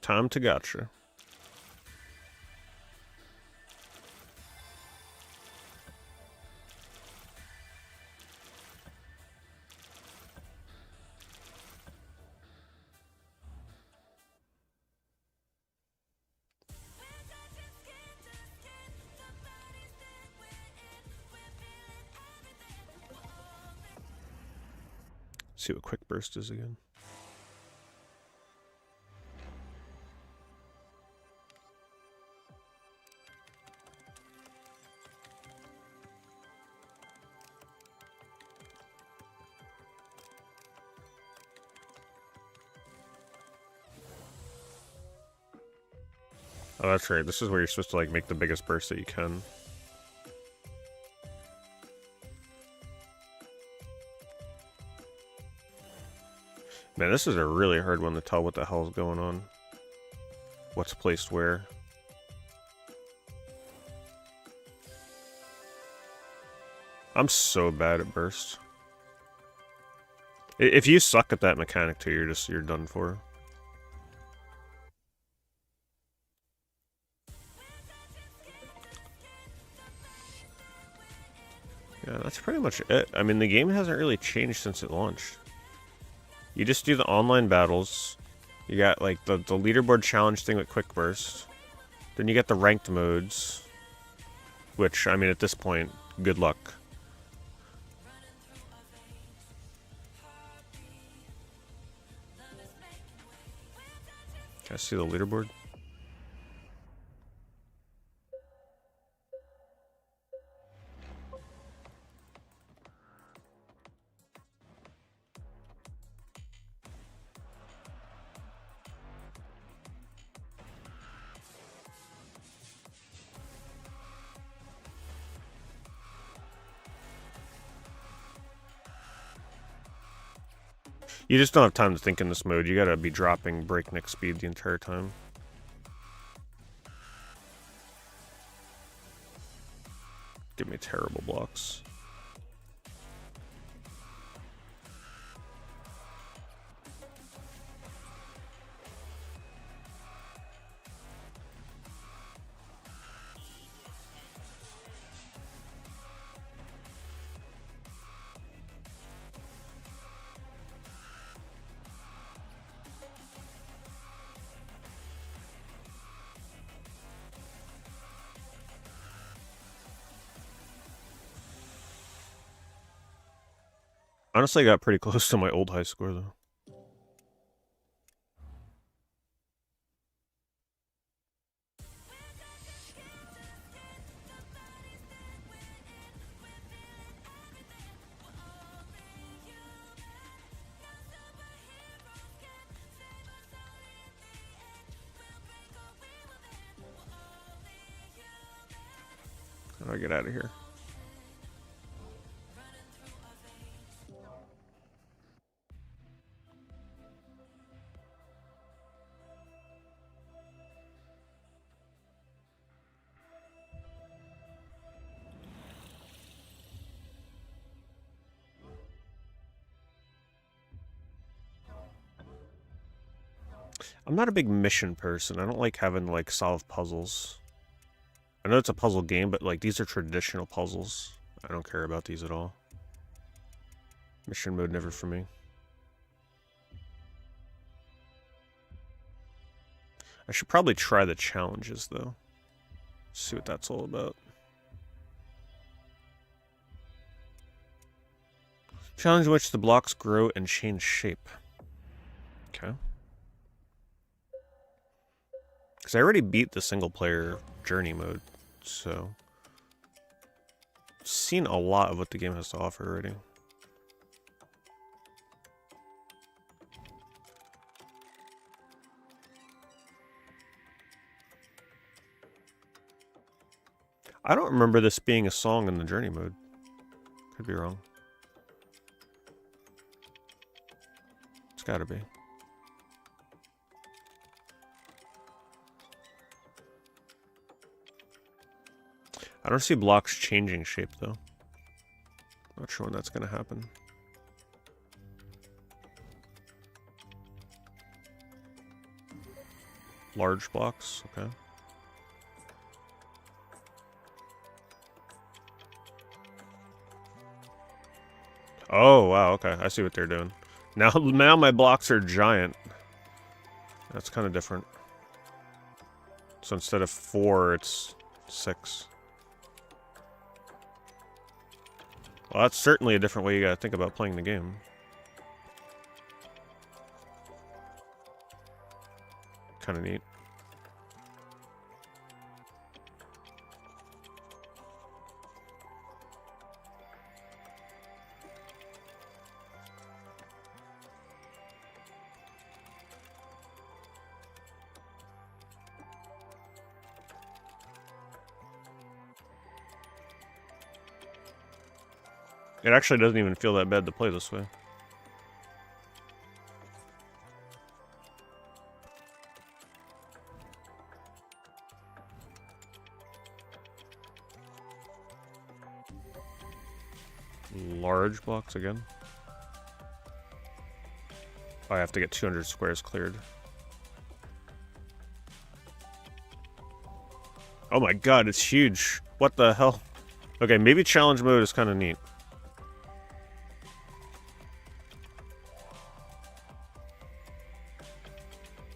Time to gotcha. See what quick burst is again. Oh, that's right. This is where you're supposed to like make the biggest burst that you can. Man, this is a really hard one to tell what the hell's going on. What's placed where. I'm so bad at burst. If you suck at that mechanic too, you're done for. Yeah, that's pretty much it. I mean, the game hasn't really changed since it launched. You just do the online battles. You got like the leaderboard challenge thing with quick burst. Then you get the ranked modes. Which, I mean, at this point, good luck. Can I see the leaderboard? You just don't have time to think in this mode. You gotta be dropping breakneck speed the entire time. Give me terrible blocks. Honestly, I got pretty close to my old high score, though. I get out of here. I'm not a big mission person. I don't like having to, like, solve puzzles. I know it's a puzzle game, but, like, these are traditional puzzles. I don't care about these at all. Mission mode never for me. I should probably try the challenges, though. See what that's all about. Challenge in which the blocks grow and change shape. Okay. Because I already beat the single-player journey mode, so... I've seen a lot of what the game has to offer already. I don't remember this being a song in the journey mode. Could be wrong. It's gotta be. I don't see blocks changing shape, though. Not sure when that's gonna happen. Large blocks, okay. Oh, wow, okay. I see what they're doing. Now my blocks are giant. That's kind of different. So instead of 4, it's 6. Well, that's certainly a different way you gotta think about playing the game. Kind of neat. It actually doesn't even feel that bad to play this way. Large blocks again. Oh, I have to get 200 squares cleared. Oh my god, it's huge. What the hell? Okay, maybe challenge mode is kind of neat.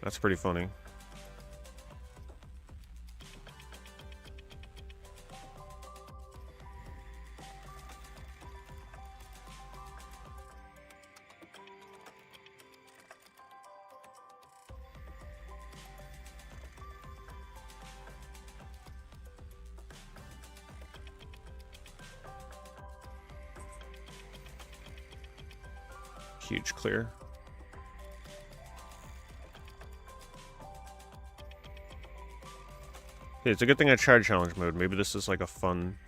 That's pretty funny. Huge clear. Hey, it's a good thing I tried challenge mode. Maybe this is like a fun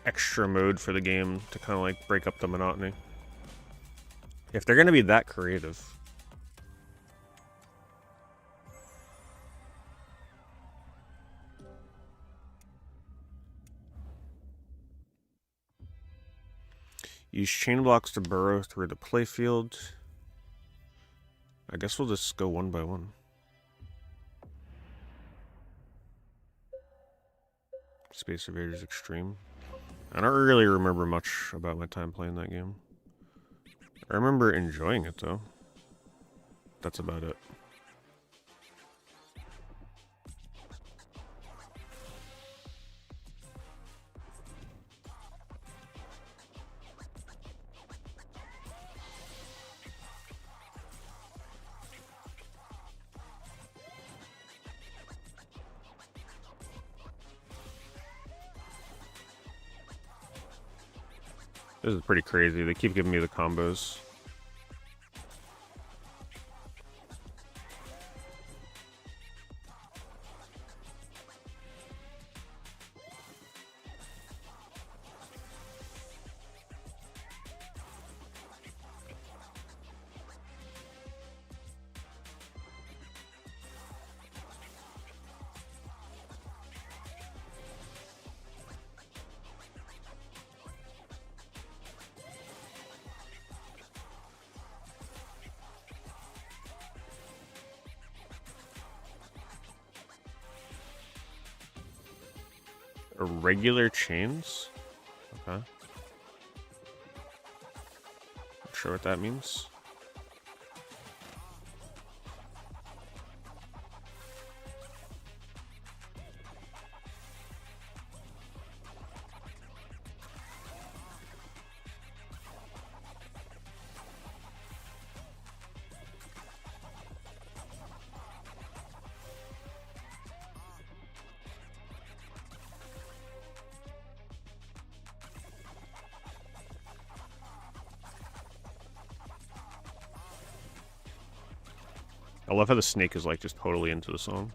extra mode for the game to kind of like break up the monotony. If they're going to be that creative. Use chain blocks to burrow through the playfield. I guess we'll just go one by one. Space Invaders Extreme. I don't really remember much about my time playing that game. I remember enjoying it, though. That's about it. This is pretty crazy. They keep giving me the combos. Irregular chains? Okay. Not sure what that means. I love how the snake is like just totally into the song.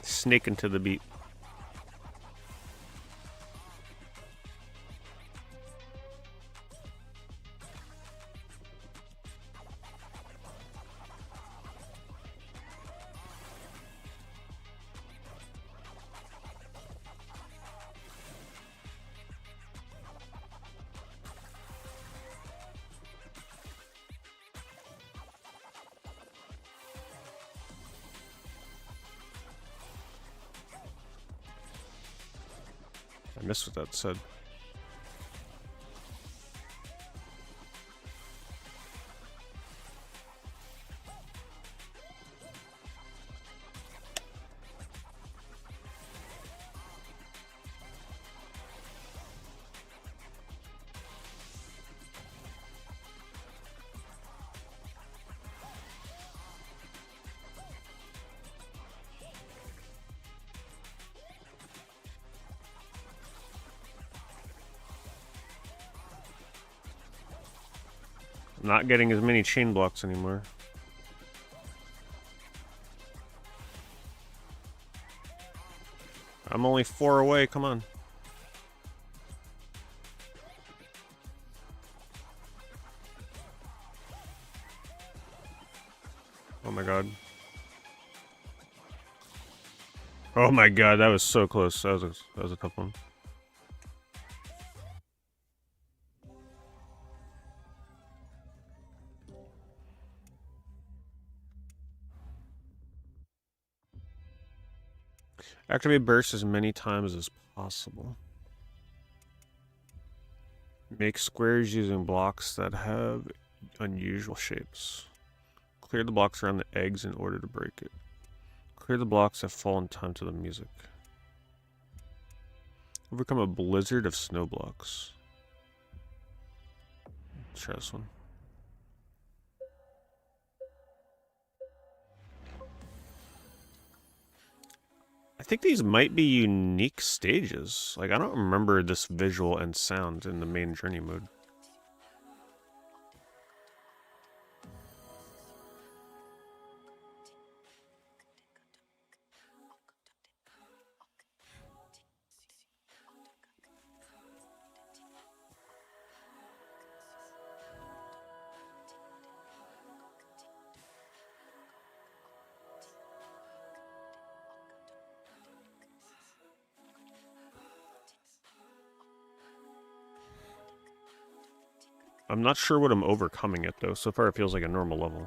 Snake into the beat. I missed what that said. I'm not getting as many chain blocks anymore. I'm only 4 away, come on. Oh my god. Oh my god, that was so close. That was a tough one. Activate burst as many times as possible. Make squares using blocks that have unusual shapes. Clear the blocks around the eggs in order to break it. Clear the blocks that fall in time to the music. Overcome a blizzard of snow blocks. Let's try this one. I think these might be unique stages. Like, I don't remember this visual and sound in the main journey mode. I'm not sure what I'm overcoming it, though. So far, it feels like a normal level.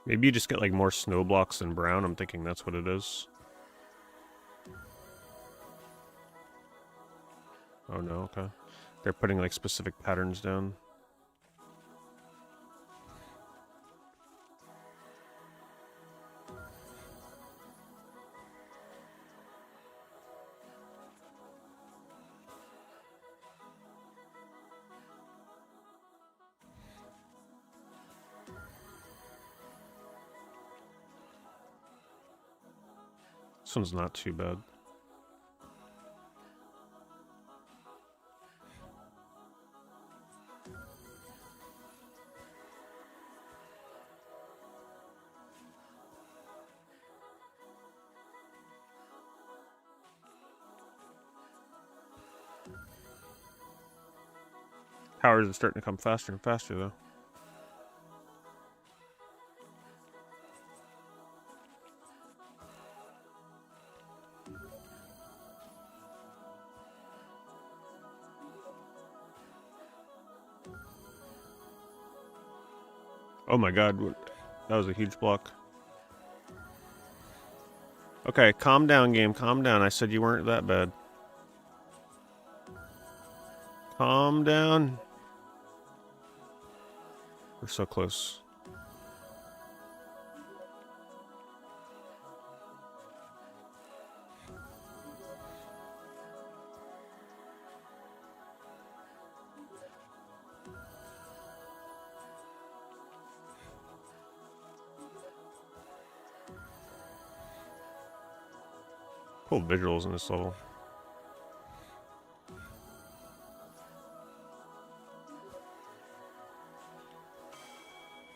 Maybe you just get, like, more snow blocks than brown. I'm thinking that's what it is. Oh, no, okay. They're putting, like, specific patterns down. This one's not too bad. Towers are starting to come faster and faster, though. Oh my god, that was a huge block. Okay, calm down, game. Calm down. I said you weren't that bad. Calm down. We're so close. Cool visuals in this level.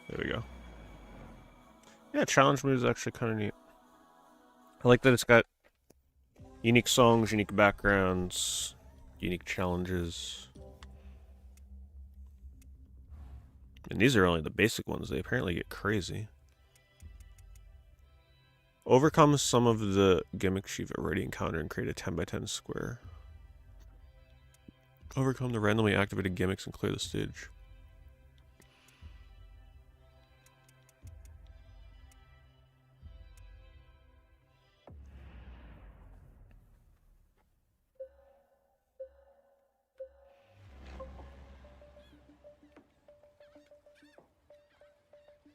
There we go. Yeah, challenge mode is actually kind of neat. I like that it's got unique songs, unique backgrounds, unique challenges. And these are only the basic ones. They apparently get crazy. Overcome some of the gimmicks you've already encountered and create a 10x10 square. Overcome the randomly activated gimmicks and clear the stage.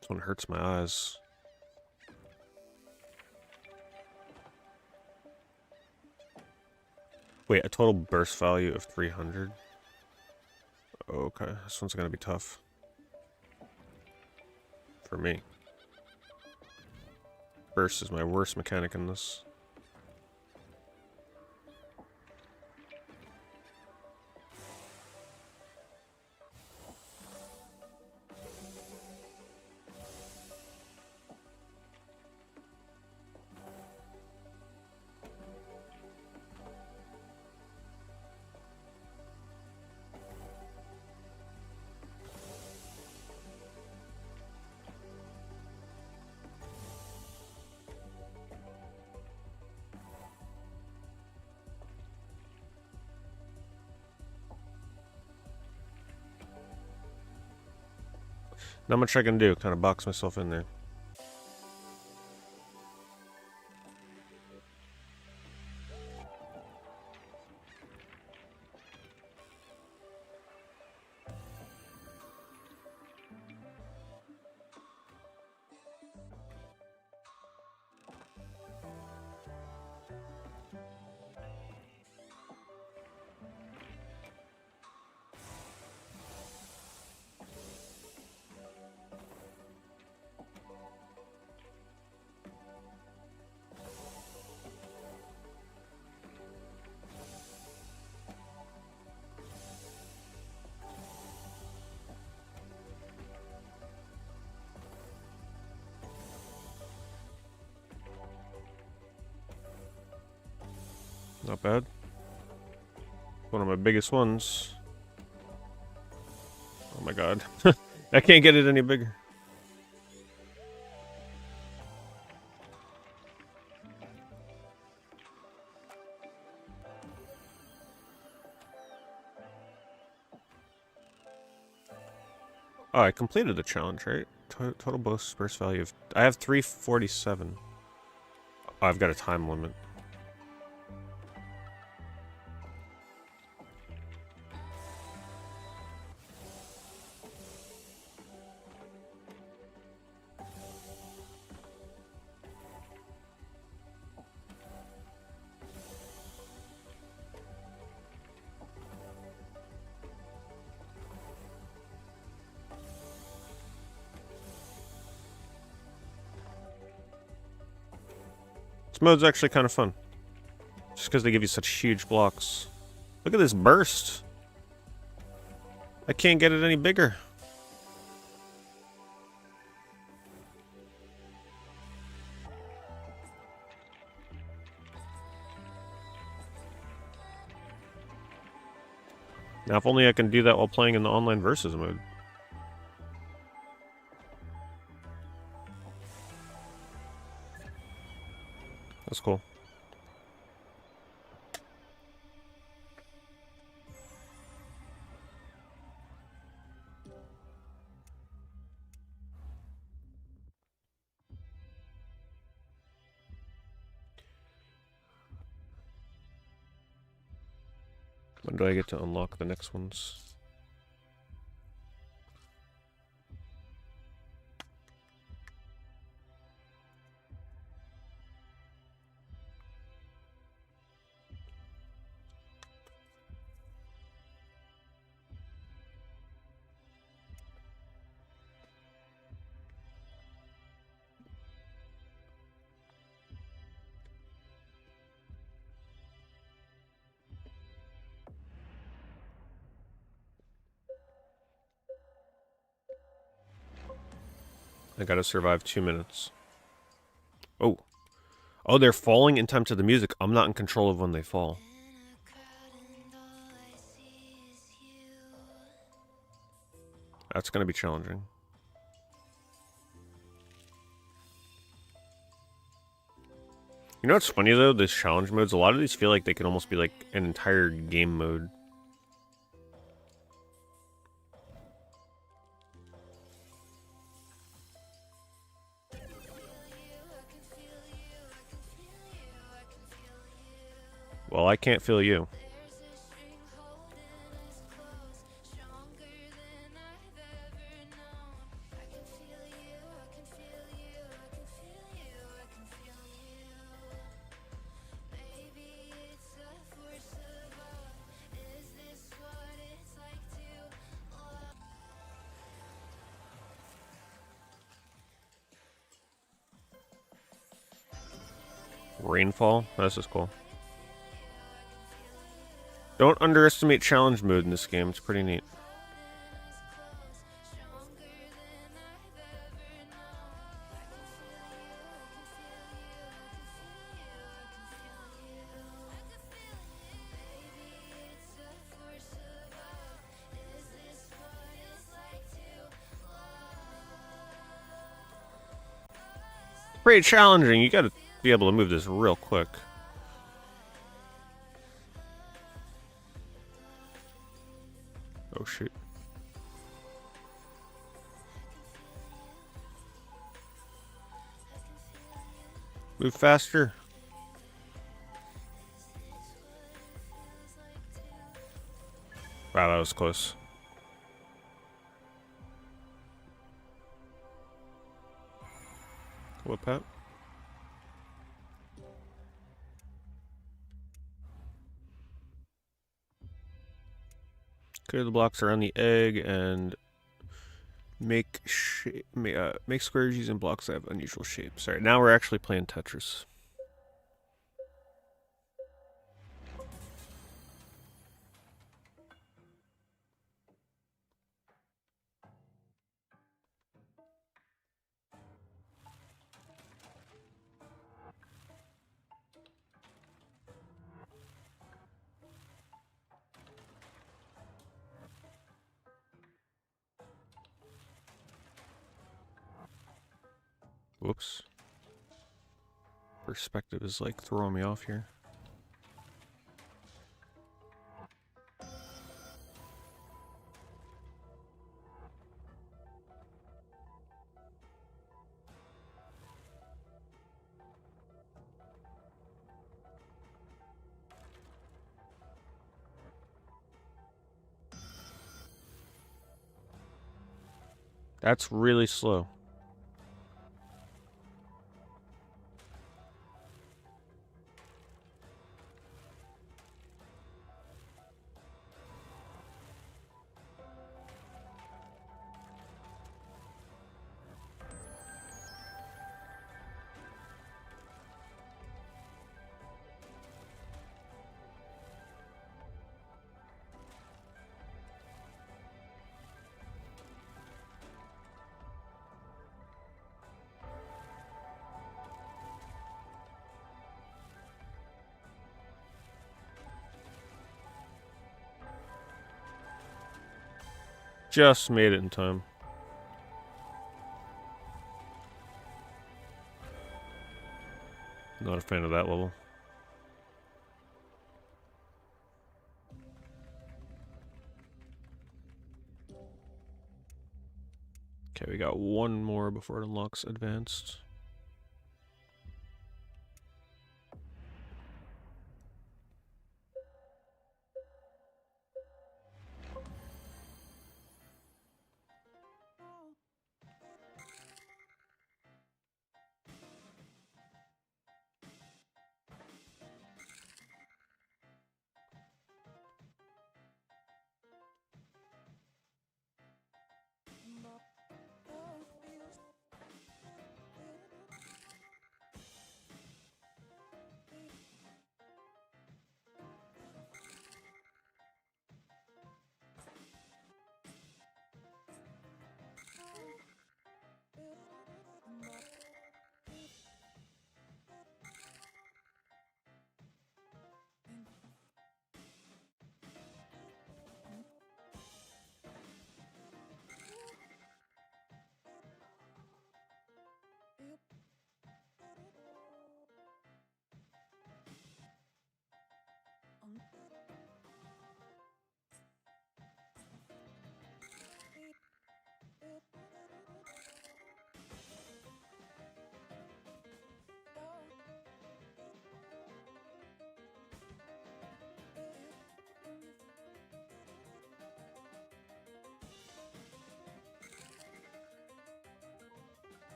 This one hurts my eyes. Wait, a total burst value of 300? Okay, this one's gonna be tough. For me. Burst is my worst mechanic in this. Not much I can do, kind of box myself in there. Not bad. One of my biggest ones. Oh my god. I can't get it any bigger. Oh, I completed the challenge, right? Total burst value of... I have 347. Oh, I've got a time limit. This mode's actually kind of fun. Just because they give you such huge blocks. Look at this burst. I can't get it any bigger. Now, if only I can do that while playing in the online versus mode. That's cool. When do I get to unlock the next ones? I gotta survive 2 minutes. Oh. Oh, they're falling in time to the music. I'm not in control of when they fall. That's gonna be challenging. You know what's funny though? These challenge modes, a lot of these feel like they could almost be like an entire game mode. Well, I can't feel you. Rainfall? This is cool. Don't underestimate challenge mode in this game. It's pretty neat. Pretty challenging. You gotta be able to move this real quick. Oh shoot. Move faster. Wow, that was close. What, Pat? Clear the blocks around the egg and make squares using blocks that have unusual shapes. Alright, now we're actually playing Tetris. Whoops. Perspective is like throwing me off here. That's really slow. Just made it in time. Not a fan of that level. Okay, we got one more before it unlocks advanced.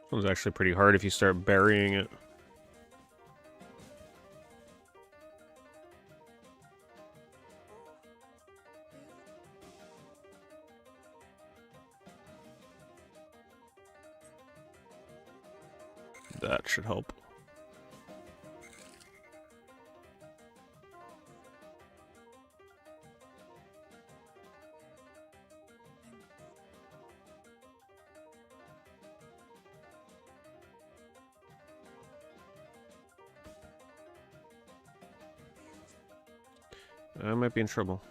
This one's actually pretty hard if you start burying it. That should help. I might be in trouble.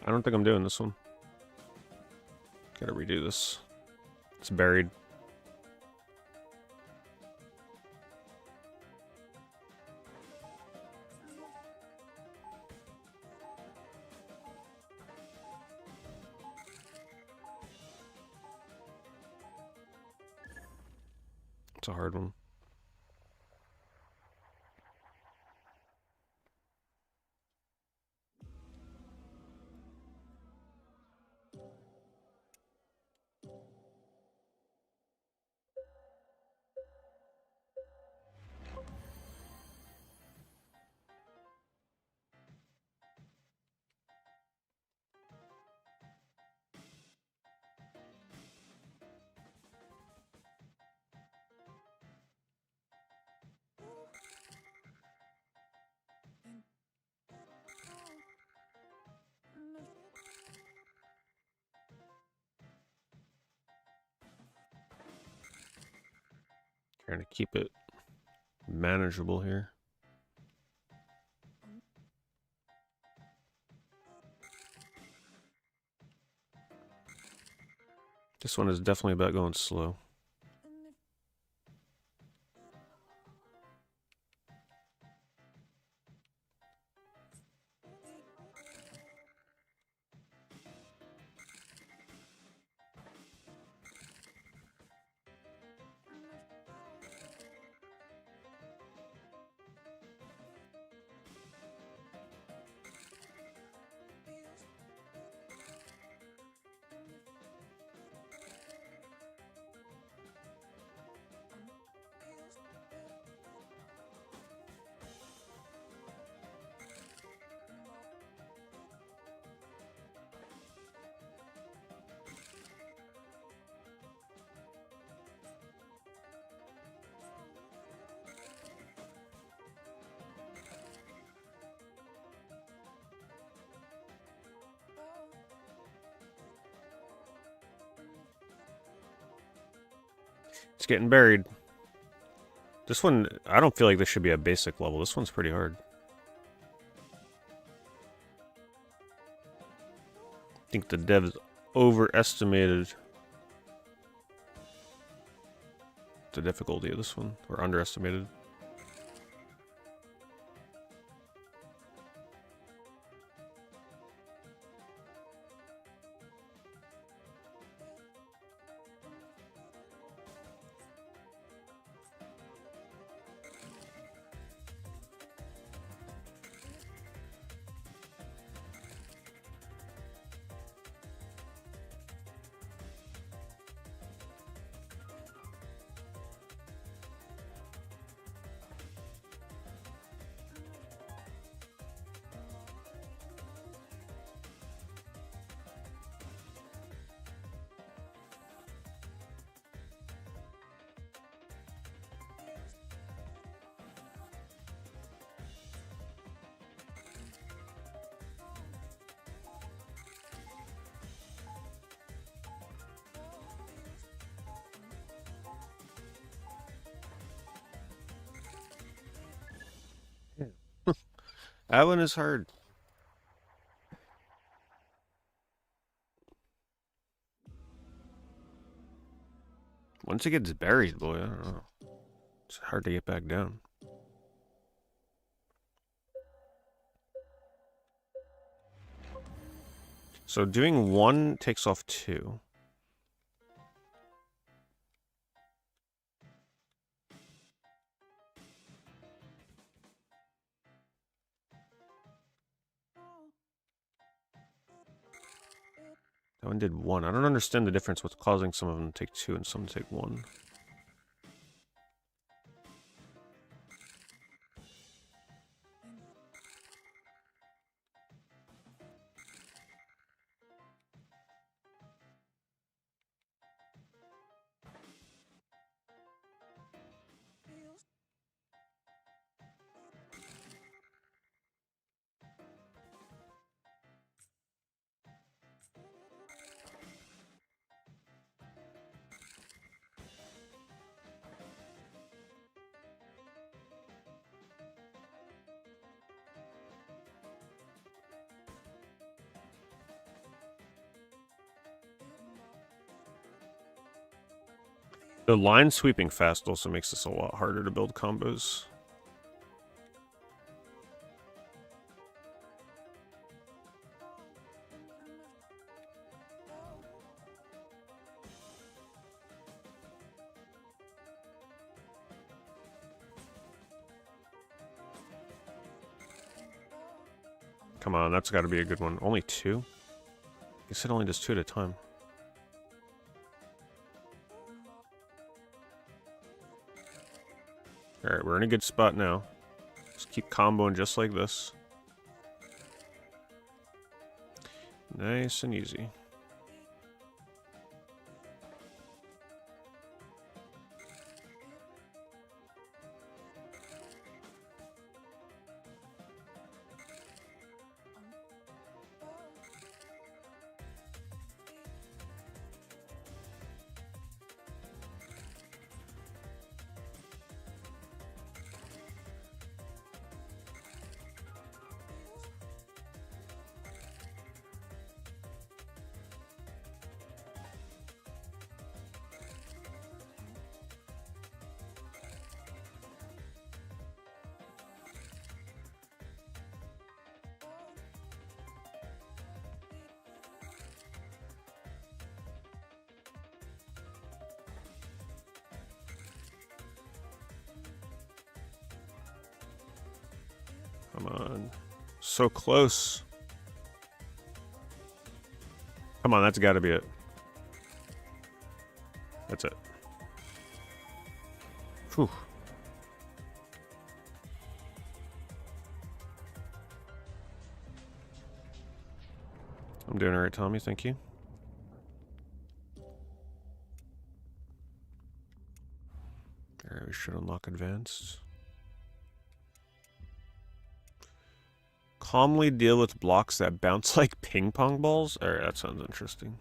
I don't think I'm doing this one. Gotta redo this. It's buried. It's a hard one. Trying to keep it manageable here. This one is definitely about going slow. getting buried. This one, I don't feel like this should be a basic level. This one's pretty hard. I think the devs overestimated the difficulty of this one, or underestimated. That one is hard. Once it gets buried, boy, I don't know. It's hard to get back down. So doing one takes off two. That one did one. I don't understand the difference what's causing some of them to take two and some to take one. The line sweeping fast also makes this a lot harder to build combos. Come on, that's got to be a good one. Only two? I guess it only does two at a time. Alright, we're in a good spot now. Just keep comboing just like this. Nice and easy. Come on. So close. Come on, that's gotta be it. That's it. Whew. I'm doing alright, Tommy, thank you. Alright, we should unlock advanced. Calmly deal with blocks that bounce like ping pong balls? Alright, that sounds interesting.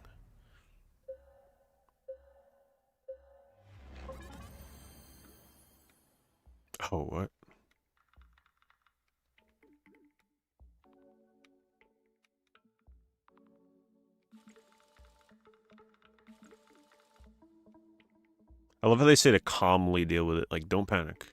Oh, what? I love how they say to calmly deal with it. Like, don't panic.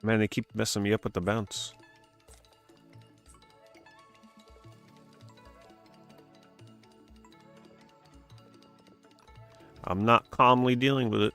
Man, they keep messing me up with the bounce. I'm not calmly dealing with it.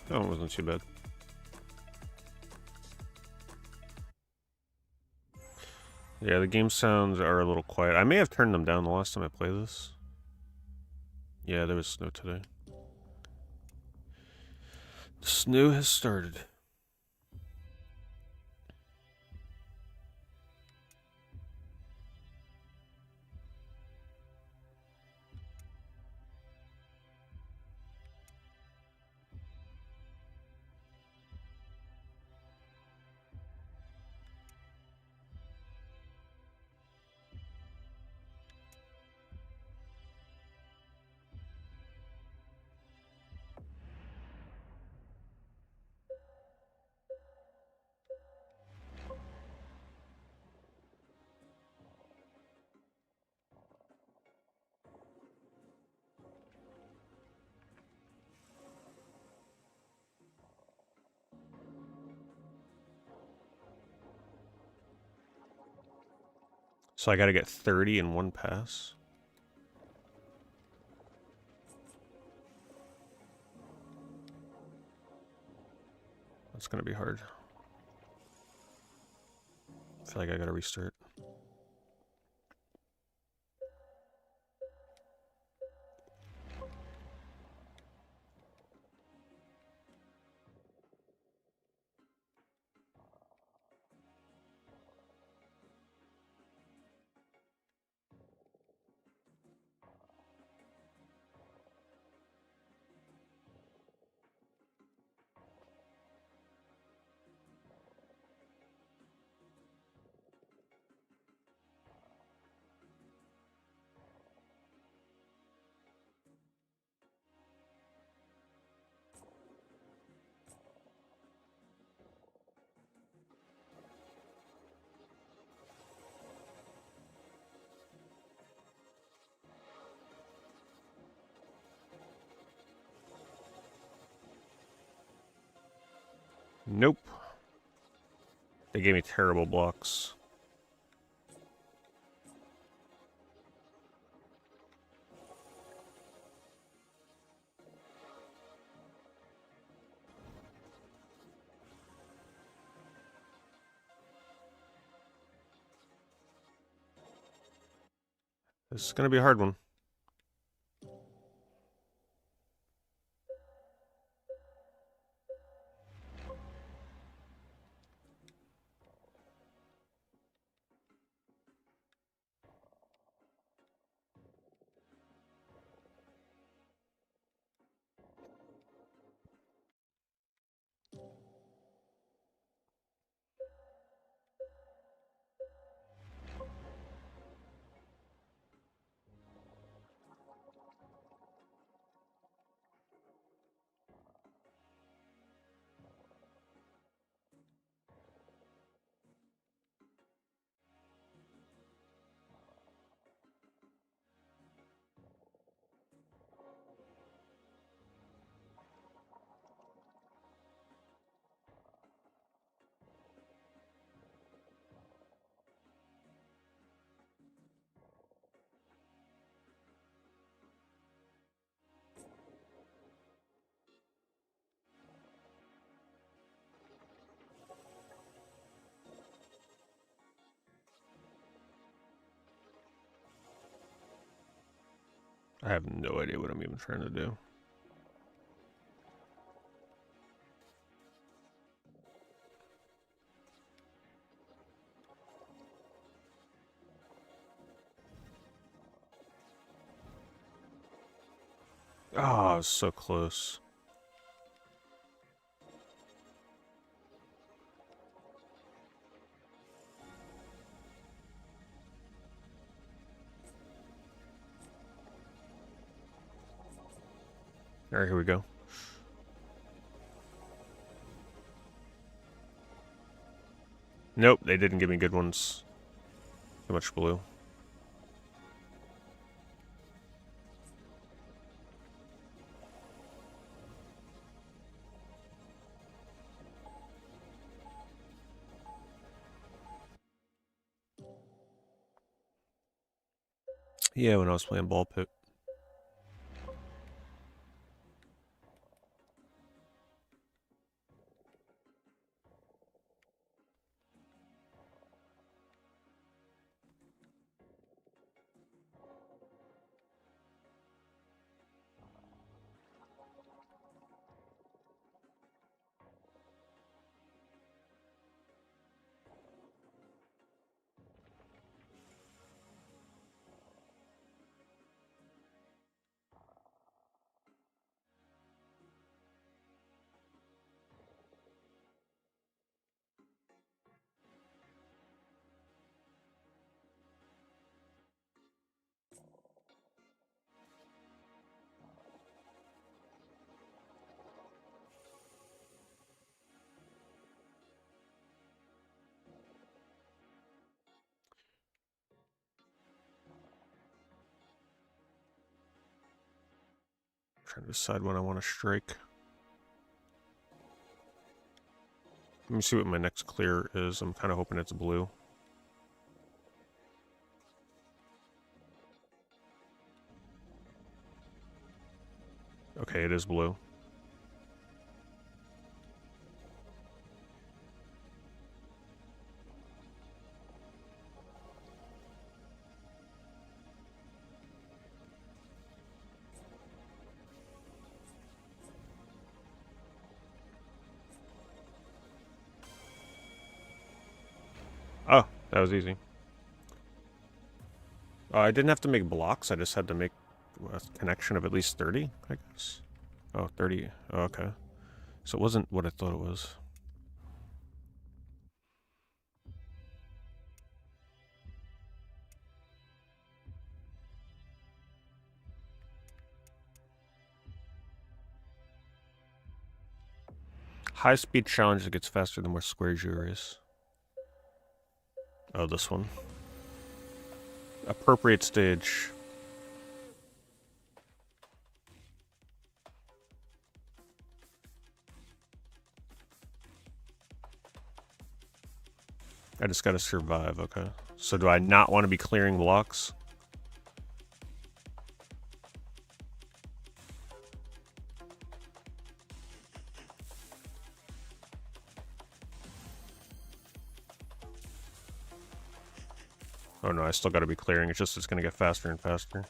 Oh, it wasn't too bad. Yeah, the game sounds are a little quiet. I may have turned them down the last time I played this. Yeah, there was snow today. The snow has started. So I gotta get 30 in one pass. That's gonna be hard. I feel like I gotta restart. Nope. They gave me terrible blocks. This is gonna be a hard one. I have no idea what I'm even trying to do. Oh, so close. All right, here we go. Nope, they didn't give me good ones. Too much blue. Yeah, when I was playing ball pit. Trying to decide when I want to strike. Let me see what my next clear is. I'm kind of hoping it's blue. Okay, it is blue. Oh, that was easy. I didn't have to make blocks. I just had to make a connection of at least 30, I guess. Oh, 30. Oh, okay. So it wasn't what I thought it was. High-speed challenge that gets faster the more squares you erase. Oh, this one. Appropriate stage. I just gotta survive, okay. So do I not want to be clearing blocks? Oh no, I still gotta be clearing. It's gonna get faster and faster.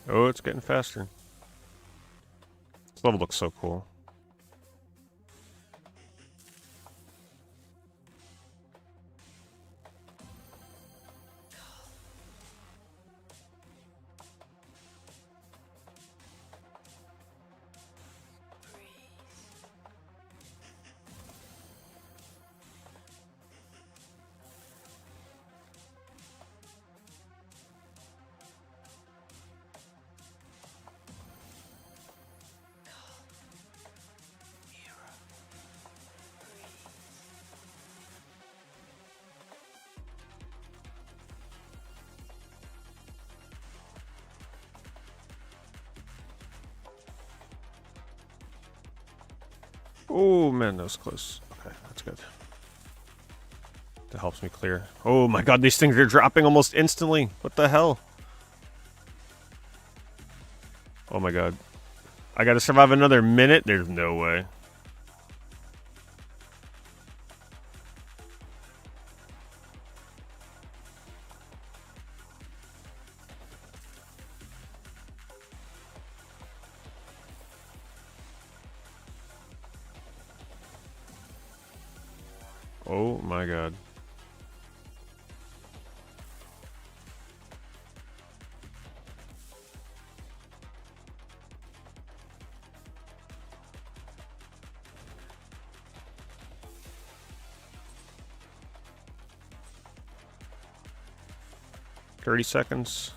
Oh, it's getting faster. This level looks so cool. Oh man, that was close. Okay, that's good. That helps me clear. Oh my god, these things are dropping almost instantly. What the hell? Oh my god. I gotta survive another minute? There's no way. Oh my god. "30 seconds.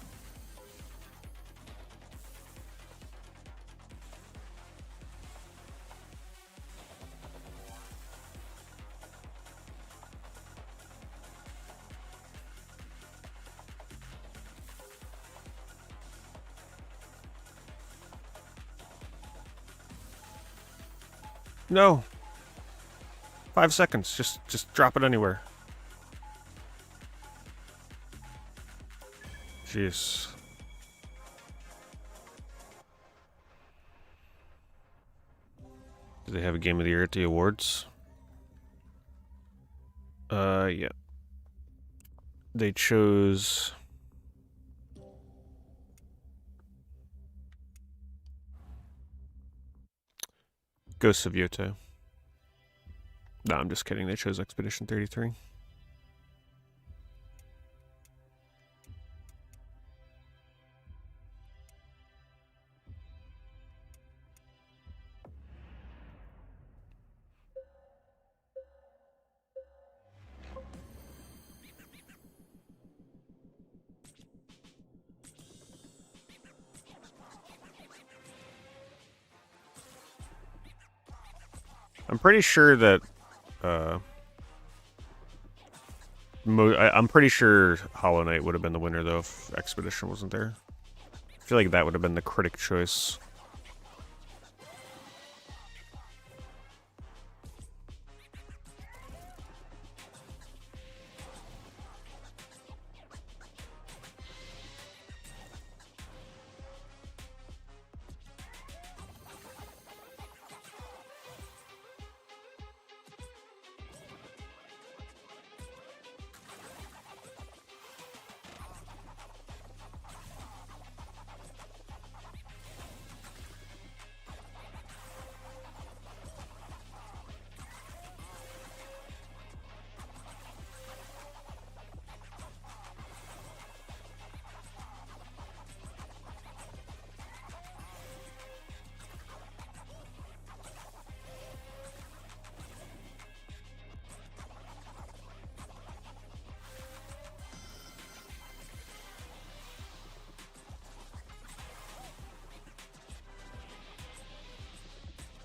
No. 5 seconds. Just drop it anywhere. Jeez. Do they have a Game of the Year at the awards? Yeah. They chose... Ghosts of Yoto. No, I'm just kidding. They chose Expedition 33. I'm pretty sure that I'm pretty sure Hollow Knight would have been the winner though if Expedition wasn't there. I feel like that would have been the critic choice.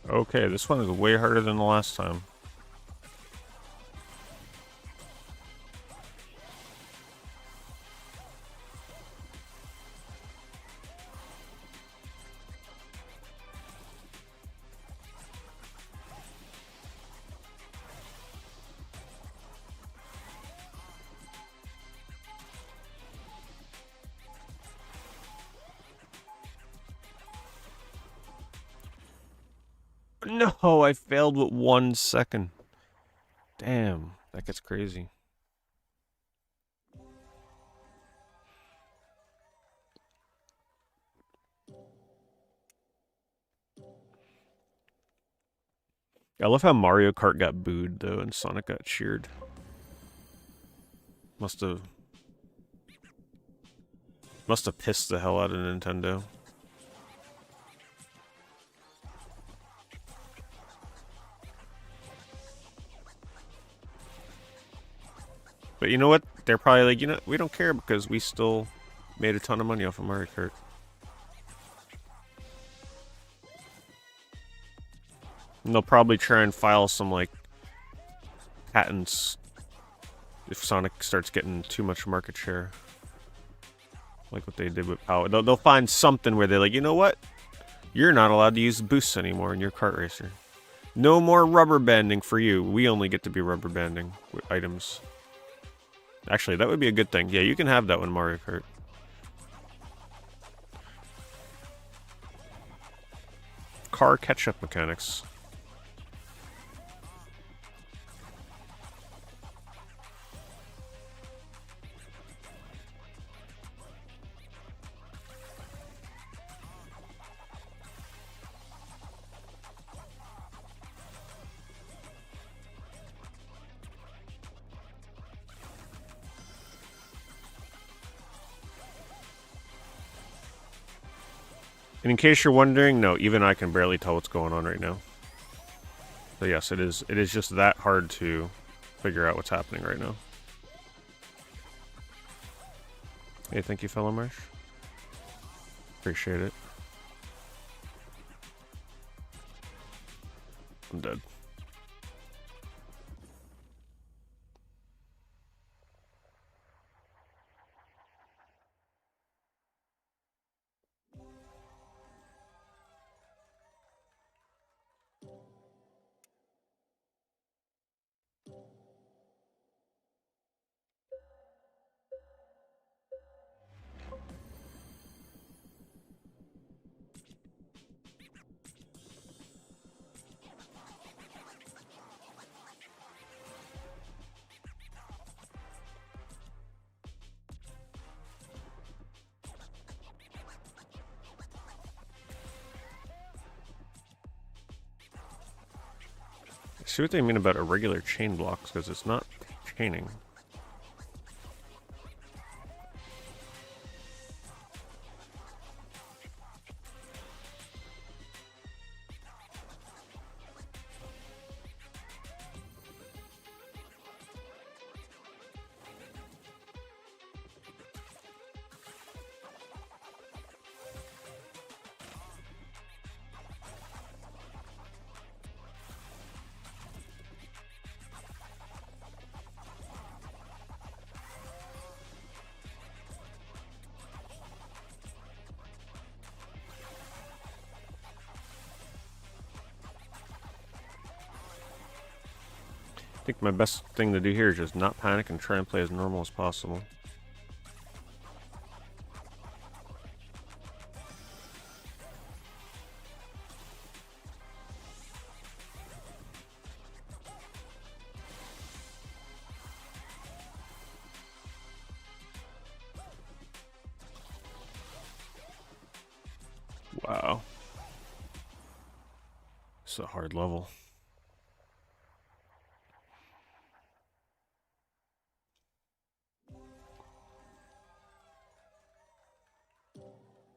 Okay, this one is way harder than the last time. No, I failed with 1 second. Damn, that gets crazy. I love how Mario Kart got booed, though, and Sonic got cheered. Must have pissed the hell out of Nintendo. But you know what? They're probably like, you know, we don't care because we still made a ton of money off of Mario Kart. And they'll probably try and file some, like, patents if Sonic starts getting too much market share. Like what they did with Power. They'll find something where they're like, you know what? You're not allowed to use boosts anymore in your kart racer. No more rubber banding for you. We only get to be rubber banding with items. Actually, that would be a good thing. Yeah, you can have that one, Mario Kart. Car catch-up mechanics. And in case you're wondering, no, even I can barely tell what's going on right now. So yes, it is just that hard to figure out what's happening right now. Hey, thank you, fellow Marsh. Appreciate it. I'm dead. See what they mean about irregular chain blocks, because it's not chaining. I think my best thing to do here is just not panic and try and play as normal as possible. Wow. It's a hard level.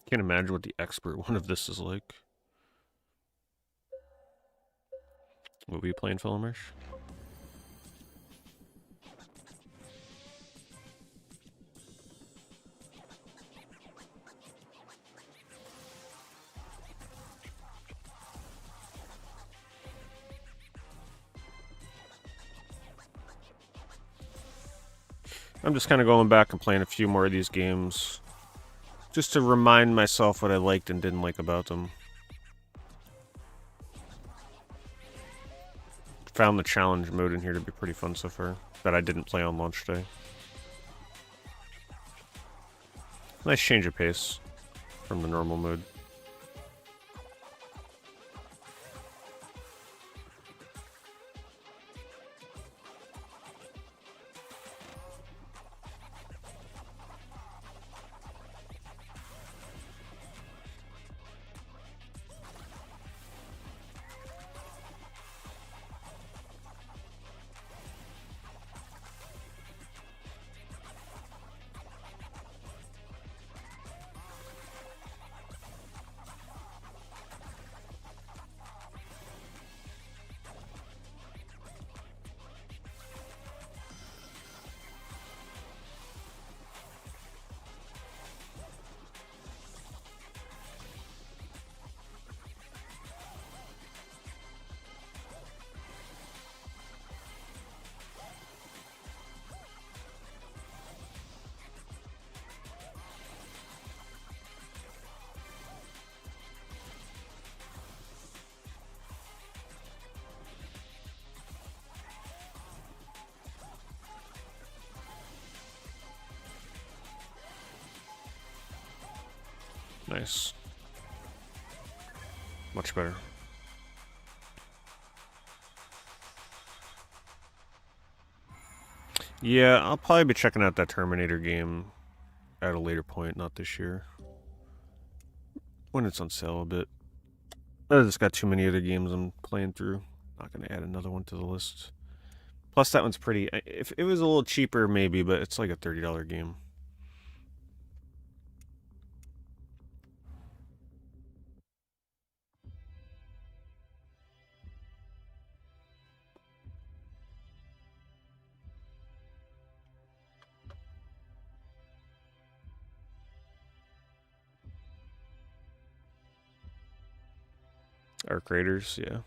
Can't imagine what the expert one of this is like. What were you playing, Philomersh? I'm just kind of going back and playing a few more of these games, just to remind myself what I liked and didn't like about them. Found the challenge mode in here to be pretty fun so far, that I didn't play on launch day. Nice change of pace from the normal mode. Nice. Much better. Yeah, I'll probably be checking out that Terminator game at a later point, not this year. When it's on sale a bit. I just got too many other games I'm playing through. Not gonna add another one to the list. Plus, that one's pretty. If it was a little cheaper, maybe, but it's like a $30 game. Arc Raiders, yeah.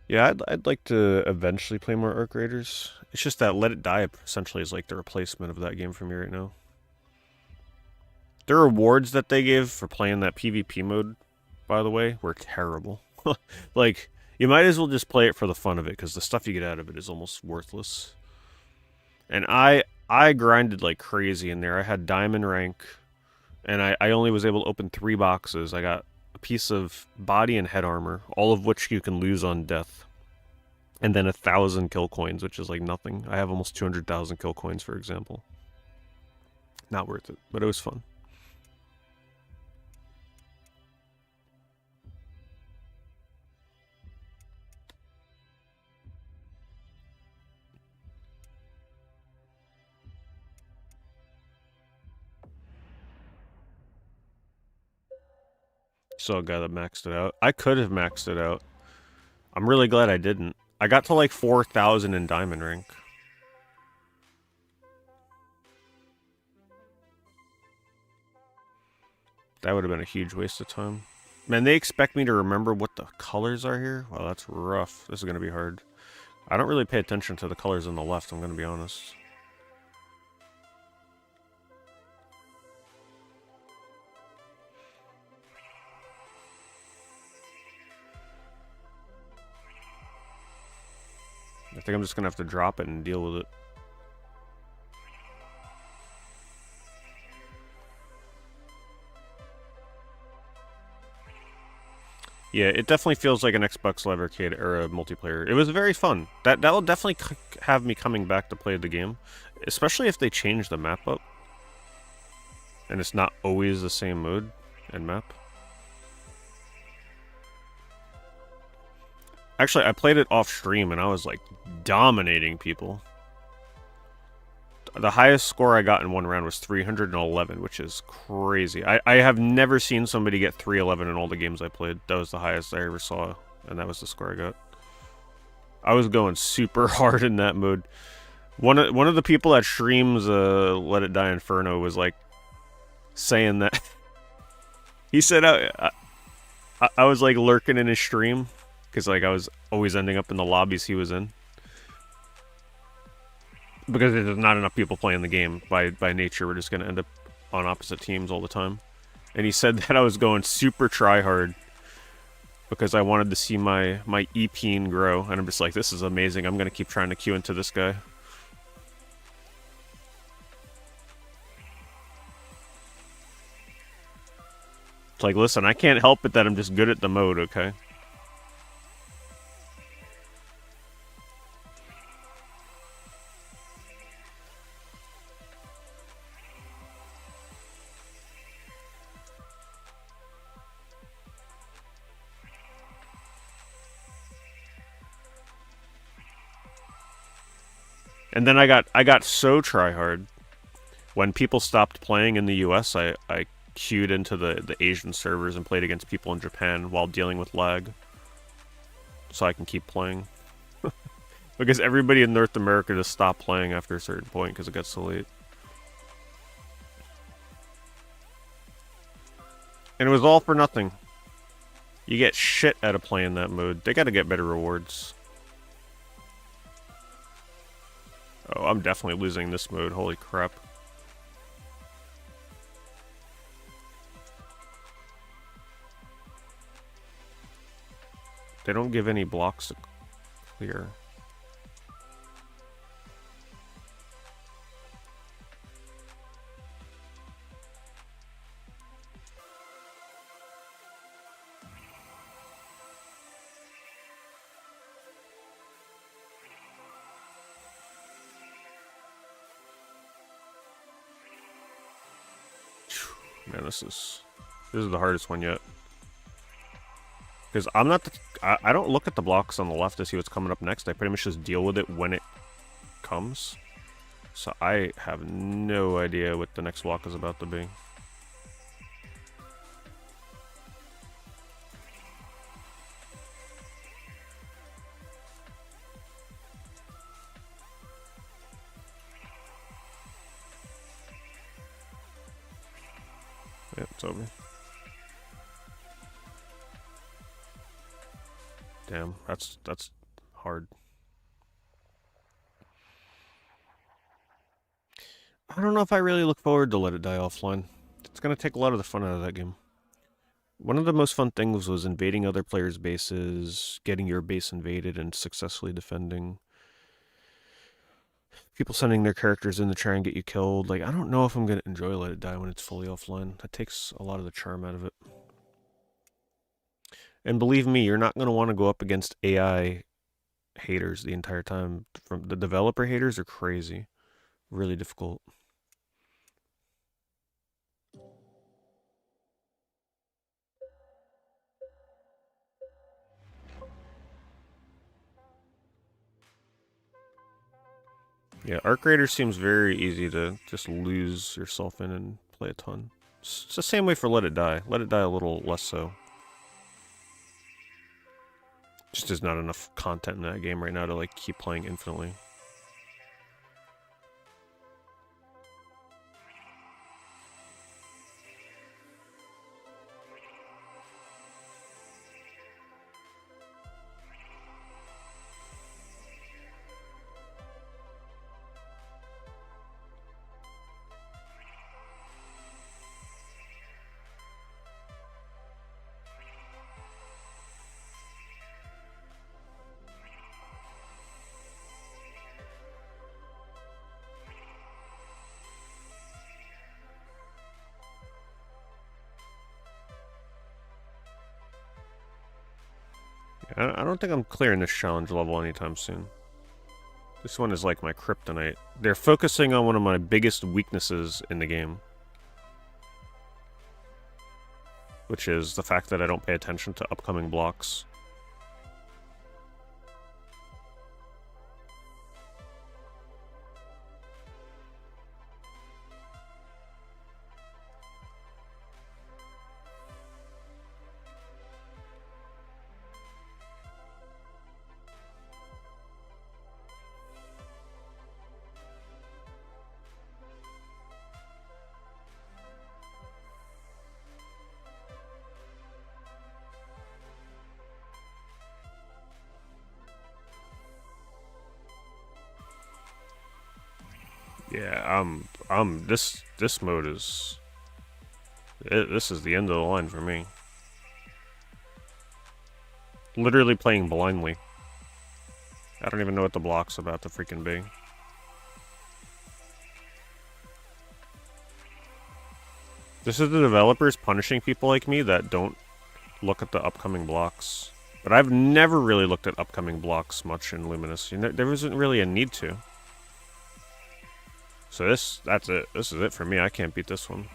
Yeah, I'd like to eventually play more Arc Raiders. It's just that Let It Die essentially is like the replacement of that game for me right now. The rewards that they give for playing that PvP mode, by the way, were terrible. Like, you might as well just play it for the fun of it, because the stuff you get out of it is almost worthless. And I grinded like crazy in there. I had diamond rank, and I only was able to open 3 boxes. I got a piece of body and head armor, all of which you can lose on death. And then 1,000 kill coins, which is like nothing. I have almost 200,000 kill coins, for example. Not worth it, but it was fun. Saw a guy that maxed it out. I could have maxed it out. I'm really glad I didn't. I got to like 4,000 in diamond rank. That would have been a huge waste of time. Man, they expect me to remember what the colors are here? Wow, that's rough. This is going to be hard. I don't really pay attention to the colors on the left, I'm going to be honest. I think I'm just going to have to drop it and deal with it. Yeah, it definitely feels like an Xbox Live Arcade era multiplayer. It was very fun. That will definitely have me coming back to play the game, especially if they change the map up. And it's not always the same mode and map. Actually, I played it off stream and I was like dominating people. The highest score I got in one round was 311, which is crazy. I have never seen somebody get 311 in all the games I played. That was the highest I ever saw, and that was the score I got. I was going super hard in that mode. One of the people that streams Let It Die Inferno was like saying that he said I was like lurking in his stream because like I was always ending up in the lobbies he was in. Because there's not enough people playing the game by nature, we're just going to end up on opposite teams all the time. And he said that I was going super try-hard because I wanted to see my EPing grow. And I'm just like, this is amazing. I'm going to keep trying to queue into this guy. It's like, listen, I can't help it that I'm just good at the mode, okay? And then I got so try-hard. When people stopped playing in the US, I queued into the Asian servers and played against people in Japan while dealing with lag. So I can keep playing. Because everybody in North America just stopped playing after a certain point because it got so late. And it was all for nothing. You get shit out of playing that mode. They gotta get better rewards. Oh, I'm definitely losing this mode. Holy crap. They don't give any blocks to clear. Man, this is the hardest one yet. Because I'm not I don't look at the blocks on the left to see what's coming up next. I pretty much just deal with it when it comes. So I have no idea what the next block is about to be. Yeah, it's over. Damn, that's hard. I don't know if I really look forward to Let It Die Offline. It's gonna take a lot of the fun out of that game. One of the most fun things was invading other players' bases, getting your base invaded and successfully defending. People sending their characters in to try and get you killed. Like, I don't know if I'm gonna enjoy Let It Die when it's fully offline. That takes a lot of the charm out of it. And believe me, you're not gonna want to go up against AI haters the entire time. From the developer haters are crazy. Really difficult. Yeah, Arc Raider seems very easy to just lose yourself in and play a ton. It's the same way for Let It Die. Let It Die a little less so. Just there's not enough content in that game right now to like keep playing infinitely. I don't think I'm clearing this challenge level anytime soon. This one is like my kryptonite. They're focusing on one of my biggest weaknesses in the game. Which is the fact that I don't pay attention to upcoming blocks. Yeah, this mode is this is the end of the line for me. Literally playing blindly. I don't even know what the block's about to freaking be. This is the developers punishing people like me that don't look at the upcoming blocks. But I've never really looked at upcoming blocks much in Luminous. You know, there wasn't really a need to. So that's it. This is it for me. I can't beat this one.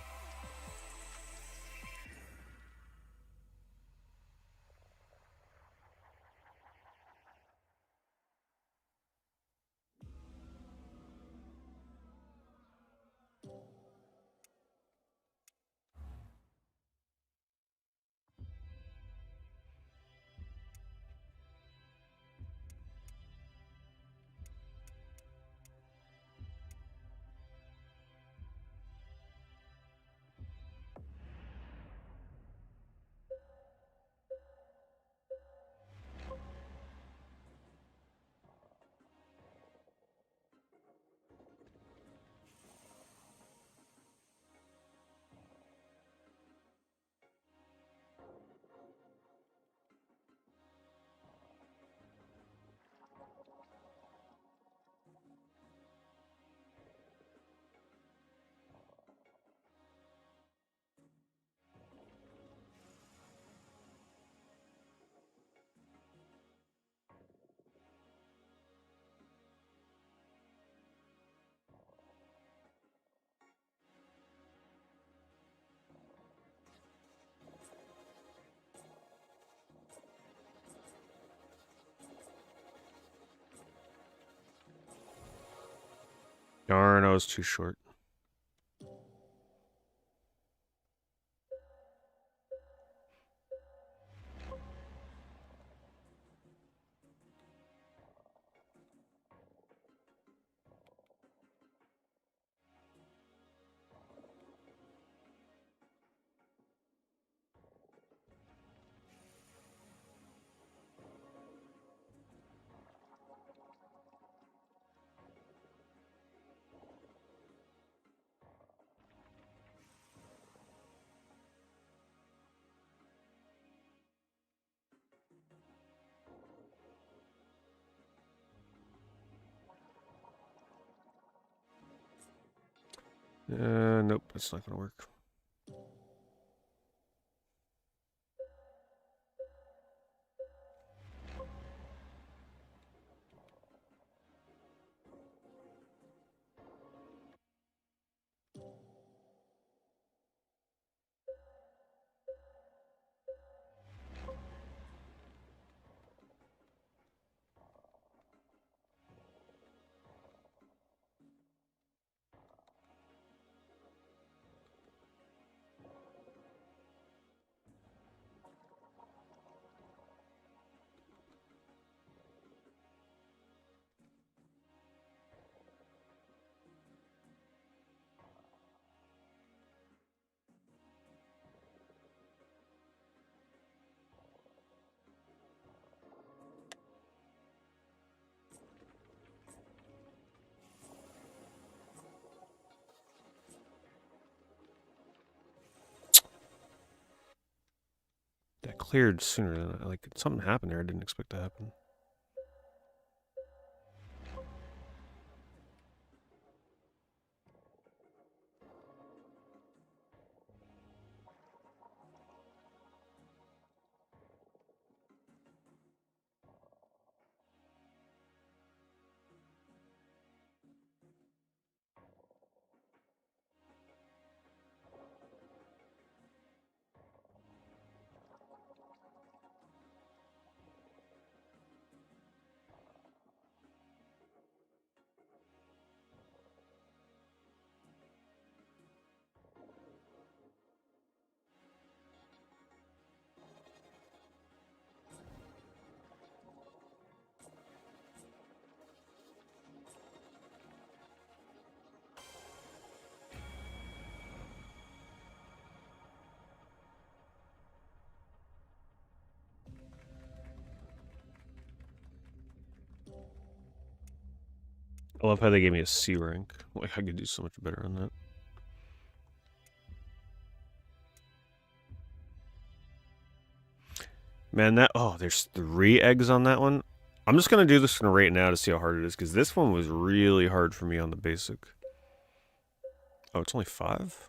Darn, I was too short. Nope, that's not gonna work. That cleared sooner than like something happened there. I didn't expect to happen. I love how they gave me a C rank. Like I could do so much better on that. Man, there's 3 eggs on that one. I'm just gonna do this one right now to see how hard it is, because this one was really hard for me on the basic. Oh, it's only 5?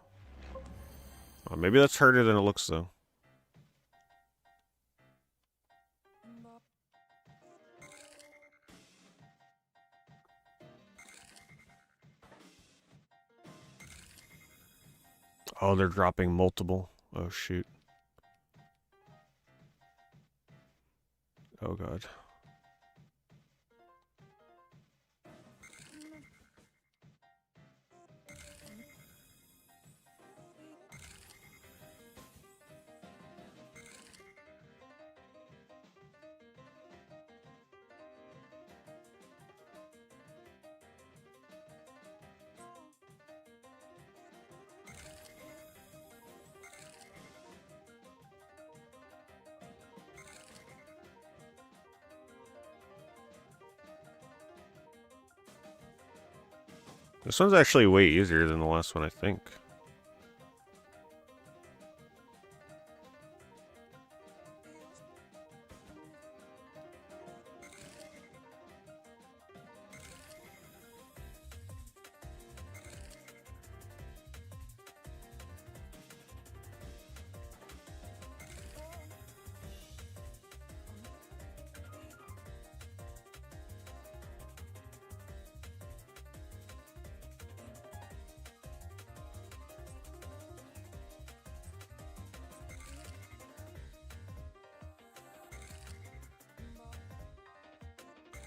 Oh, maybe that's harder than it looks, though. Oh, they're dropping multiple. Oh, shoot. Oh, God. This one's actually way easier than the last one, I think.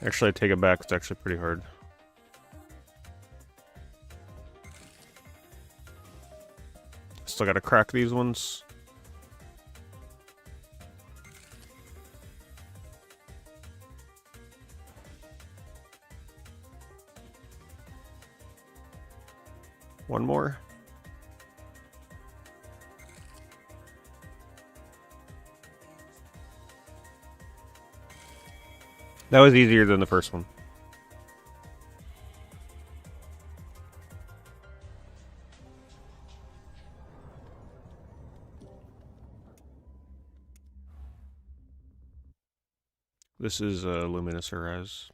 Actually, I take it back. It's actually pretty hard. Still gotta crack these ones. One more. That was easier than the first one. This is Luminous Rise.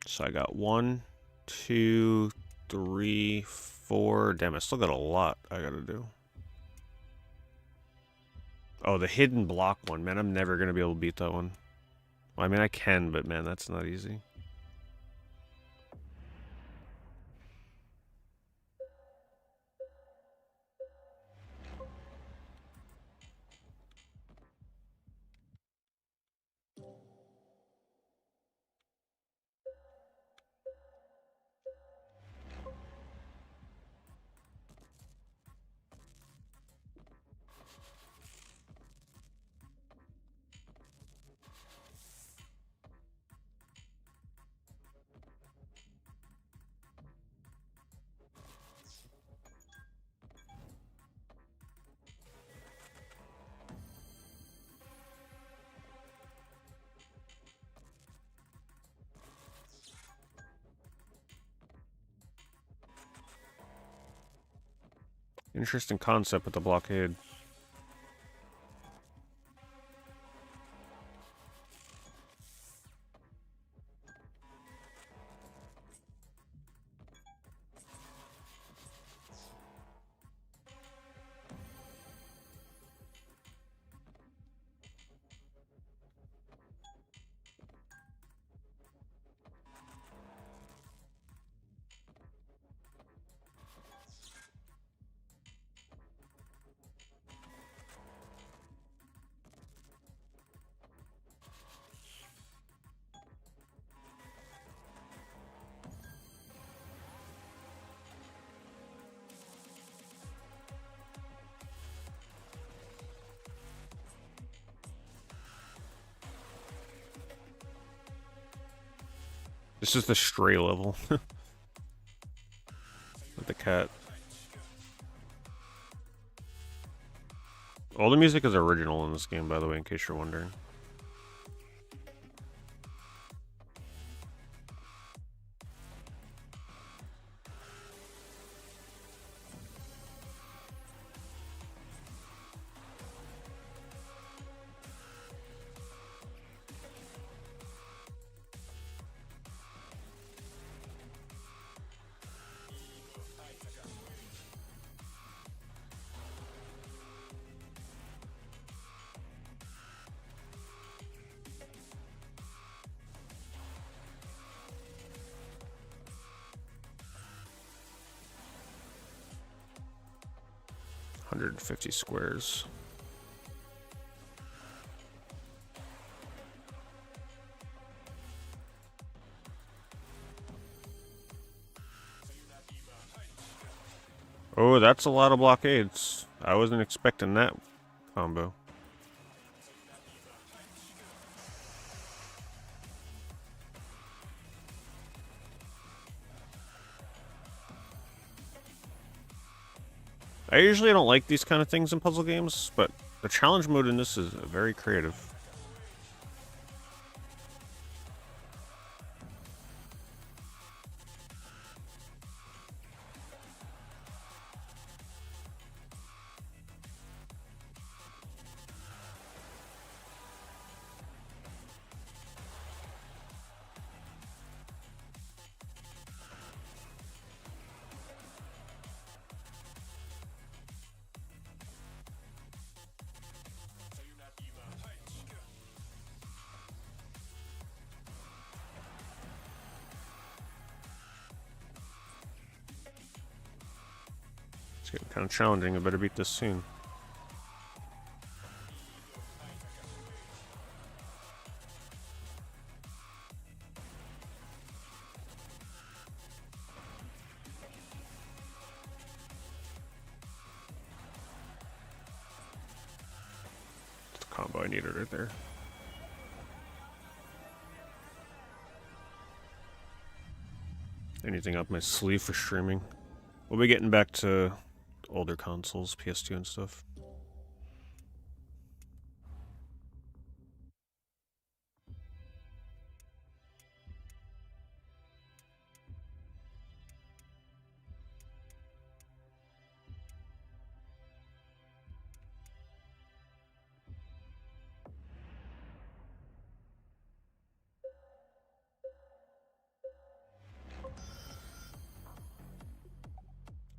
So I got 1, 2, 3, 4. Damn, I still got a lot I gotta do. Oh, the hidden block one. Man, I'm never gonna be able to beat that one. Well, I mean, I can, but man, that's not easy. Interesting concept with the blockade. This is the stray level. With the cat. All the music is original in this game, by the way, in case you're wondering. $150 squares. Oh, that's a lot of blockades. I wasn't expecting that combo. I usually don't like these kind of things in puzzle games, but the challenge mode in this is very creative. It's getting kind of challenging. I better beat this soon. I need it right there. Anything up my sleeve for streaming? We'll be getting back to older consoles, PS2 and stuff.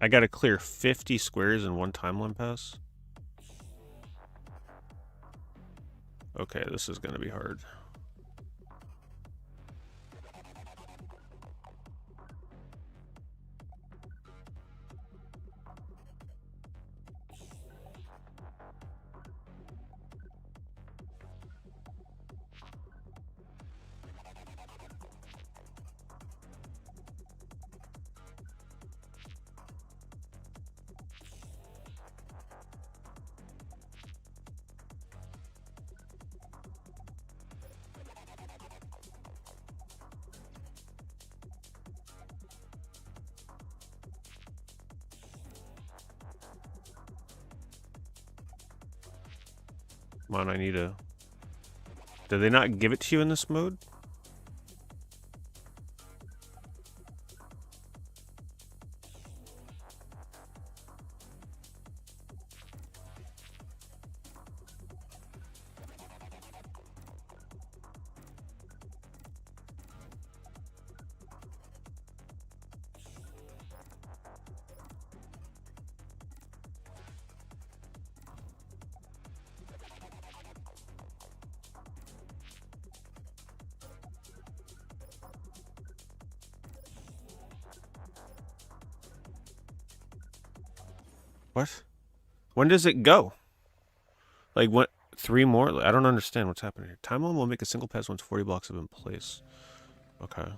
I gotta clear 50 squares in one timeline pass? Okay, this is gonna be hard. Come on, I need a... Did they not give it to you in this mode? What? When does it go? Like, what? 3 more? I don't understand what's happening here. Time on will make a single pass once 40 blocks have been placed. Okay.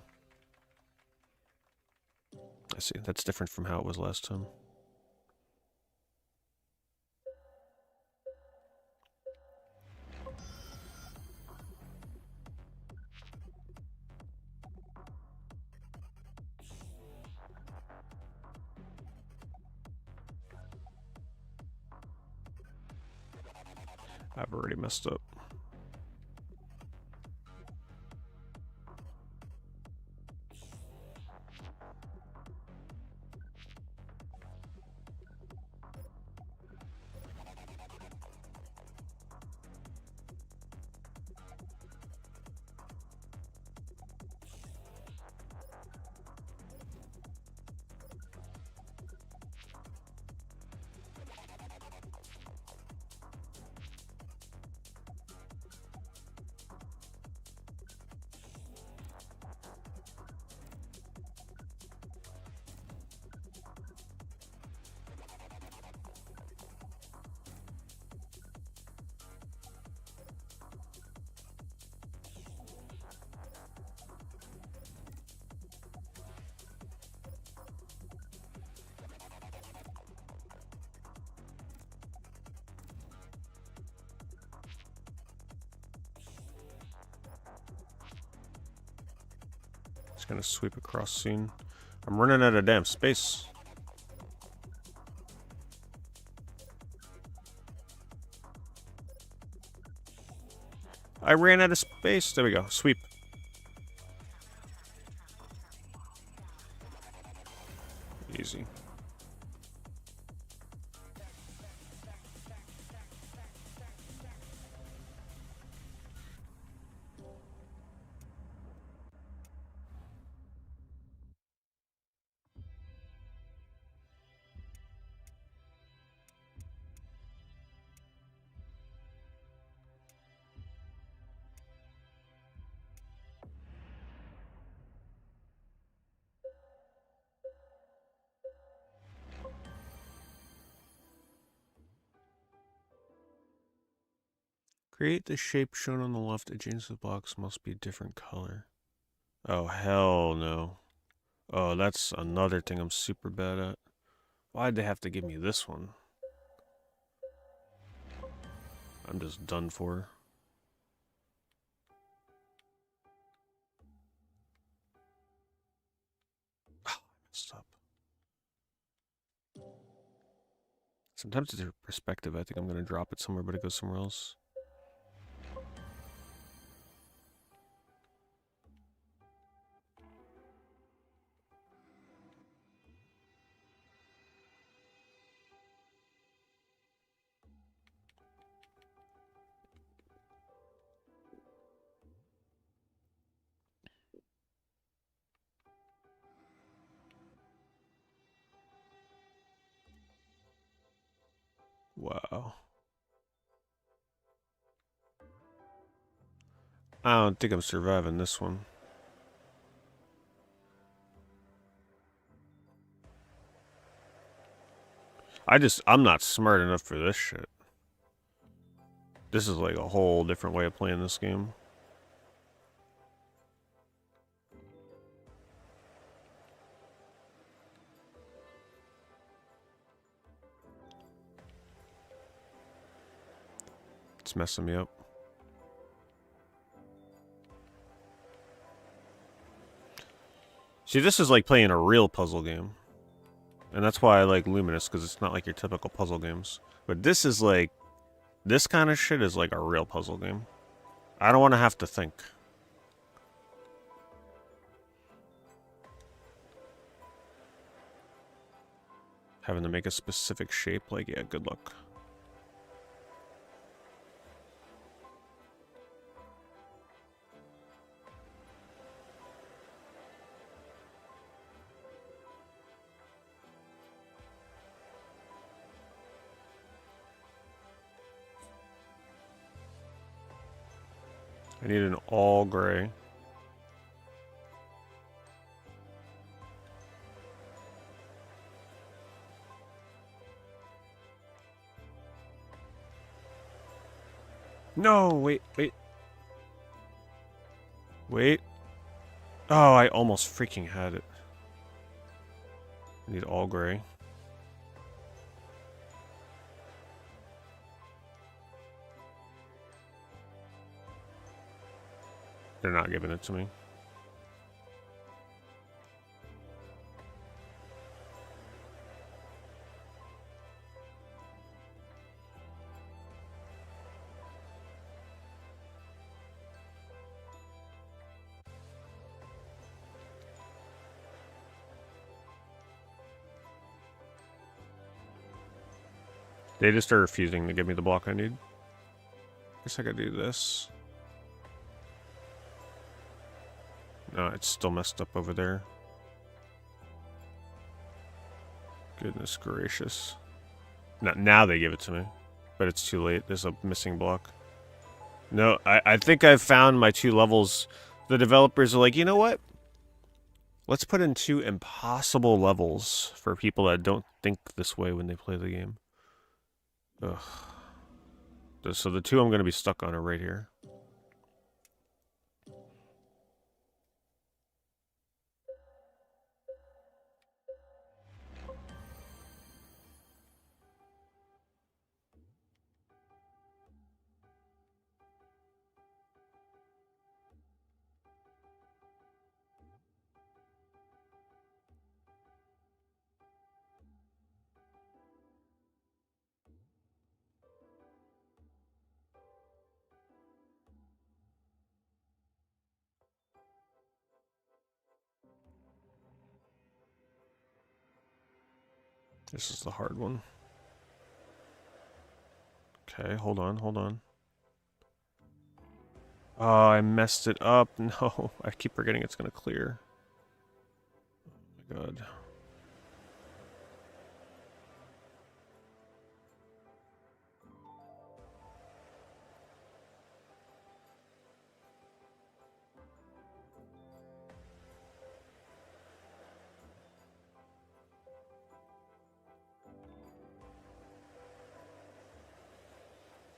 I see. That's different from how it was last time. I've already messed up. Just gonna sweep across soon. I'm running out of damn space. I ran out of space. There we go. Sweep. Easy. Create the shape shown on the left adjacent to the box must be a different color. Oh, hell no. Oh, that's another thing I'm super bad at. Why'd they have to give me this one? I'm just done for. Sometimes it's a perspective. I think I'm going to drop it somewhere, but it goes somewhere else. Wow. I don't think I'm surviving this one. I'm not smart enough for this shit. This is like a whole different way of playing this game. It's messing me up. See, this is like playing a real puzzle game. And that's why I like Lumines, because it's not like your typical puzzle games. But this is like... This kind of shit is like a real puzzle game. I don't want to have to think. Having to make a specific shape, like, yeah, good luck. I need an all gray. No, wait. Wait. Oh, I almost freaking had it. I need all gray. They're not giving it to me. They just are refusing to give me the block I need. Guess I gotta do this. No, it's still messed up over there. Goodness gracious. Now they give it to me. But it's too late. There's a missing block. No, I think I've found my 2 levels. The developers are like, you know what? Let's put in 2 impossible levels for people that don't think this way when they play the game. Ugh. So the 2 I'm going to be stuck on are right here. This is the hard one. Okay, hold on. Oh, I messed it up. No, I keep forgetting it's going to clear. Oh my god.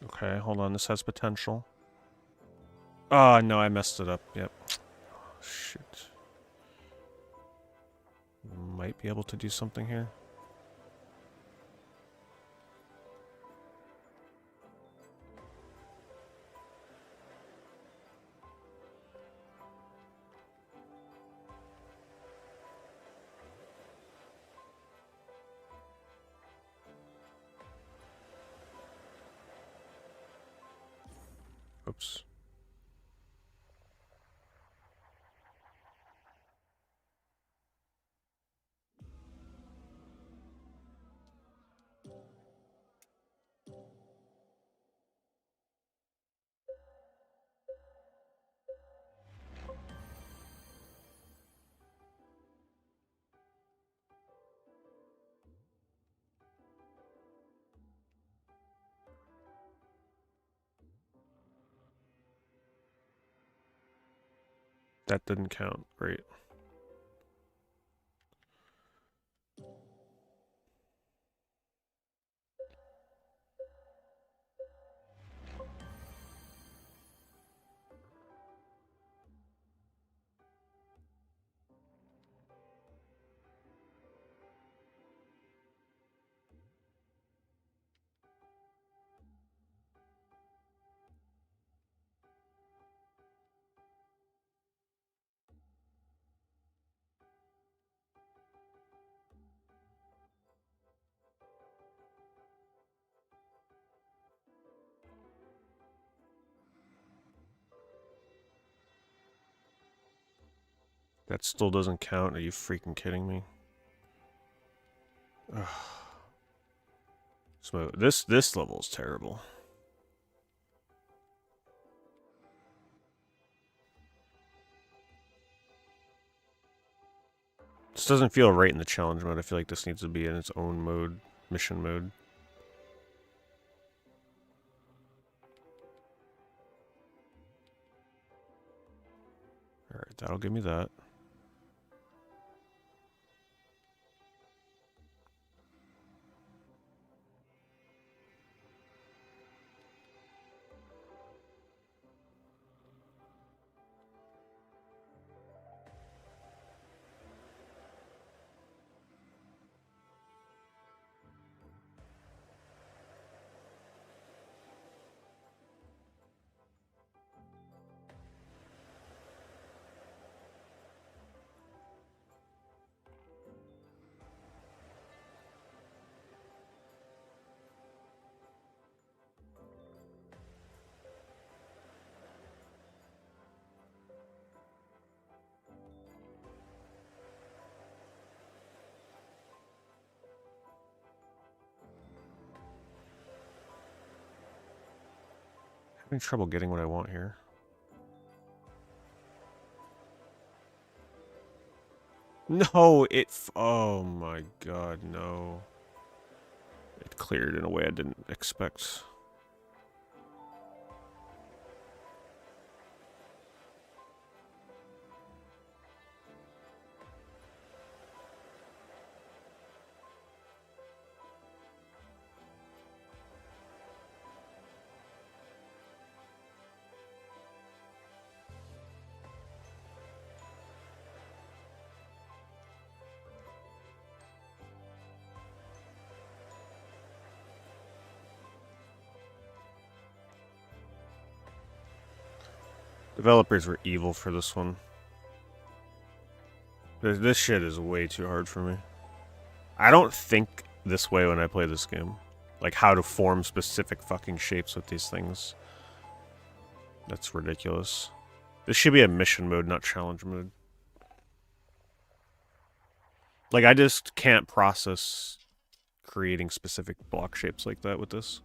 Okay, hold on. This has potential. Oh, no, I messed it up. Yep. Oh, shit. Might be able to do something here. Oops. That didn't count. Great. That still doesn't count. Are you freaking kidding me? Ugh. So this level is terrible. This doesn't feel right in the challenge mode. I feel like this needs to be in its own mode, mission mode. Alright, that'll give me that. Having trouble getting what I want here. No, oh my god, no. It cleared in a way I didn't expect. Developers were evil for this one. This shit is way too hard for me. I don't think this way when I play this game. Like how to form specific fucking shapes with these things. That's ridiculous. This should be a mission mode, not challenge mode. Like I just can't process creating specific block shapes like that with this.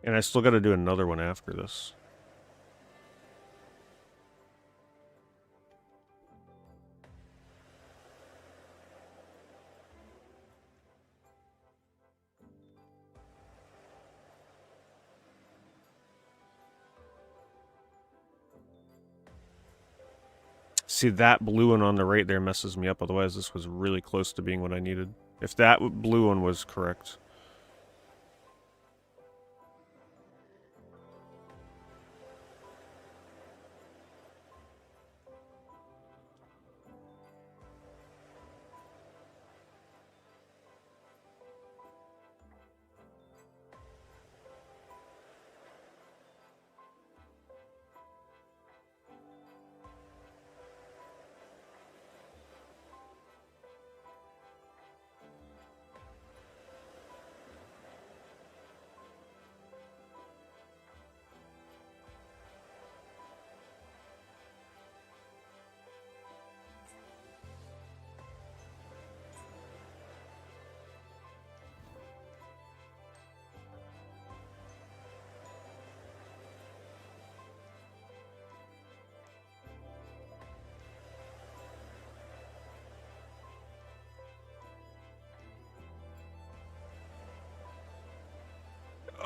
And I still got to do another one after this. See, that blue one on the right there messes me up. Otherwise, this was really close to being what I needed. If that blue one was correct.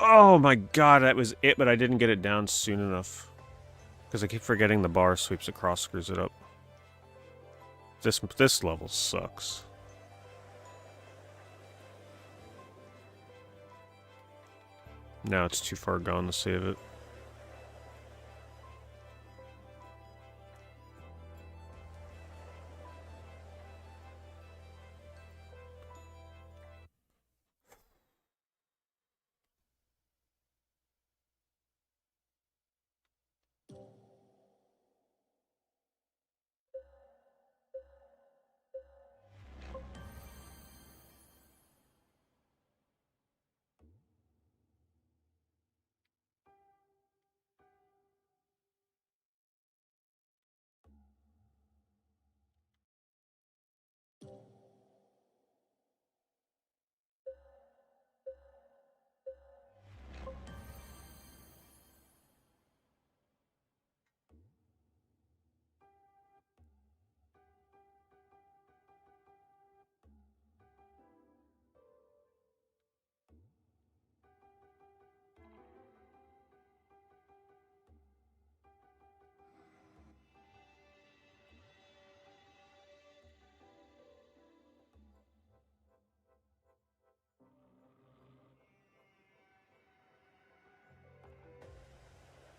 Oh my god, that was it, but I didn't get it down soon enough. Because I keep forgetting the bar sweeps across, screws it up. This level sucks. Now it's too far gone to save it.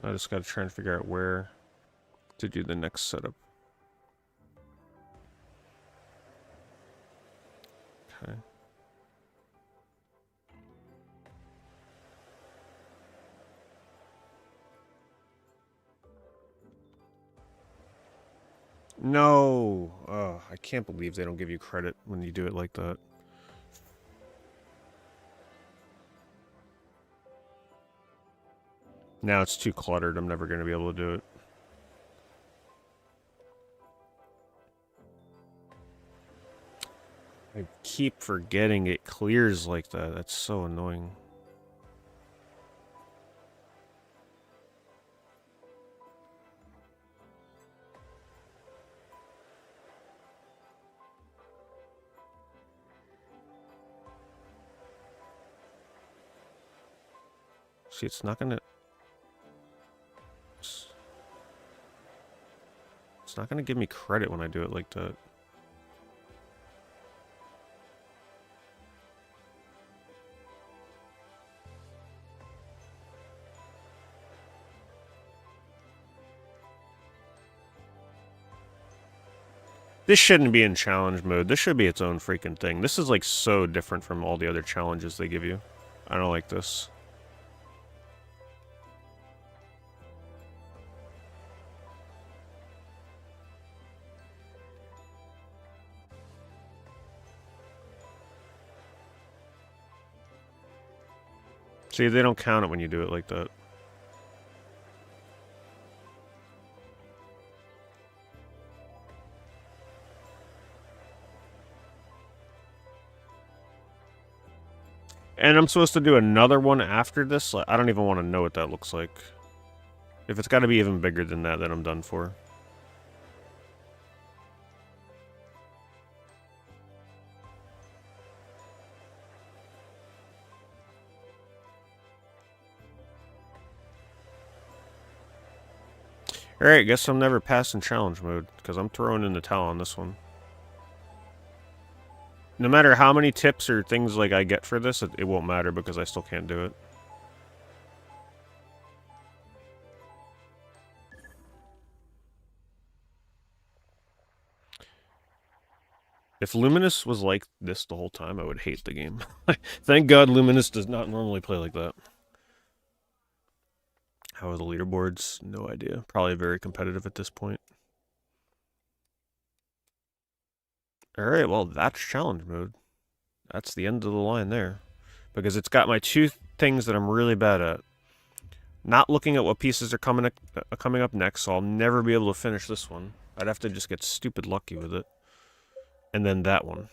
I just gotta try and figure out where to do the next setup. Okay. No! Oh, I can't believe they don't give you credit when you do it like that. Now it's too cluttered, I'm never gonna be able to do it. I keep forgetting it clears like that. That's so annoying. See, it's not gonna... It's not gonna give me credit when I do it like that. This shouldn't be in challenge mode. This should be its own freaking thing. This is like so different from all the other challenges they give you. I don't like this. See, they don't count it when you do it like that. And I'm supposed to do another one after this? I don't even want to know what that looks like. If it's got to be even bigger than that, then I'm done for. Alright, guess I'm never passing challenge mode, because I'm throwing in the towel on this one. No matter how many tips or things like I get for this, it won't matter because I still can't do it. If Luminous was like this the whole time, I would hate the game. Thank God Luminous does not normally play like that. How are the leaderboards? No idea. Probably very competitive at this point. Alright, well, that's challenge mode. That's the end of the line there. Because it's got my two things that I'm really bad at. Not looking at what pieces are coming up next, so I'll never be able to finish this one. I'd have to just get stupid lucky with it. And then that one.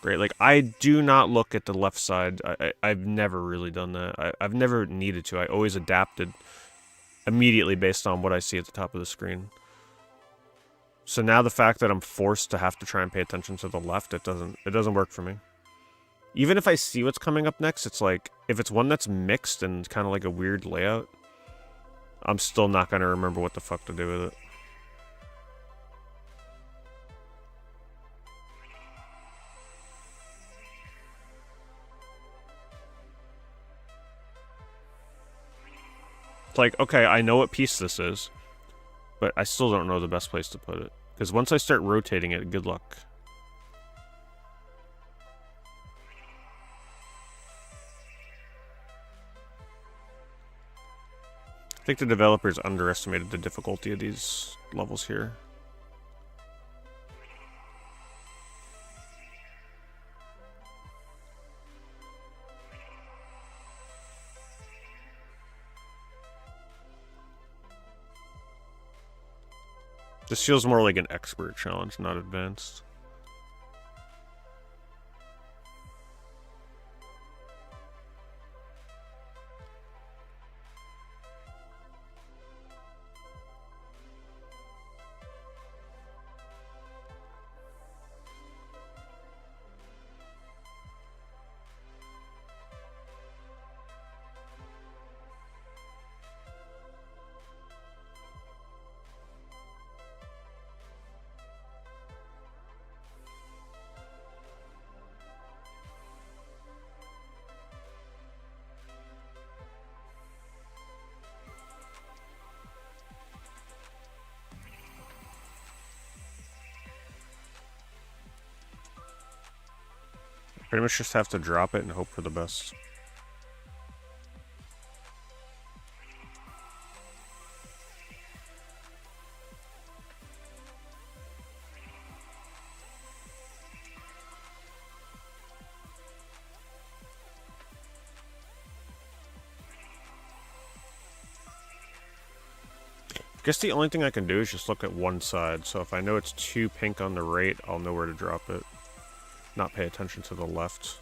Great, like, I do not look at the left side. I've never really done that. I've never needed to. I always adapted immediately based on what I see at the top of the screen. So now the fact that I'm forced to have to try and pay attention to the left, it doesn't work for me. Even if I see what's coming up next, it's like, if it's one that's mixed and kind of like a weird layout, I'm still not going to remember what the fuck to do with it. It's like, okay, I know what piece this is, but I still don't know the best place to put it. Because once I start rotating it, good luck. I think the developers underestimated the difficulty of these levels here. This feels more like an expert challenge, not advanced. Pretty much just have to drop it and hope for the best. I guess the only thing I can do is just look at one side, so if I know it's too pink on the right, I'll know where to drop it. Not pay attention to the left.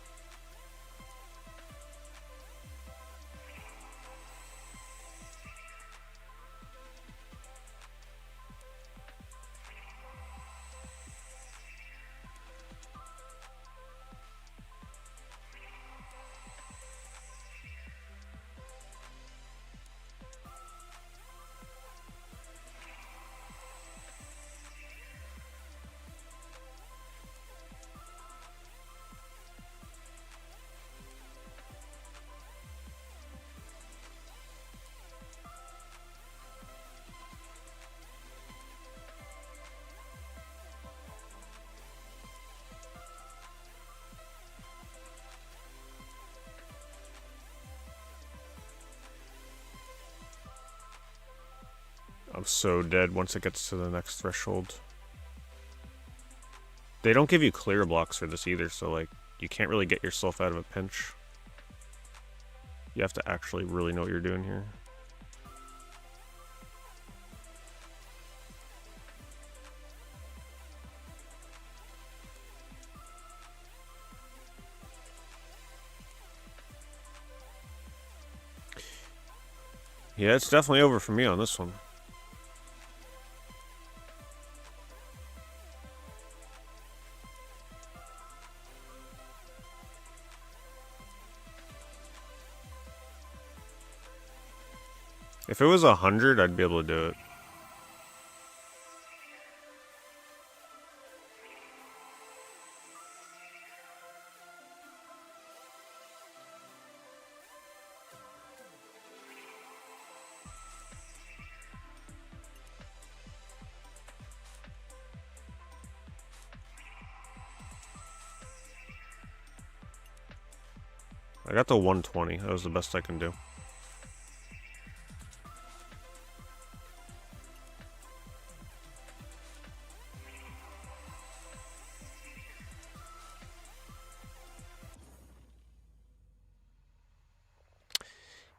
I'm so dead once it gets to the next threshold. They don't give you clear blocks for this either, so like, you can't really get yourself out of a pinch. You have to actually really know what you're doing here. Yeah, it's definitely over for me on this one. If it was 100, I'd be able to do it. I got to 120. That was the best I can do.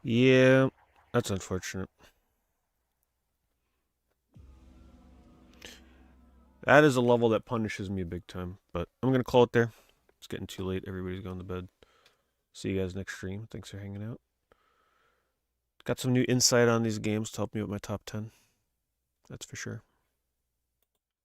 Yeah, that's unfortunate. That is a level that punishes me big time, but I'm going to call it there. It's getting too late. Everybody's going to bed. See you guys next stream. Thanks for hanging out. Got some new insight on these games to help me with my top 10. That's for sure.